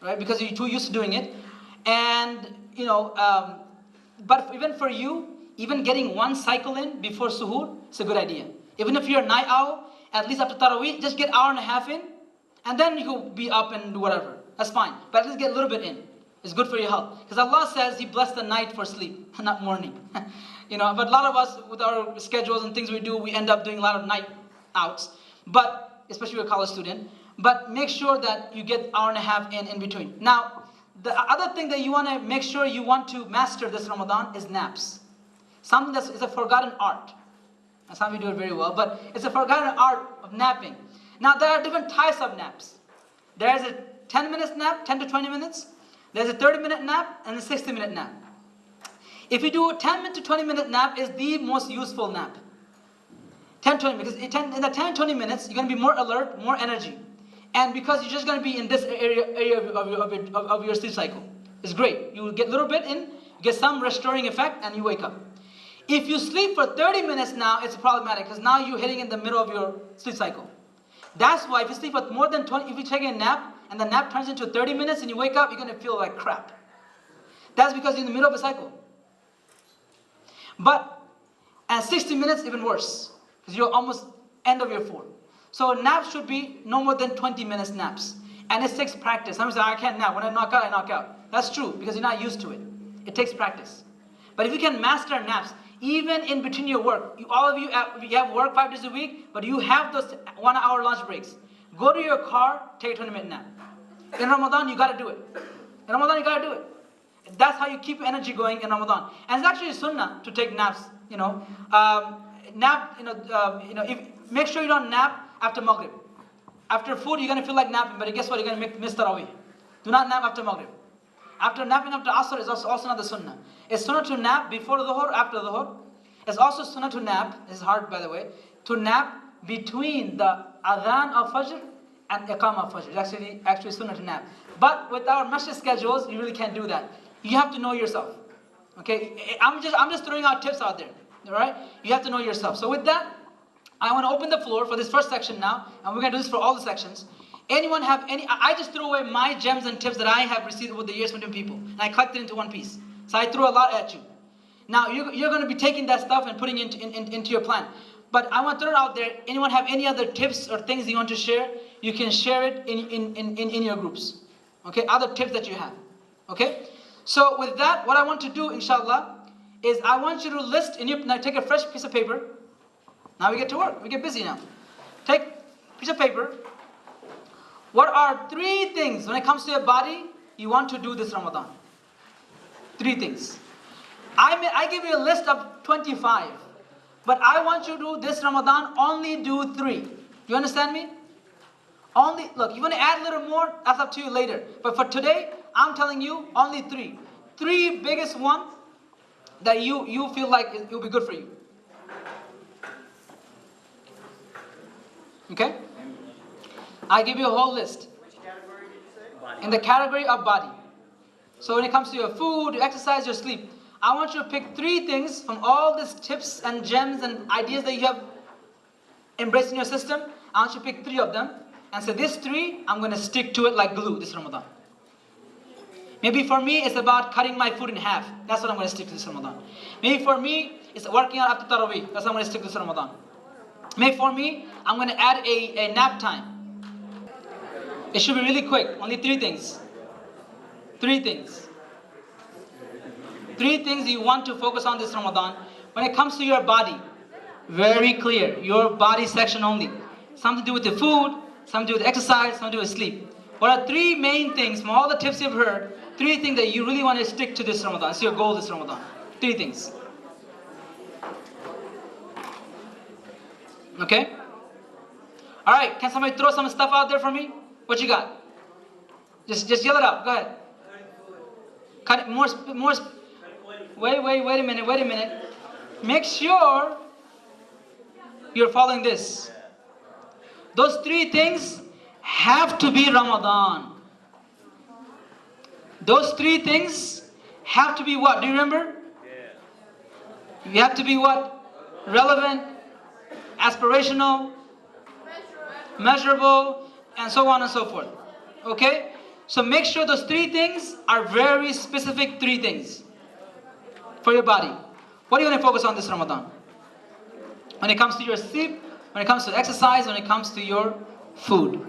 right? Because you're too used to doing it, and but even for you, even getting one cycle in before suhoor is a good idea. Even if you're a night owl, at least after Taraweeh, just get hour and a half in, and then you will be up and do whatever. That's fine, but at least get a little bit in. It's good for your health. Because Allah says He blessed the night for sleep, not morning. But a lot of us, with our schedules and things we do, we end up doing a lot of night outs. But, especially if you're a college student. But make sure that you get hour and a half in between. Now, the other thing that you want to make sure you want to master this Ramadan is naps. Something that is a forgotten art. And some of you do it very well, but it's a forgotten art of napping. Now, there are different types of naps. There is a 10-minute nap, 10 to 20 minutes. There's a 30-minute nap and a 60-minute nap. If you do a 10 to 20-minute nap, is the most useful nap. 10-20, because in the 10-20 minutes, you're going to be more alert, more energy. And because you're just going to be in this area of your sleep cycle. It's great. You will get a little bit in, get some restoring effect, and you wake up. If you sleep for 30 minutes now, it's problematic, because now you're hitting in the middle of your sleep cycle. That's why if you sleep for more than 20, if you take a nap, and the nap turns into 30 minutes and you wake up, you're going to feel like crap. That's because you're in the middle of a cycle. But at 60 minutes, even worse, because you're almost end of your 4. So naps should be no more than 20 minutes naps. And it takes practice. Some people say, I can't nap. When I knock out, I knock out. That's true, because you're not used to it. It takes practice. But if you can master naps, even in between your work, all of you have work 5 days a week, but you have those 1-hour lunch breaks. Go to your car, take a 20-minute nap. In Ramadan, you got to do it. In Ramadan, you got to do it. That's how you keep energy going in Ramadan. And it's actually sunnah to take naps. Make sure you don't nap after Maghrib. After food, you're going to feel like napping, but guess what? You're going to miss Taraweeh. Do not nap after Maghrib. After napping after Asr is also not the sunnah. It's sunnah to nap before the Dhuhr, after the Dhuhr. It's also sunnah to nap, this is hard by the way, to nap between the adhan of Fajr and Iqamah of Fajr. It's actually sunnah to nap. But with our masjid schedules, you really can't do that. You have to know yourself. Okay, I'm just throwing out tips out there. Alright? You have to know yourself. So with that, I want to open the floor for this first section now, and we're going to do this for all the sections. Anyone have any? I just threw away my gems and tips that I have received over the years from different people, and I collected into one piece. So I threw a lot at you. Now you're going to be taking that stuff and putting it into your plan. But I want to throw it out there. Anyone have any other tips or things you want to share? You can share it in your groups. Okay, other tips that you have. Okay. So with that, what I want to do, inshallah, is I want you to list now take a fresh piece of paper. Now we get to work. We get busy now. Take a piece of paper. What are 3 things when it comes to your body you want to do this Ramadan? 3 things. I give you a list of 25. But I want you to, this Ramadan, only do 3. You understand me? Look, you want to add a little more, that's up to you later. But for today, I'm telling you, only 3. 3 biggest ones that you feel like it will be good for you. Okay? I give you a whole list. Which category did you say? Body. In the category of body. So when it comes to your food, your exercise, your sleep, I want you to pick 3 things from all these tips and gems and ideas that you have embraced in your system. I want you to pick 3 of them and say, these 3, I'm going to stick to it like glue this Ramadan. Maybe for me, it's about cutting my food in half. That's what I'm going to stick to this Ramadan. Maybe for me, it's working out after Taraweeh. That's what I'm going to stick to this Ramadan. Maybe for me, I'm going to add a nap time. It should be really quick. Only 3 things. 3 things. 3 things you want to focus on this Ramadan. When it comes to your body, very clear. Your body section only. Something to do with the food, something to do with exercise, something to do with sleep. What are three main things from all the tips you've heard, three things that you really want to stick to this Ramadan? It's your goal this Ramadan. Three things. Okay? Alright, can somebody throw some stuff out there for me? What you got? Just yell it out. Go ahead. Cut it more. Wait a minute. Make sure you're following this. Those three things have to be Ramadan. Those three things have to be what? Do you remember? You have to be what? Relevant, aspirational, measurable, and so on and so forth. Okay? So make sure those three things are very specific three things for your body. What are you going to focus on this Ramadan? When it comes to your sleep, when it comes to exercise, when it comes to your food.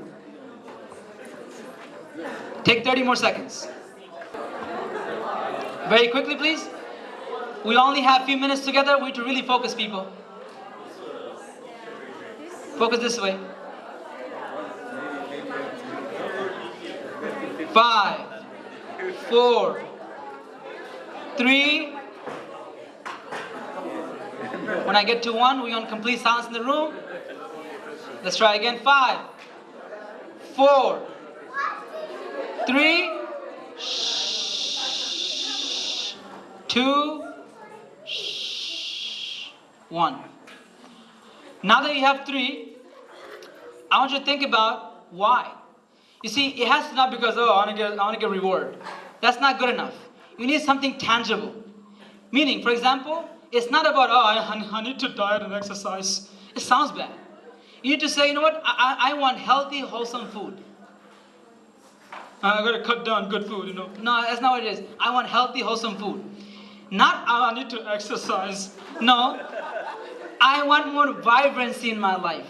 Take 30 more seconds. Very quickly, please. We only have a few minutes together. We need to really focus, people. Focus this way. 5, 4, 3. When I get to 1, we're on complete silence in the room. Let's try again. 5, 4, 3, 2, 1. Now that you have 3, I want you to think about why. You see, it has to not because, oh, I want to get reward. That's not good enough. You need something tangible. Meaning, for example, it's not about, oh, I need to diet and exercise. It sounds bad. You need to say, you know what, I want healthy, wholesome food. I got to cut down good food, you know. No, that's not what it is. I want healthy, wholesome food. Not, oh, I need to exercise. No. I want more vibrancy in my life.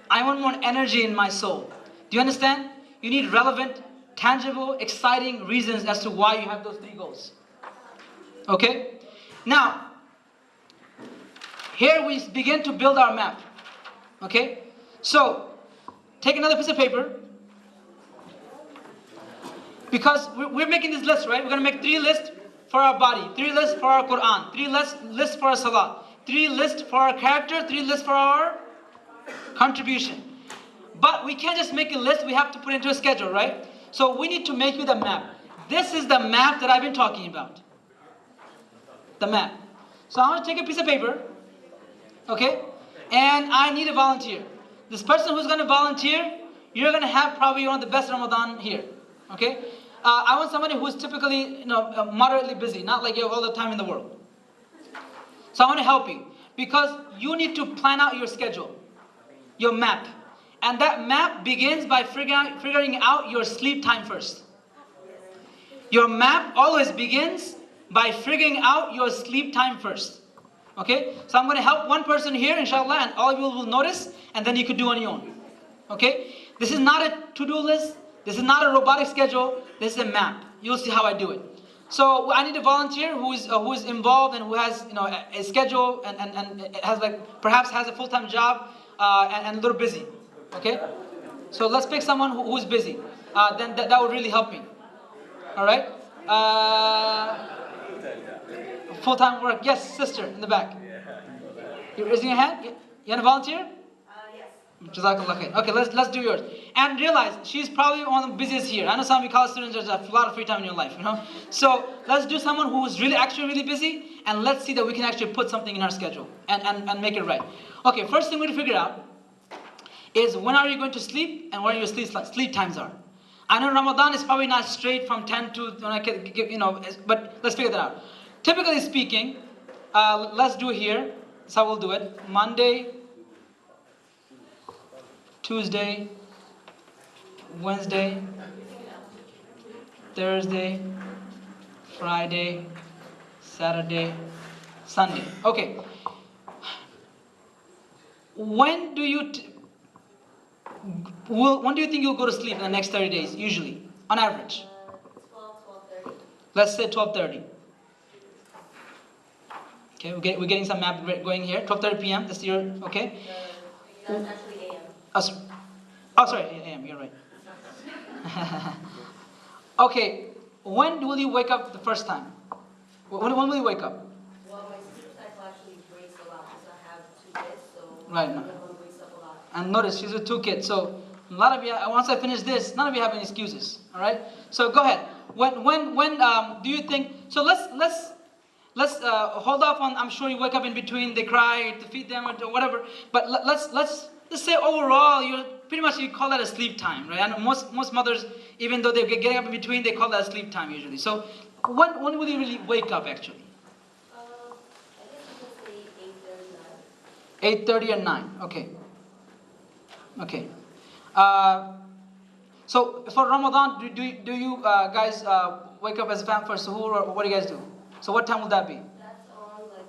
I want more energy in my soul. Do you understand? You need relevant, tangible, exciting reasons as to why you have those 3 goals. Okay? Now, here we begin to build our map. Okay? So, take another piece of paper. Because we're making this list, right? We're going to make 3 lists for our body, 3 lists for our Quran, 3 lists for our salah, 3 lists for our character, 3 lists for our contribution. But we can't just make a list, we have to put it into a schedule, right? So we need to make you the map. This is the map that I've been talking about. The map. So I want to take a piece of paper, okay? And I need a volunteer. This person who's going to volunteer, you're going to have probably one of the best Ramadan here, okay? I want somebody who's typically, moderately busy, not like you have all the time in the world. So I want to help you because you need to plan out your schedule, your map. And that map begins by figuring out your sleep time first. Your map always begins by figuring out your sleep time first. Okay? So I'm going to help one person here, inshallah, and all of you will notice, and then you could do on your own. Okay? This is not a to-do list. This is not a robotic schedule. This is a map. You'll see how I do it. So I need a volunteer who is involved and who has a schedule and has perhaps has a full-time job and a little busy. Okay? So let's pick someone who's busy. Then that would really help me. Alright? Full-time work. Yes, sister in the back. You're raising your hand? You want to volunteer? Yes. Jazakallah khair. Okay, let's do yours. And realize, she's probably one of the busiest here. I know some of you college students, there's a lot of free time in your life, So let's do someone who is actually really busy, and let's see that we can actually put something in our schedule and make it right. Okay, first thing we need to figure out is when are you going to sleep and what your sleep times are. I know Ramadan is probably not straight from 10 to, but let's figure that out. Typically speaking, let's do it here. That's how we'll do it. Monday, Tuesday, Wednesday, Thursday, Friday, Saturday, Sunday. Okay. When do you think you'll go to sleep in the next 30 days, usually, on average? 12:30. Let's say 12:30. Okay, we're getting some map going here. 12:30 p.m. This year, okay? That's actually AM. Oh, sorry, AM, you're right. Okay, when will you wake up the first time? When will you wake up? Well, my sleep cycle actually breaks a lot because I have 2 kids, so Right. one of them wakes up a lot. And notice, she's with 2 kids, so a lot of you, once I finish this, none of you have any excuses, all right? So go ahead. When do you think, so let's hold off on, I'm sure you wake up in between, they cry, to feed them or whatever, but let's say overall, you call that a sleep time, right? And most mothers, even though they're getting up in between, they call that a sleep time usually. So when will you really wake up actually? I guess you can say 8:30, 9. 8:30 and 9, okay. Okay. So for Ramadan, do you guys wake up as a family for suhoor, or what do you guys do? So what time will that be? That's on like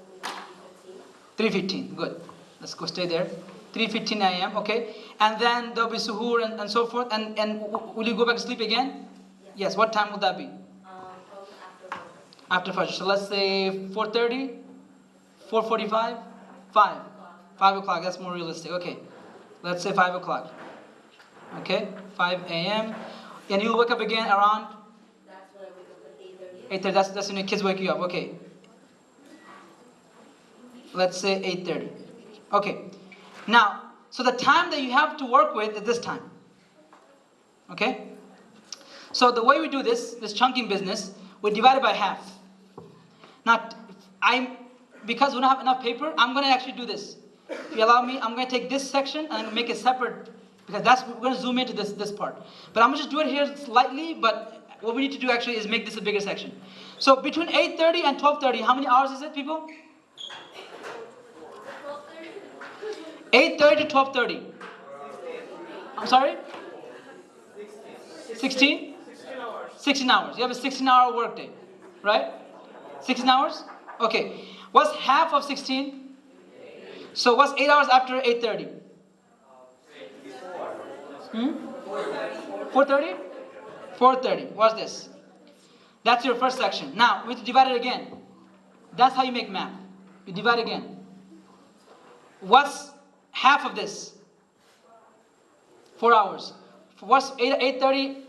maybe 3:15. Good. Let's go stay there. 3:15 a.m. Okay. And then there'll be suhoor and so forth. And will you go back to sleep again? Yes. What time will that be? Probably after 1. After Fajr. So let's say 4:30, 4:45, 5. 5 o'clock. That's more realistic. Okay. Let's say 5 o'clock. Okay. 5 a.m. And you'll wake up again around That's when I wake up at 8:30. 8:30. That's when your kids wake you up. Okay. Let's say 8:30. Okay. Now, so the time that you have to work with is this time. Okay? So the way we do this chunking business, we divide it by half. Now, because we don't have enough paper, I'm going to actually do this. If you allow me, I'm going to take this section and I'm going to make it separate, because we're going to zoom into this part. But I'm going to just do it here slightly, but what we need to do actually is make this a bigger section. So between 8:30 and 12:30, how many hours is it, people? 8:30 to 12:30. I'm sorry? 16? 16 hours. You have a 16-hour workday, right? 16 hours? Okay. What's half of 16? So what's 8 hours after 8:30? 4:30? 4:30. What's this? That's your first section. Now, we have to divide it again. That's how you make math. You divide again. What's half of this? 4 hours. What's 8:30?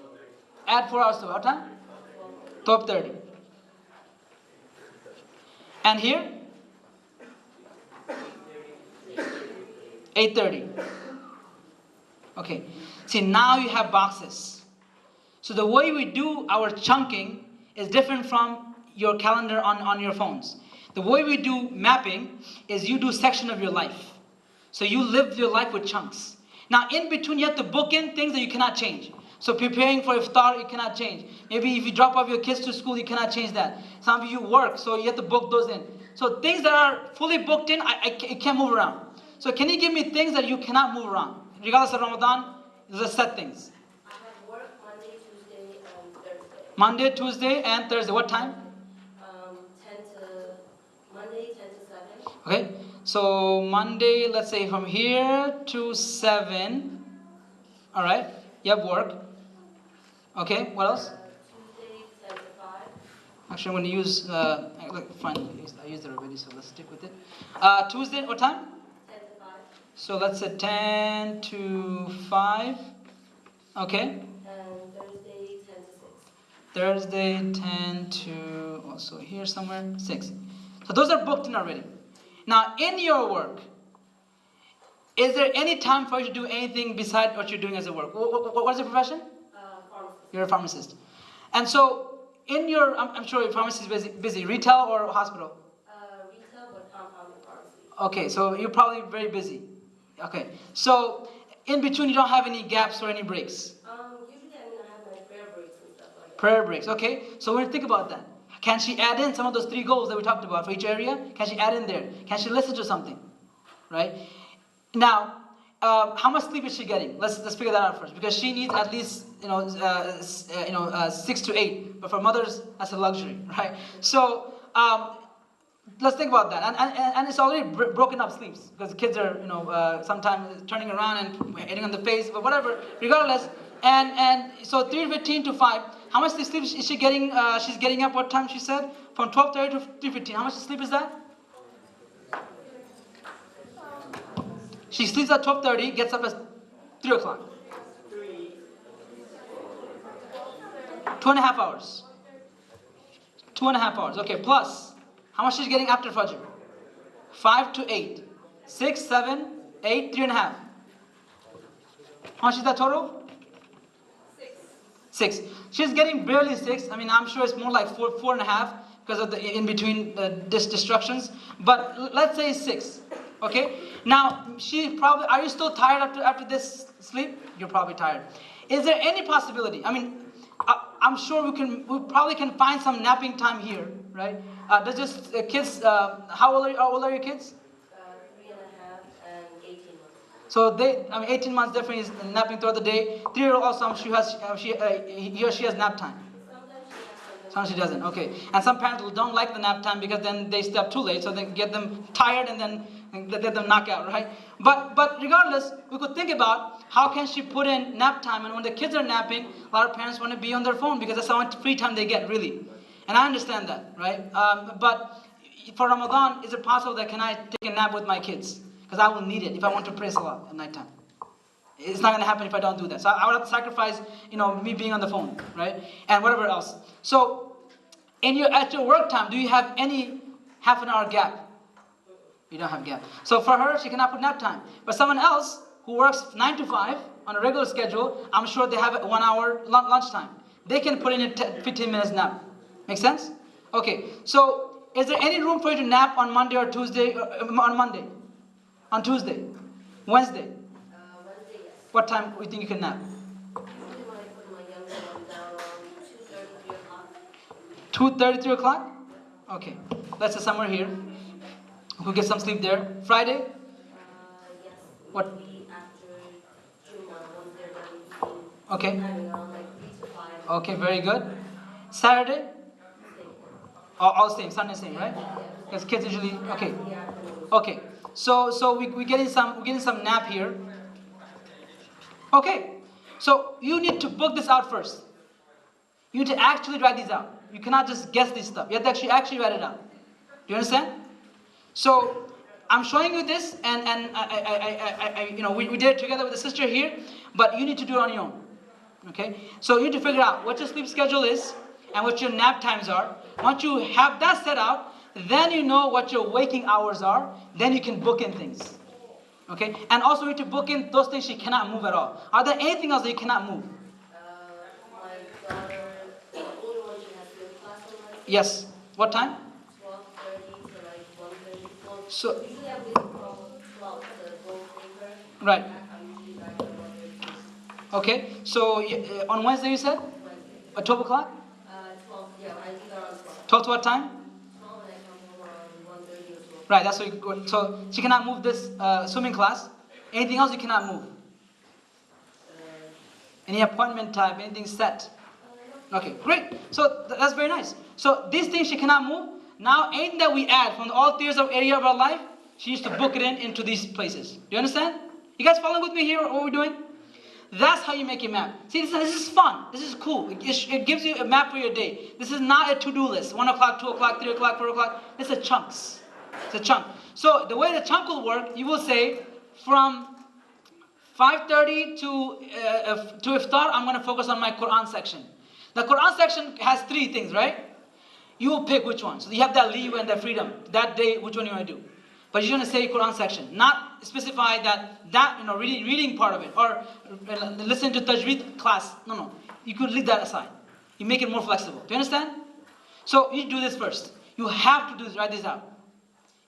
Add 4 hours to what time? 12:30. And here? 8:30. Okay. See, now you have boxes. So the way we do our chunking is different from your calendar on your phones. The way we do mapping is you do section of your life. So you live your life with chunks. Now in between you have to book in things that you cannot change. So preparing for iftar, you cannot change. Maybe if you drop off your kids to school, you cannot change that. Some of you work, so you have to book those in. So things that are fully booked in, it can't move around. So can you give me things that you cannot move around? Regardless of Ramadan, these are set things. I have work Monday, Tuesday, and Thursday. Monday, Tuesday, and Thursday. What time? 10 to Monday, 10 to 7. Okay. So Monday, let's say from here to 7. All right. You have work. Okay. What else? Tuesday, 10 to 5. Actually, I'm going to use. Fine. I used it already, so let's stick with it. Tuesday. What time? 10 to 5. So let's say 10 to 5. Okay. And Thursday, 10 to 6. Thursday 10 to also here somewhere 6. So those are booked in already. Now in your work, is there any time for you to do anything besides what you're doing as a work? What's your profession? Pharmacist. You're a pharmacist. And so in your, I'm sure your pharmacy is busy. Retail or hospital? Retail, but compounding pharmacy. Okay, so you're probably very busy. Okay, so in between you don't have any gaps or any breaks. Usually, I have my prayer breaks and stuff like that. Prayer breaks, okay. So we're going to think about that. Can she add in some of those 3 goals that we talked about for each area? Can she add in there? Can she listen to something? Right? Now, how much sleep is she getting? Let's figure that out first, because she needs at least 6 to 8. But for mothers, that's a luxury, right? So let's think about that. And it's already broken up sleeps, because the kids are sometimes turning around and hitting on the face, but whatever. Regardless, and so 3:15 to 5. How much sleep is she getting? She's getting up what time she said? From 12:30 to 3:15. How much sleep is that? She sleeps at 12:30, gets up at 3 o'clock. 2.5 hours. 2.5 hours. Okay, plus, how much she's getting after Fajr? 5 to 8. 6, 7, 8, 3.5. How much is that total? 6. She's getting barely 6. I mean, I'm sure it's more like 4.5 because of the in between distractions. But let's say 6. Okay. Now she probably. Are you still tired after this sleep? You're probably tired. Is there any possibility? I mean, I'm sure we probably can find some napping time here, right? Does just kids? How old are your kids? 3.5 and 18 months. So 18 months definitely is napping throughout the day. 3-year-old also, he or she has nap time. Sometimes she doesn't. Okay. And some parents don't like the nap time because then they stay up too late, so they get them tired and then let them knock out, right? But regardless, we could think about how can she put in nap time, and when the kids are napping, a lot of parents want to be on their phone because that's how much free time they get, really. And I understand that, right? But for Ramadan, is it possible that can I take a nap with my kids? Because I will need it if I want to pray Salah at night time. It's not going to happen if I don't do that. So I would have to sacrifice, me being on the phone, right? And whatever else. So, at your work time, do you have any half an hour gap? You don't have gap. So for her, she cannot put nap time. But someone else who works 9 to 5 on a regular schedule, I'm sure they have a 1 hour lunch time. They can put in a 15 minutes nap. Make sense? Okay. So is there any room for you to nap on Monday or Tuesday? On Monday? On Tuesday? Wednesday? Wednesday, yes. What time do you think you can nap? Usually when I put my younger one down around 2:30, 3 o'clock. 2:30, 3 o'clock? Okay. Let's say somewhere here. We'll get some sleep there. Friday? Yes. What? Maybe after Juma, once they're done eating. Okay. Timing around like 3 to 5. Okay, very good. Saturday? All same. Sunday same, right? Because kids usually. Okay. Okay. So we getting some nap here. Okay. So you need to book this out first. You need to actually write these out. You cannot just guess this stuff. You have to actually write it out. Do you understand? So I'm showing you this, and we did it together with the sister here, but you need to do it on your own. Okay? So you need to figure out what your sleep schedule is and what your nap times are. Once you have that set out, then you know what your waking hours are. Then you can book in things. Okay? And also you need to book in those things she cannot move at all. Are there anything else that you cannot move? My daughter, the older one, she has yoga class on Wednesday. Yes. What time? 12:30 to like 1:30. Well, So- usually I'm leaving from 12 to go take her. Right. I'm usually back at 1:30. Okay. So on Wednesday you said? Wednesday. At 12 o'clock? 12, yeah, I leave around 12. 12 to what time? 12 and I come home around 1:30 or 12. Right, that's what you go. So she cannot move this swimming class. Anything else you cannot move? Any appointment type, anything set? Okay, great. So that's very nice. So these things she cannot move. Now anything that we add from all theories of area of our life, she needs to book it into these places. Do you understand? You guys following with me here what we're doing? That's how you make a map. See, this is fun. This is cool. It gives you a map for your day. This is not a to-do list. 1 o'clock, 2 o'clock, 3 o'clock, 4 o'clock. It's a chunks. It's a chunk. So the way the chunk will work, you will say from 5:30 to iftar, I'm going to focus on my Quran section. The Quran section has 3 things, right? You will pick which one. So you have that leeway and that freedom. That day, which one you want to do. But you're going to say Quran section. Not specify that reading part of it. Or listen to Tajweed class. No. You could leave that aside. You make it more flexible. Do you understand? So you do this first. You have to do this. Write this out.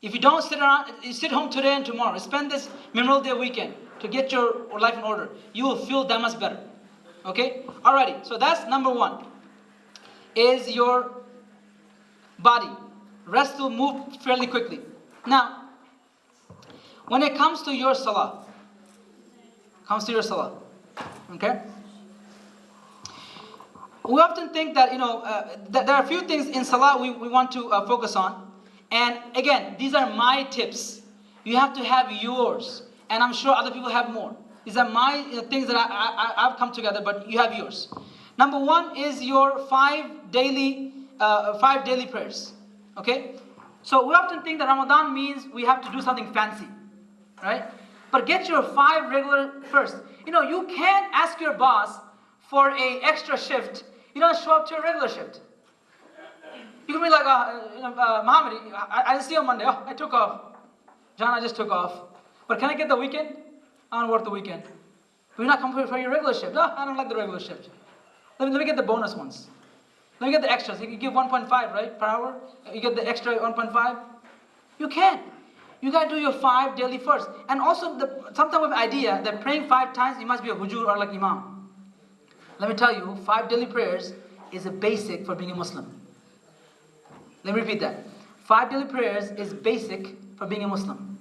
If you don't sit around, you sit home today and tomorrow. Spend this Memorial Day weekend to get your life in order. You will feel that much better. Okay? Alrighty. So that's number 1. Is your body. Rest will move fairly quickly. Now, when it comes to your salah, okay? We often think that, that there are a few things in salah we want to focus on. And again, these are my tips. You have to have yours. And I'm sure other people have more. These are my things that I've come together, but you have yours. Number 1 is your 5 daily prayers. Okay? So we often think that Ramadan means we have to do something fancy. Right? But get your 5 regular first. You can ask your boss for an extra shift. You don't show up to your regular shift. You can be like, Mohammad, I didn't see you on Monday. Oh, I took off. John, I just took off. But can I get the weekend? I don't work the weekend. But you're not coming for your regular shift. No, I don't like the regular shift. Let me get the bonus ones. Let me get the extras. You give 1.5, right, per hour? You get the extra 1.5? You can't. You got to do your 5 daily first. And also, sometimes we have an idea that praying 5 times, you must be a hujur or like imam. Let me tell you, 5 daily prayers is a basic for being a Muslim. Let me repeat that. 5 daily prayers is basic for being a Muslim.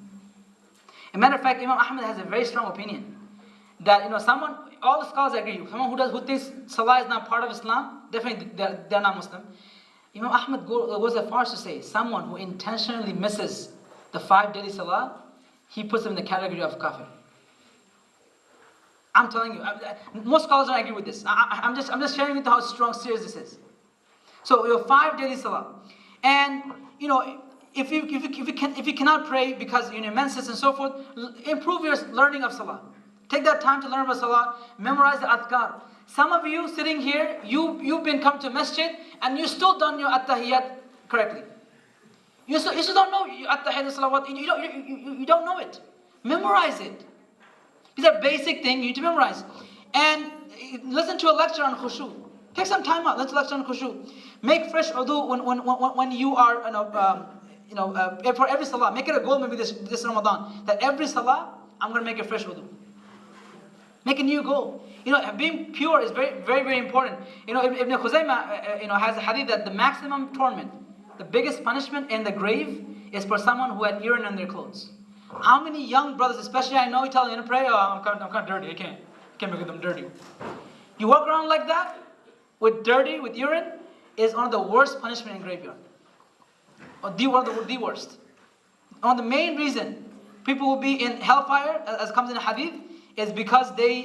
As a matter of fact, Imam Ahmad has a very strong opinion that, all the scholars agree, someone who thinks Salah is not part of Islam, definitely they're not Muslim. Imam Ahmad goes as far as to say, someone who intentionally misses the 5 daily Salah, he puts them in the category of kafir. I'm telling you, most scholars don't agree with this. I'm just sharing with you how serious this is. So your 5 daily Salah. And, if you cannot pray because you're in menses and so forth, improve your learning of Salah. Take that time to learn about Salah, memorize the adhkar. Some of you sitting here, you've been come to masjid and you still done your at-tahiyyat correctly. You still don't know at-tahiyyat salawat. You don't know it. Memorize it. These are basic things you need to memorize. And listen to a lecture on khushu. Take some time out. Listen to a lecture on khushu. Make fresh wudu when you are, for every salah. Make it a goal maybe this Ramadan. That every salah, I'm going to make a fresh wudu. Make a new goal. Being pure is very, very, very important. Ibn Khuzaymah, has a hadith that the maximum torment, the biggest punishment in the grave is for someone who had urine on their clothes. How many young brothers, especially I know, you tell them, pray, I'm kind of dirty, I can't make them dirty. You walk around like that, with urine, is one of the worst punishment in graveyard. Or the worst. One of the main reason people will be in hellfire, as comes in a hadith, is because they,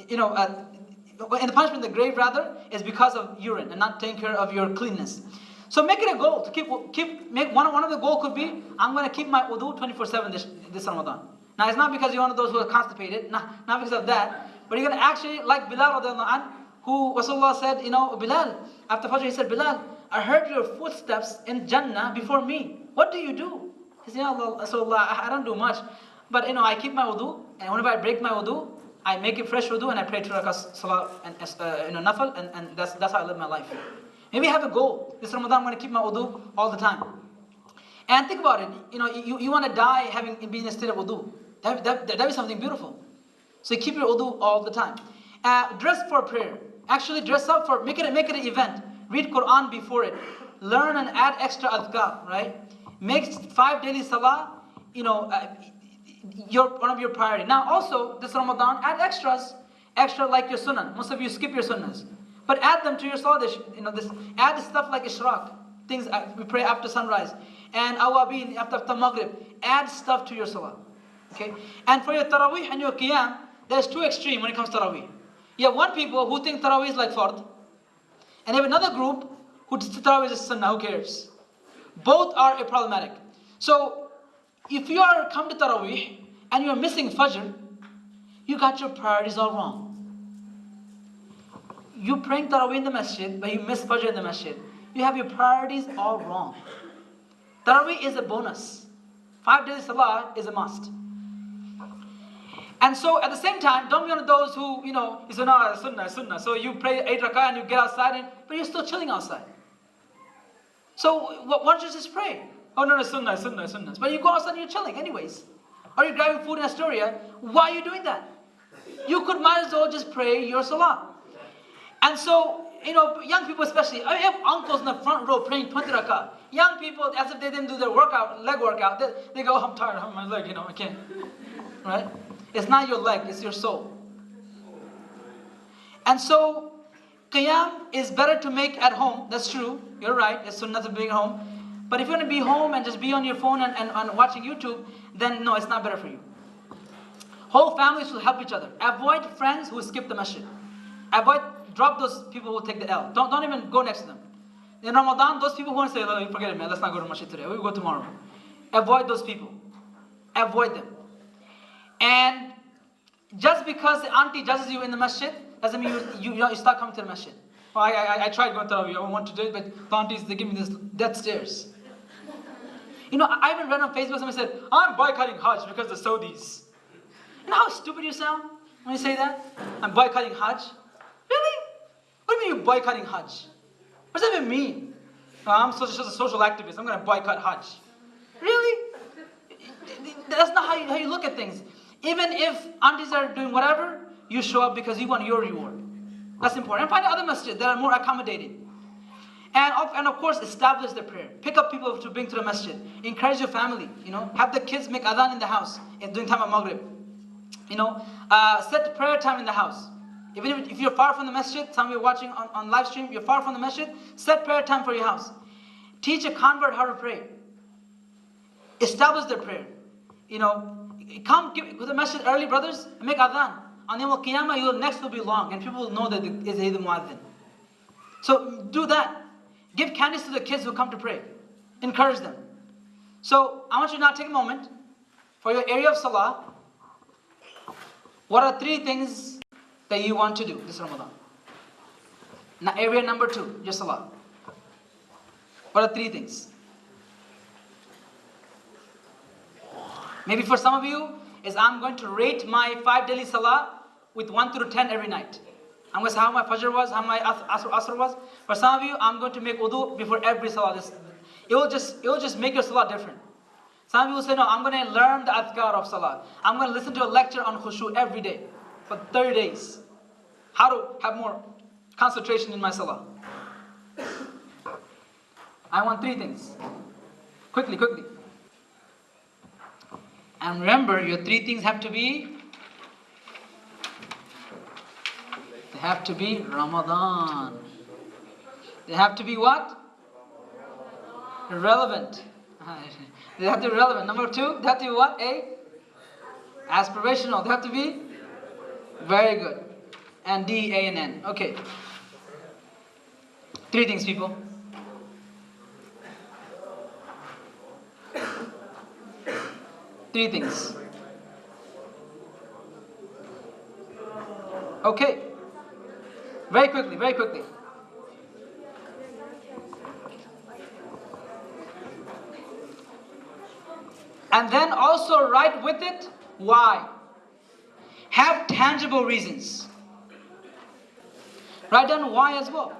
in the punishment in the grave rather, is because of urine and not taking care of your cleanness. So make it a goal to make one of the goal could be, I'm going to keep my wudu 24/7 this Ramadan. Now it's not because you're one of those who are constipated, not because of that, but you're going to actually, like Bilal radiallahu anh, who Rasulullah said, Bilal, after Fajr he said, Bilal, I heard your footsteps in Jannah before me. What do you do? He said, Ya Allah, Rasulullah, I don't do much, but I keep my wudu, and whenever I break my wudu, I make it fresh wudu and I pray 2 rakas salah and nafal, and that's how I live my life. Maybe have a goal. This Ramadan I'm going to keep my wudu all the time. And think about it. You want to die being in a state of wudu. That'd be something beautiful. So you keep your wudu all the time. Dress for prayer. Actually dress up for, make it an event. Read Quran before it. Learn and add extra adhkar, right? Make 5 daily salah, one of your priority. Now also, this Ramadan, add extra like your sunnah. Most of you skip your sunnahs. But add them to your salah. Add stuff like ishraq, things we pray after sunrise, and awabin after maghrib. Add stuff to your salah. Okay? And for your tarawih and your qiyam, there's 2 extremes when it comes to tarawih. You have one people who think tarawih is like fard, and you have another group who thinks tarawih is sunnah. Who cares? Both are problematic. So if you are come to tarawih and you are missing fajr, you got your priorities all wrong. You praying tarawih in the masjid, but you miss fajr in the masjid. You have your priorities all wrong. Tarawih is a bonus. 5 days salah is a must. And so at the same time, don't be one of those who, you say, no, sunnah. So you pray 8 rakah and you get outside, but you're still chilling outside. So why don't you just pray? Oh no, sunnah. But you go outside and you're chilling anyways. Or you're grabbing food in Astoria. Why are you doing that? You might as well just pray your salah. And so, young people especially, I have uncles in the front row praying 20 rakah. Young people, as if they didn't do their leg workout, they go, I'm tired, I'm on my leg, I can't. Right? It's not your leg, it's your soul. And so, qiyam is better to make at home. That's true. You're right. It's sunnah to being at home. But if you're going to be home and just be on your phone and watching YouTube, then no, it's not better for you. Whole families will help each other. Avoid friends who skip the masjid. Drop those people who take the L. Don't even go next to them. In Ramadan, those people who want to say, oh, forget it, man, let's not go to masjid today. We'll go tomorrow. Avoid those people. Avoid them. And just because the auntie judges you in the masjid doesn't mean you start coming to the masjid. Well, I tried going to Tarawih. I want to do it, but the aunties, they give me this death stares. You know, I even read on Facebook, somebody said, I'm boycotting Hajj because of the Saudis. You know how stupid you sound when you say that? I'm boycotting Hajj? Really? What do you mean you're boycotting Hajj? What does that even mean? I'm just a social activist. I'm going to boycott Hajj. Really? That's not how you look at things. Even if aunties are doing whatever, you show up because you want your reward. That's important. And find other masjids that are more accommodating. And of course, establish the prayer. Pick up people to bring to the masjid. Encourage your family. You know, have the kids make adhan in the house during time of Maghrib. You know, set prayer time in the house. Even if you're far from the masjid, some of you are watching on live stream, you're far from the masjid, set prayer time for your house. Teach a convert how to pray. Establish their prayer. You know, come to the masjid early, brothers, and make adhan. On Yawm al-Qiyamah, your next will be long, and people will know that it's the muadhin. So do that. Give candies to the kids who come to pray. Encourage them. So I want you to now take a moment for your area of salah. What are 3 things that you want to do this Ramadan? Now, area number 2, your salah. What are 3 things? Maybe for some of you, is I'm going to rate my 5 daily salah with 1 through 10 every night. I'm going to say how my fajr was, how my asr was. For some of you, I'm going to make wudu before every salah. It will just make your salah different. Some people say, no, I'm going to learn the adhkar of salah. I'm going to listen to a lecture on khushu every day for 30 days. How to have more concentration in my salah. I want 3 things. Quickly. And remember, your 3 things have to be Ramadan. They have to be what? Relevant. They have to be relevant. Number 2, they have to be what? Aspirational. They have to be very good. And D, A, and N. Okay. 3 things, people. Three things. Okay. Very quickly. And then also write with it why. Have tangible reasons. Write down why as well.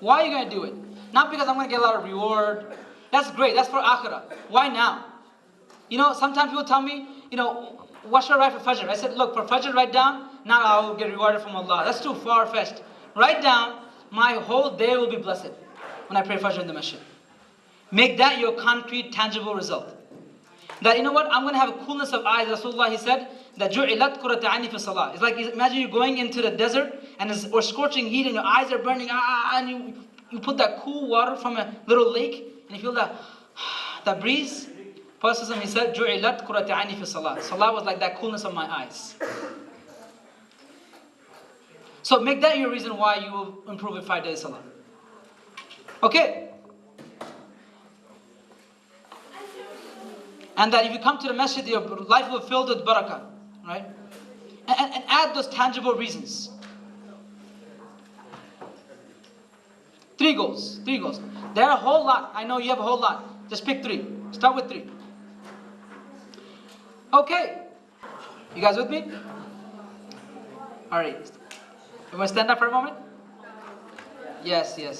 Why are you going to do it? Not because I'm going to get a lot of reward. That's great. That's for akhirah. Why now? You know, sometimes people tell me, you know, what should I write for Fajr? I said, look, for Fajr, write down, now I will get rewarded from Allah. That's too far-fetched. Write down, my whole day will be blessed when I pray Fajr in the masjid. Make that your concrete, tangible result. That, you know what, I'm going to have a coolness of eyes. Rasulullah, he said, that جُعِلَتْ قُرَّةَ عَيْنِي فِي الصَّلَاةِ. It's like, imagine you going into the desert, and or scorching heat, and your eyes are burning, and you put that cool water from a little lake, and you feel that breeze. Prophet, he said, جُعِلَتْ قُرَّةَ عَيْنِي فِي الصَّلَاةِ. Salah was like that coolness of my eyes. So make that your reason why you will improve with 5 days salah. Okay? And that if you come to the masjid, your life will be filled with barakah. Right? And add those tangible reasons. 3 goals. There are a whole lot. I know you have a whole lot. Just pick 3. Start with 3. Okay. You guys with me? Alright. You want to stand up for a moment? Yes. You want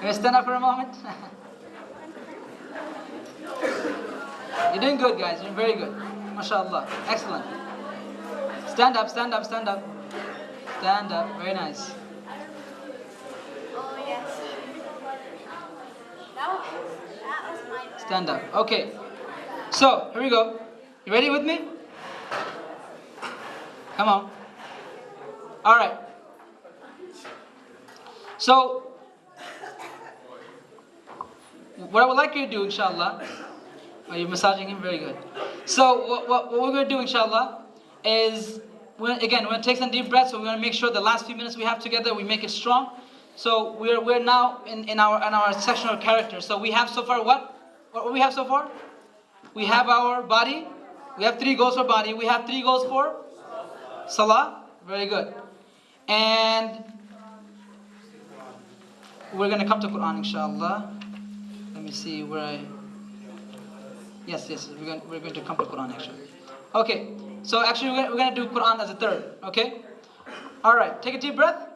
to stand up for a moment? You're doing good, guys. You're very good. MashaAllah. Excellent. Stand up. Stand up. Very nice. Oh, yes. That was my... Stand up. Okay. So, here we go. You ready with me? Come on. Alright. So, what I would like you to do, inshallah, you're massaging him, very good. So, what we're going to do, inshallah, is, we're going to take some deep breaths, so we're going to make sure the last few minutes we have together, we make it strong. So, we're now in our sectional character. So, we have so far what? What we have so far? We have our body. We have 3 goals for body. We have 3 goals for salah. Very good. And we're going to come to Quran, inshallah. Let me see where I... Yes, we're going to come to Quran, actually. Okay, so actually we're going to do Quran as a third, okay? All right, take a deep breath.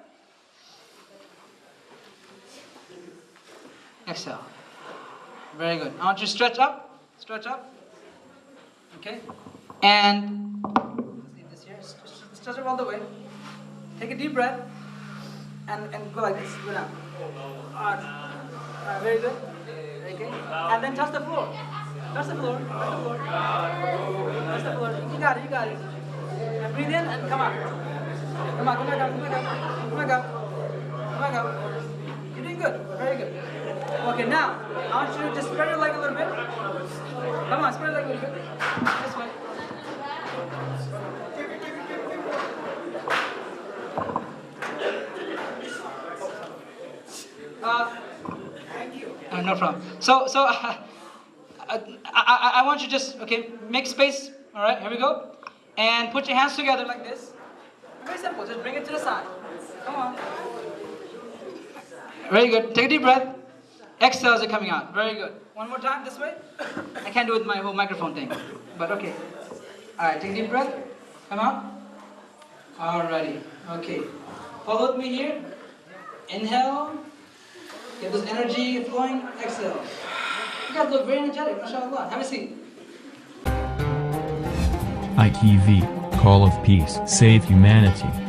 Exhale. Very good. I want you to stretch up. Stretch up. Okay? And let's leave this here. Stretch up all the way. Take a deep breath. And go like this. Go down. Very good. Very good. And then touch the floor. Touch the floor. Touch the floor. Touch the floor. You got it. You got it. And breathe in and come out. Come on. Come back up. Come back up. Come back up. Come back up. You're doing good. Very good. Okay, now I want you to just spread your leg a little bit. Come on, spread your leg a little bit. This way. No problem. So I want you to just, okay, make space. All right, here we go. And put your hands together like this. Very simple. Just bring it to the side. Come on. Very good. Take a deep breath. Exhale as you're coming out. Very good. One more time this way. I can't do it with my whole microphone thing. But okay. Alright, take a deep breath. Come out. Alrighty. Okay. Follow with me here. Inhale. Get this energy flowing. Exhale. You guys look very energetic. MashaAllah. Have a seat. ITV, Call of Peace, Save Humanity.